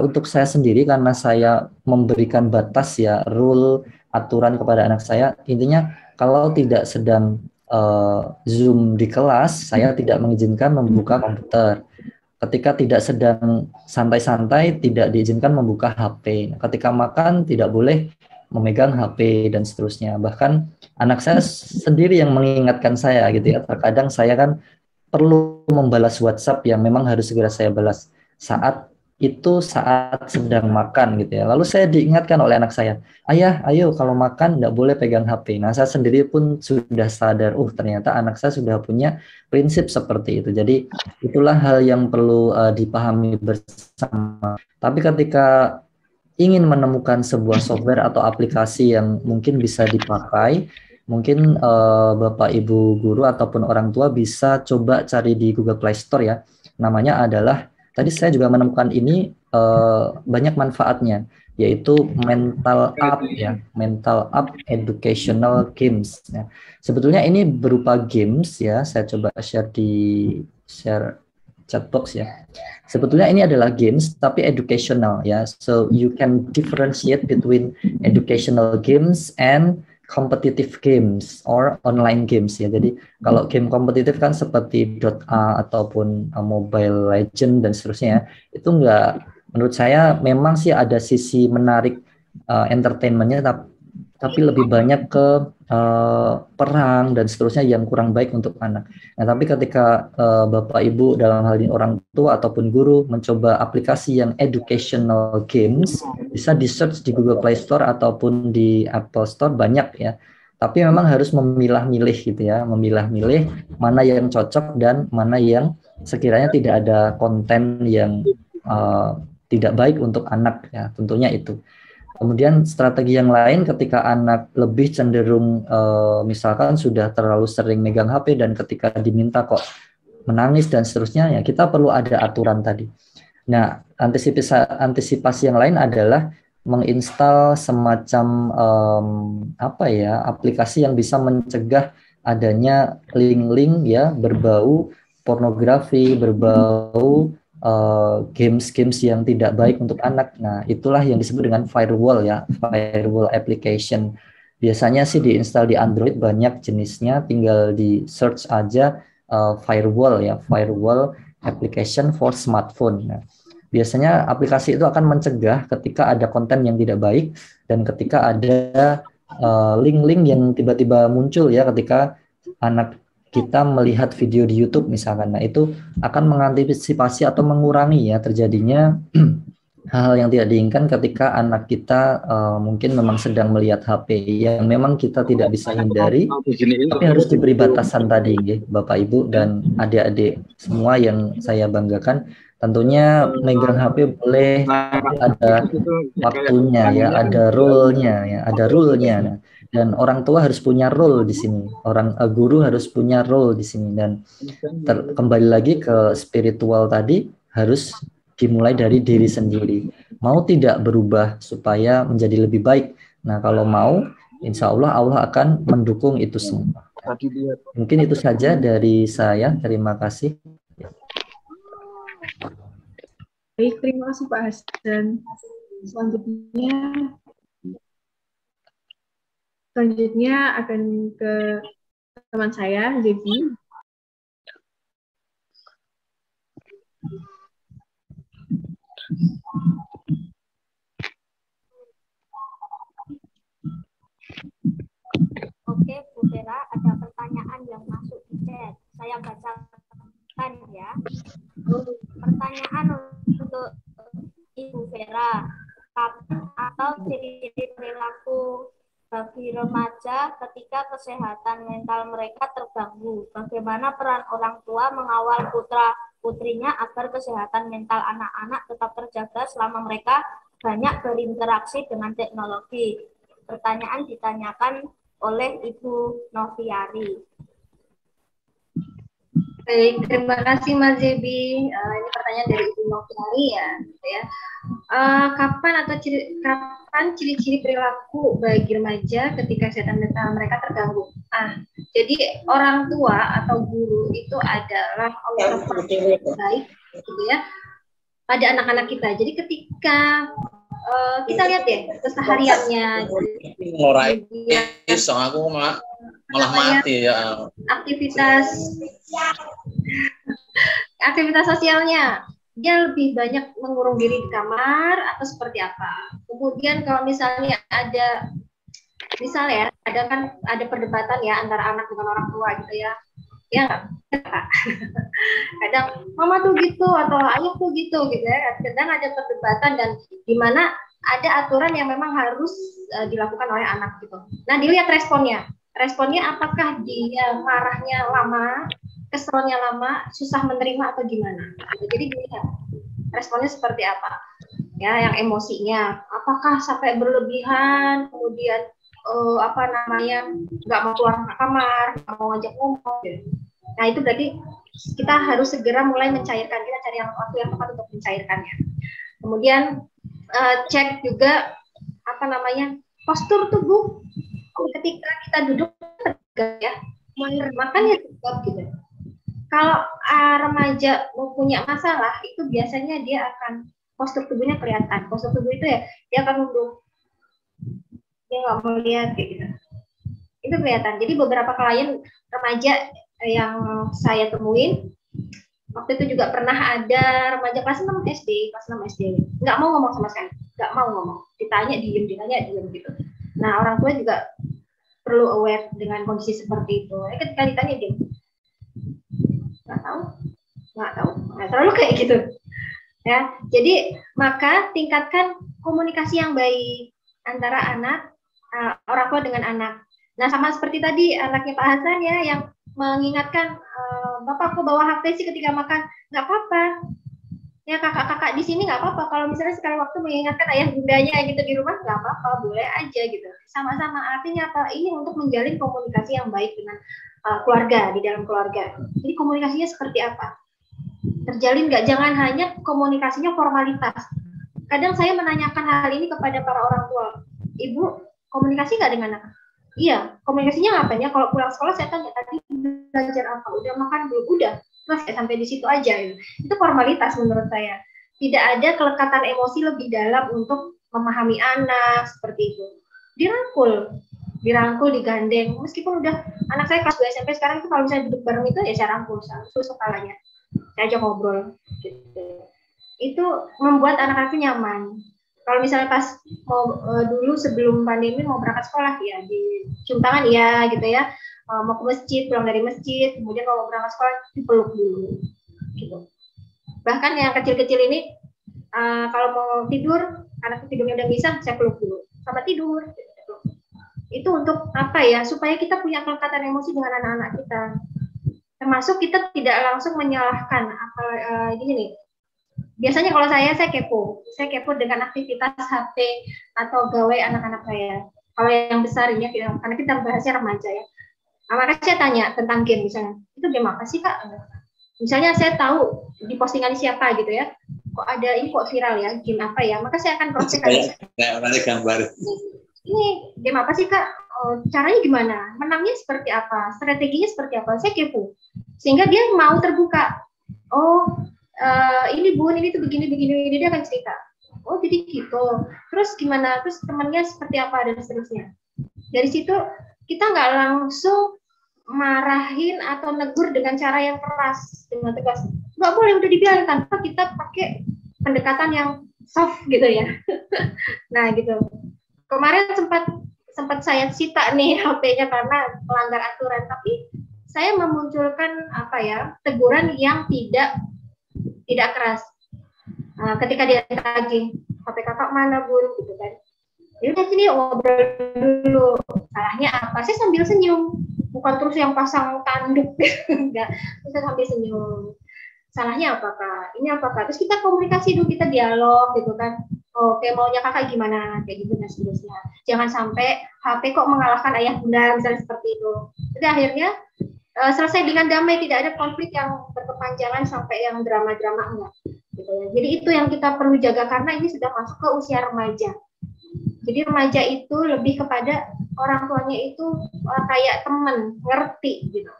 untuk saya sendiri, karena saya memberikan batas ya, rule, aturan kepada anak saya, intinya kalau tidak sedang Zoom di kelas, saya tidak mengizinkan membuka komputer. Ketika tidak sedang santai-santai, tidak diizinkan membuka HP. Ketika makan, tidak boleh memegang HP dan seterusnya. Bahkan anak saya sendiri yang mengingatkan saya gitu ya. Terkadang saya kan perlu membalas WhatsApp yang memang harus segera saya balas saat sedang makan gitu ya. Lalu saya diingatkan oleh anak saya, ayah, ayo kalau makan nggak boleh pegang HP. Nah, saya sendiri pun sudah sadar, ternyata anak saya sudah punya prinsip seperti itu. Jadi itulah hal yang perlu dipahami bersama. Tapi ketika ingin menemukan sebuah software atau aplikasi yang mungkin bisa dipakai, mungkin Bapak Ibu guru ataupun orang tua bisa coba cari di Google Play Store ya. Namanya adalah, tadi saya juga menemukan ini banyak manfaatnya, yaitu Mental Up ya, Mental Up Educational Games. Ya. Sebetulnya ini berupa games ya, saya coba share chat box ya. Sebetulnya ini adalah games tapi educational ya, so you can differentiate between educational games and competitive games or online games ya. Jadi kalau game kompetitif kan seperti .A ataupun Mobile Legend dan seterusnya, itu enggak, menurut saya memang sih ada sisi menarik entertainmentnya, tapi lebih banyak ke perang dan seterusnya yang kurang baik untuk anak. Nah, tapi ketika Bapak Ibu dalam hal ini orang tua ataupun guru mencoba aplikasi yang educational games, bisa di search di Google Play Store ataupun di Apple Store, banyak ya. Tapi memang harus memilah-milih gitu ya, memilah-milih mana yang cocok dan mana yang sekiranya tidak ada konten yang tidak baik untuk anak ya, tentunya itu. Kemudian strategi yang lain ketika anak lebih cenderung misalkan sudah terlalu sering megang HP dan ketika diminta kok menangis dan seterusnya, ya kita perlu ada aturan tadi. Nah, antisipasi yang lain adalah menginstal semacam aplikasi yang bisa mencegah adanya link-link ya berbau pornografi, berbau games-games yang tidak baik untuk anak. Nah, itulah yang disebut dengan firewall ya, firewall application. Biasanya sih diinstal di Android, banyak jenisnya, tinggal di search aja firewall ya, firewall application for smartphone. Nah, biasanya aplikasi itu akan mencegah ketika ada konten yang tidak baik dan ketika ada link-link yang tiba-tiba muncul ya ketika anak kita melihat video di YouTube misalkan. Nah, itu akan mengantisipasi atau mengurangi ya terjadinya hal yang tidak diinginkan ketika anak kita mungkin memang sedang melihat HP yang memang kita tidak bisa hindari, tapi harus diberi batasan tadi ya, Bapak Ibu dan adik-adik semua yang saya banggakan. Tentunya megang HP boleh, ada waktunya ya, ada rule-nya ya, ada rule-nya. Nah, Dan orang tua harus punya role di sini. Guru harus punya role di sini. Dan kembali lagi ke spiritual tadi, harus dimulai dari diri sendiri. Mau tidak berubah supaya menjadi lebih baik. Nah, kalau mau, insya Allah Allah akan mendukung itu semua. Mungkin itu saja dari saya. Terima kasih.
Baik, terima kasih Pak Hasan. Selanjutnya akan ke teman saya, Devi.
Oke, Bu Vera, ada pertanyaan yang masuk di chat. Saya bacakan ya. Pertanyaan untuk Ibu Vera, kapan atau ciri-ciri perilaku bagi remaja ketika kesehatan mental mereka terganggu? Bagaimana peran orang tua mengawal putra-putrinya agar kesehatan mental anak-anak tetap terjaga selama mereka banyak berinteraksi dengan teknologi? Pertanyaan ditanyakan oleh Ibu Noviari.
Baik, terima kasih Mas Zebi. Ini pertanyaan dari Ibu Noviari ya. Kapan ciri-ciri perilaku bagi remaja ketika kesehatan mental mereka terganggu? Jadi orang tua atau guru itu adalah orang baik, gitu ya, pada anak-anak kita. Jadi ketika kita lihat ya kesehariannya,
aku malah mati ya.
Aktivitas sosialnya, dia lebih banyak mengurung diri di kamar atau seperti apa. Kemudian kalau misalnya ada perdebatan ya antara anak dengan orang tua gitu ya. Ya nggak? Kadang mama tuh gitu atau ayah tuh gitu ya. Kadang ada perdebatan dan di mana ada aturan yang memang harus dilakukan oleh anak gitu. Nah, dilihat responnya. Responnya apakah dia marahnya lama, keselnya lama, susah menerima atau gimana. Jadi dilihat responnya seperti apa. Ya, yang emosinya apakah sampai berlebihan, kemudian nggak mau keluar kamar, nggak mau ngajak ngomong gitu. Nah, itu berarti kita harus segera mulai mencairkan, kita cari waktu yang tepat untuk mencairkannya. Kemudian cek juga postur tubuh ketika kita duduk tegak ya, makan ya tegak gitu. Kalau remaja punya masalah itu biasanya dia akan postur tubuhnya kelihatan. Postur tubuh itu ya dia akan duduk, dia nggak mau lihat kayak gitu. Itu kelihatan. Jadi beberapa klien remaja yang saya temuin waktu itu juga pernah ada remaja kelas 6 SD, nggak mau ngomong sama sekali, nggak mau ngomong, ditanya diem gitu. Nah, orang tua juga perlu aware dengan kondisi seperti itu. Ketika ditanya diem, nggak tahu, terlalu kayak gitu. Ya, jadi maka tingkatkan komunikasi yang baik antara orang tua dengan anak. Nah, sama seperti tadi anaknya Pak Hasan ya yang mengingatkan, Bapak kok bawa HP sih ketika makan? Nggak apa-apa. Ya kakak-kakak di sini nggak apa-apa. Kalau misalnya sekali waktu mengingatkan ayah bundanya gitu di rumah, nggak apa-apa, boleh aja gitu. Sama-sama, artinya apa? Ini untuk menjalin komunikasi yang baik dengan keluarga, di dalam keluarga. Jadi komunikasinya seperti apa? Terjalin nggak? Jangan hanya komunikasinya formalitas. Kadang saya menanyakan hal ini kepada para orang tua. Ibu, komunikasi nggak dengan anak? Iya, komunikasinya ngapain ya? Kalau pulang sekolah saya tanya, tadi belajar apa? Udah makan belum? Udah. Terus ya sampai di situ aja. Itu formalitas menurut saya. Tidak ada kelekatan emosi lebih dalam untuk memahami anak seperti itu. Dirangkul, digandeng. Meskipun udah anak saya kelas 2 SMP sekarang itu kalau misalnya duduk bareng itu ya saya rangkul, susuk kalanya. Saya ajak ngobrol. Gitu. Itu membuat anak-anak itu nyaman. Kalau misalnya pas dulu sebelum pandemi mau berangkat sekolah ya dicium tangan ya gitu ya, mau ke masjid, pulang dari masjid, kemudian mau berangkat sekolah dipeluk dulu gitu. Bahkan yang kecil-kecil ini kalau mau tidur, anak tidurnya udah bisa, saya peluk dulu sama tidur gitu. Itu untuk apa ya, supaya kita punya kelekatan emosi dengan anak-anak kita, termasuk kita tidak langsung menyalahkan gini nih. Biasanya kalau saya kepo dengan aktivitas HP atau gawai anak-anak saya. Kalau yang besar ini ya, karena kita bahasnya remaja ya. Nah, maka saya tanya tentang game misalnya, itu game apa sih Kak? Misalnya saya tahu di postingan siapa gitu ya, kok ada ini kok viral ya, game apa ya? Maka saya akan cross check.
Kayak orang gambar.
Ini game apa sih Kak? Caranya gimana? Menangnya seperti apa? Strateginya seperti apa? Saya kepo. Sehingga dia mau terbuka. Ini Bun, ini tuh begini, dia akan cerita. Oh, jadi gitu. Terus gimana? Terus temannya seperti apa dan seterusnya. Dari situ kita nggak langsung marahin atau negur dengan cara yang keras, dengan tegas. Nggak boleh, udah dibiarkan. Tanpa kita pakai pendekatan yang soft gitu ya. Nah gitu. Kemarin sempat saya cita nih HP-nya karena pelanggar aturan, tapi saya memunculkan teguran yang tidak keras. Ketika dia tagih, HP kakak mana Bun, gitu kan. Ya udah sini ngobrol dulu. Salahnya apa? Saya sambil senyum, bukan terus yang pasang tanduk, enggak. Saya sambil senyum. Salahnya apa Kak? Ini apa Kak? Terus kita komunikasi dulu, kita dialog gitu kan. Oke, maunya kakak gimana? Kayak gitu dan seterusnya. Jangan sampai HP kok mengalahkan ayah bunda, misalnya seperti itu. Jadi akhirnya selesai dengan damai, tidak ada konflik yang berkepanjangan sampai yang drama-drama enggak. Gitu ya. Jadi itu yang kita perlu jaga karena ini sudah masuk ke usia remaja. Jadi remaja itu lebih kepada orang tuanya itu kayak teman, ngerti gitu.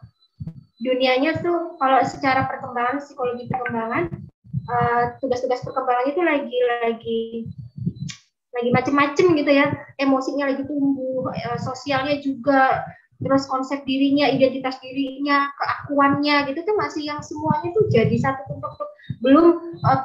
Dunianya tuh kalau secara perkembangan, psikologi perkembangan, tugas-tugas perkembangan itu lagi macem-macem gitu ya, emosinya lagi tumbuh, sosialnya juga, terus konsep dirinya, identitas dirinya, keakuannya gitu kan masih yang semuanya tuh jadi satu bentuk, belum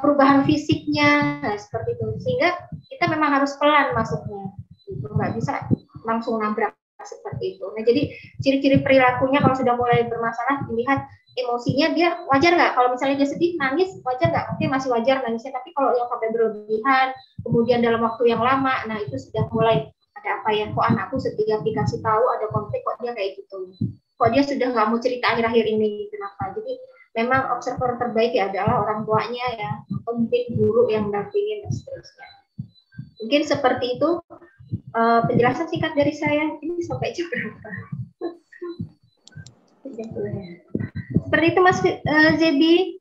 perubahan fisiknya, nah, seperti itu. Sehingga kita memang harus pelan masuknya, gitu. Nggak bisa langsung nabrak seperti itu. Nah jadi ciri-ciri perilakunya kalau sudah mulai bermasalah, dilihat emosinya dia wajar nggak? Kalau misalnya dia sedih, nangis, wajar nggak? Oke, masih wajar nangisnya. Tapi kalau yang sampai berlebihan, kemudian dalam waktu yang lama, nah itu sudah mulai ada apa ya? Kok anakku setiap dikasih tahu ada konflik, kok dia kayak gitu? Kok dia sudah nggak mau cerita akhir-akhir ini? Kenapa? Jadi memang observer terbaik ya adalah orang tuanya ya, atau mungkin guru yang mendampingin dan seterusnya. Mungkin seperti itu penjelasan singkat dari saya. Ini sampai jam berapa? Seperti itu Mas Zebi,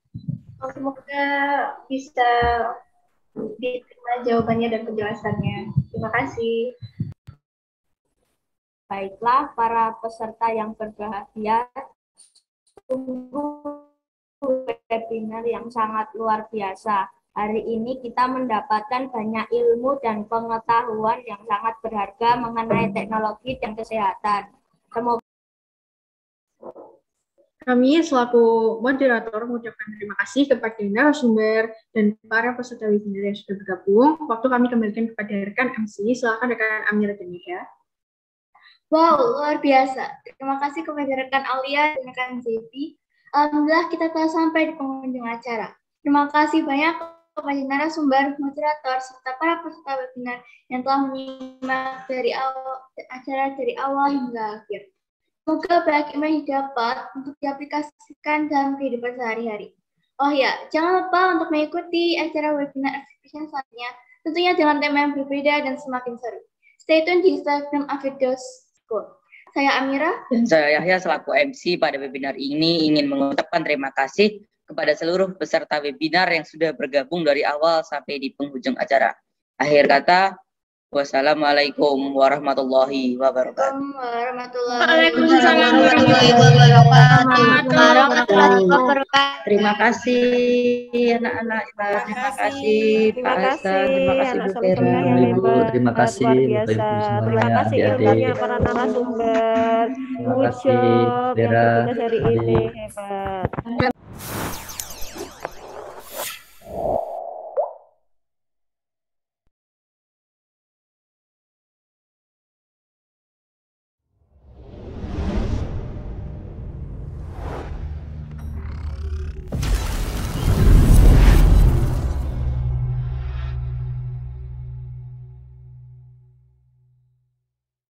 semoga bisa diterima jawabannya dan penjelasannya. Terima kasih.
Baiklah para peserta yang berbahagia, sungguh webinar yang sangat luar biasa. Hari ini kita mendapatkan banyak ilmu dan pengetahuan yang sangat berharga mengenai teknologi dan kesehatan. Semoga
kami selaku moderator mengucapkan terima kasih kepada narasumber dan para peserta webinar yang sudah bergabung. Waktu kami kembalikan kepada rekan MC, silakan rekan Amira dan Nika.
Wow, luar biasa. Terima kasih kepada rekan Alia dan rekan Zebi. Alhamdulillah kita telah sampai di penghujung acara. Terima kasih banyak kepada narasumber, moderator, serta para peserta webinar yang telah menyimak dari acara dari awal hingga akhir. Semoga banyak ilmu yang didapat untuk diaplikasikan dalam kehidupan sehari-hari. Oh ya, jangan lupa untuk mengikuti acara webinar exhibition selanjutnya, tentunya dengan tema yang berbeda dan semakin seru. Stay tune di Instagram Avidos School. Saya Amira.
Dan saya Yahya selaku MC pada webinar ini ingin mengucapkan terima kasih kepada seluruh peserta webinar yang sudah bergabung dari awal sampai di penghujung acara. Akhir kata, wassalamualaikum warahmatullahi wabarakatuh.
Waalaikumsalam warahmatullahi wabarakatuh.
Terima kasih anak-anak, terima kasih Pak Hasan, terima kasih Bu Vera,
Ibu, terima kasih Bapak Ibu semuanya, adik-adik.
Para narasumber.
Terima kasih Vera,
dari ini hebat.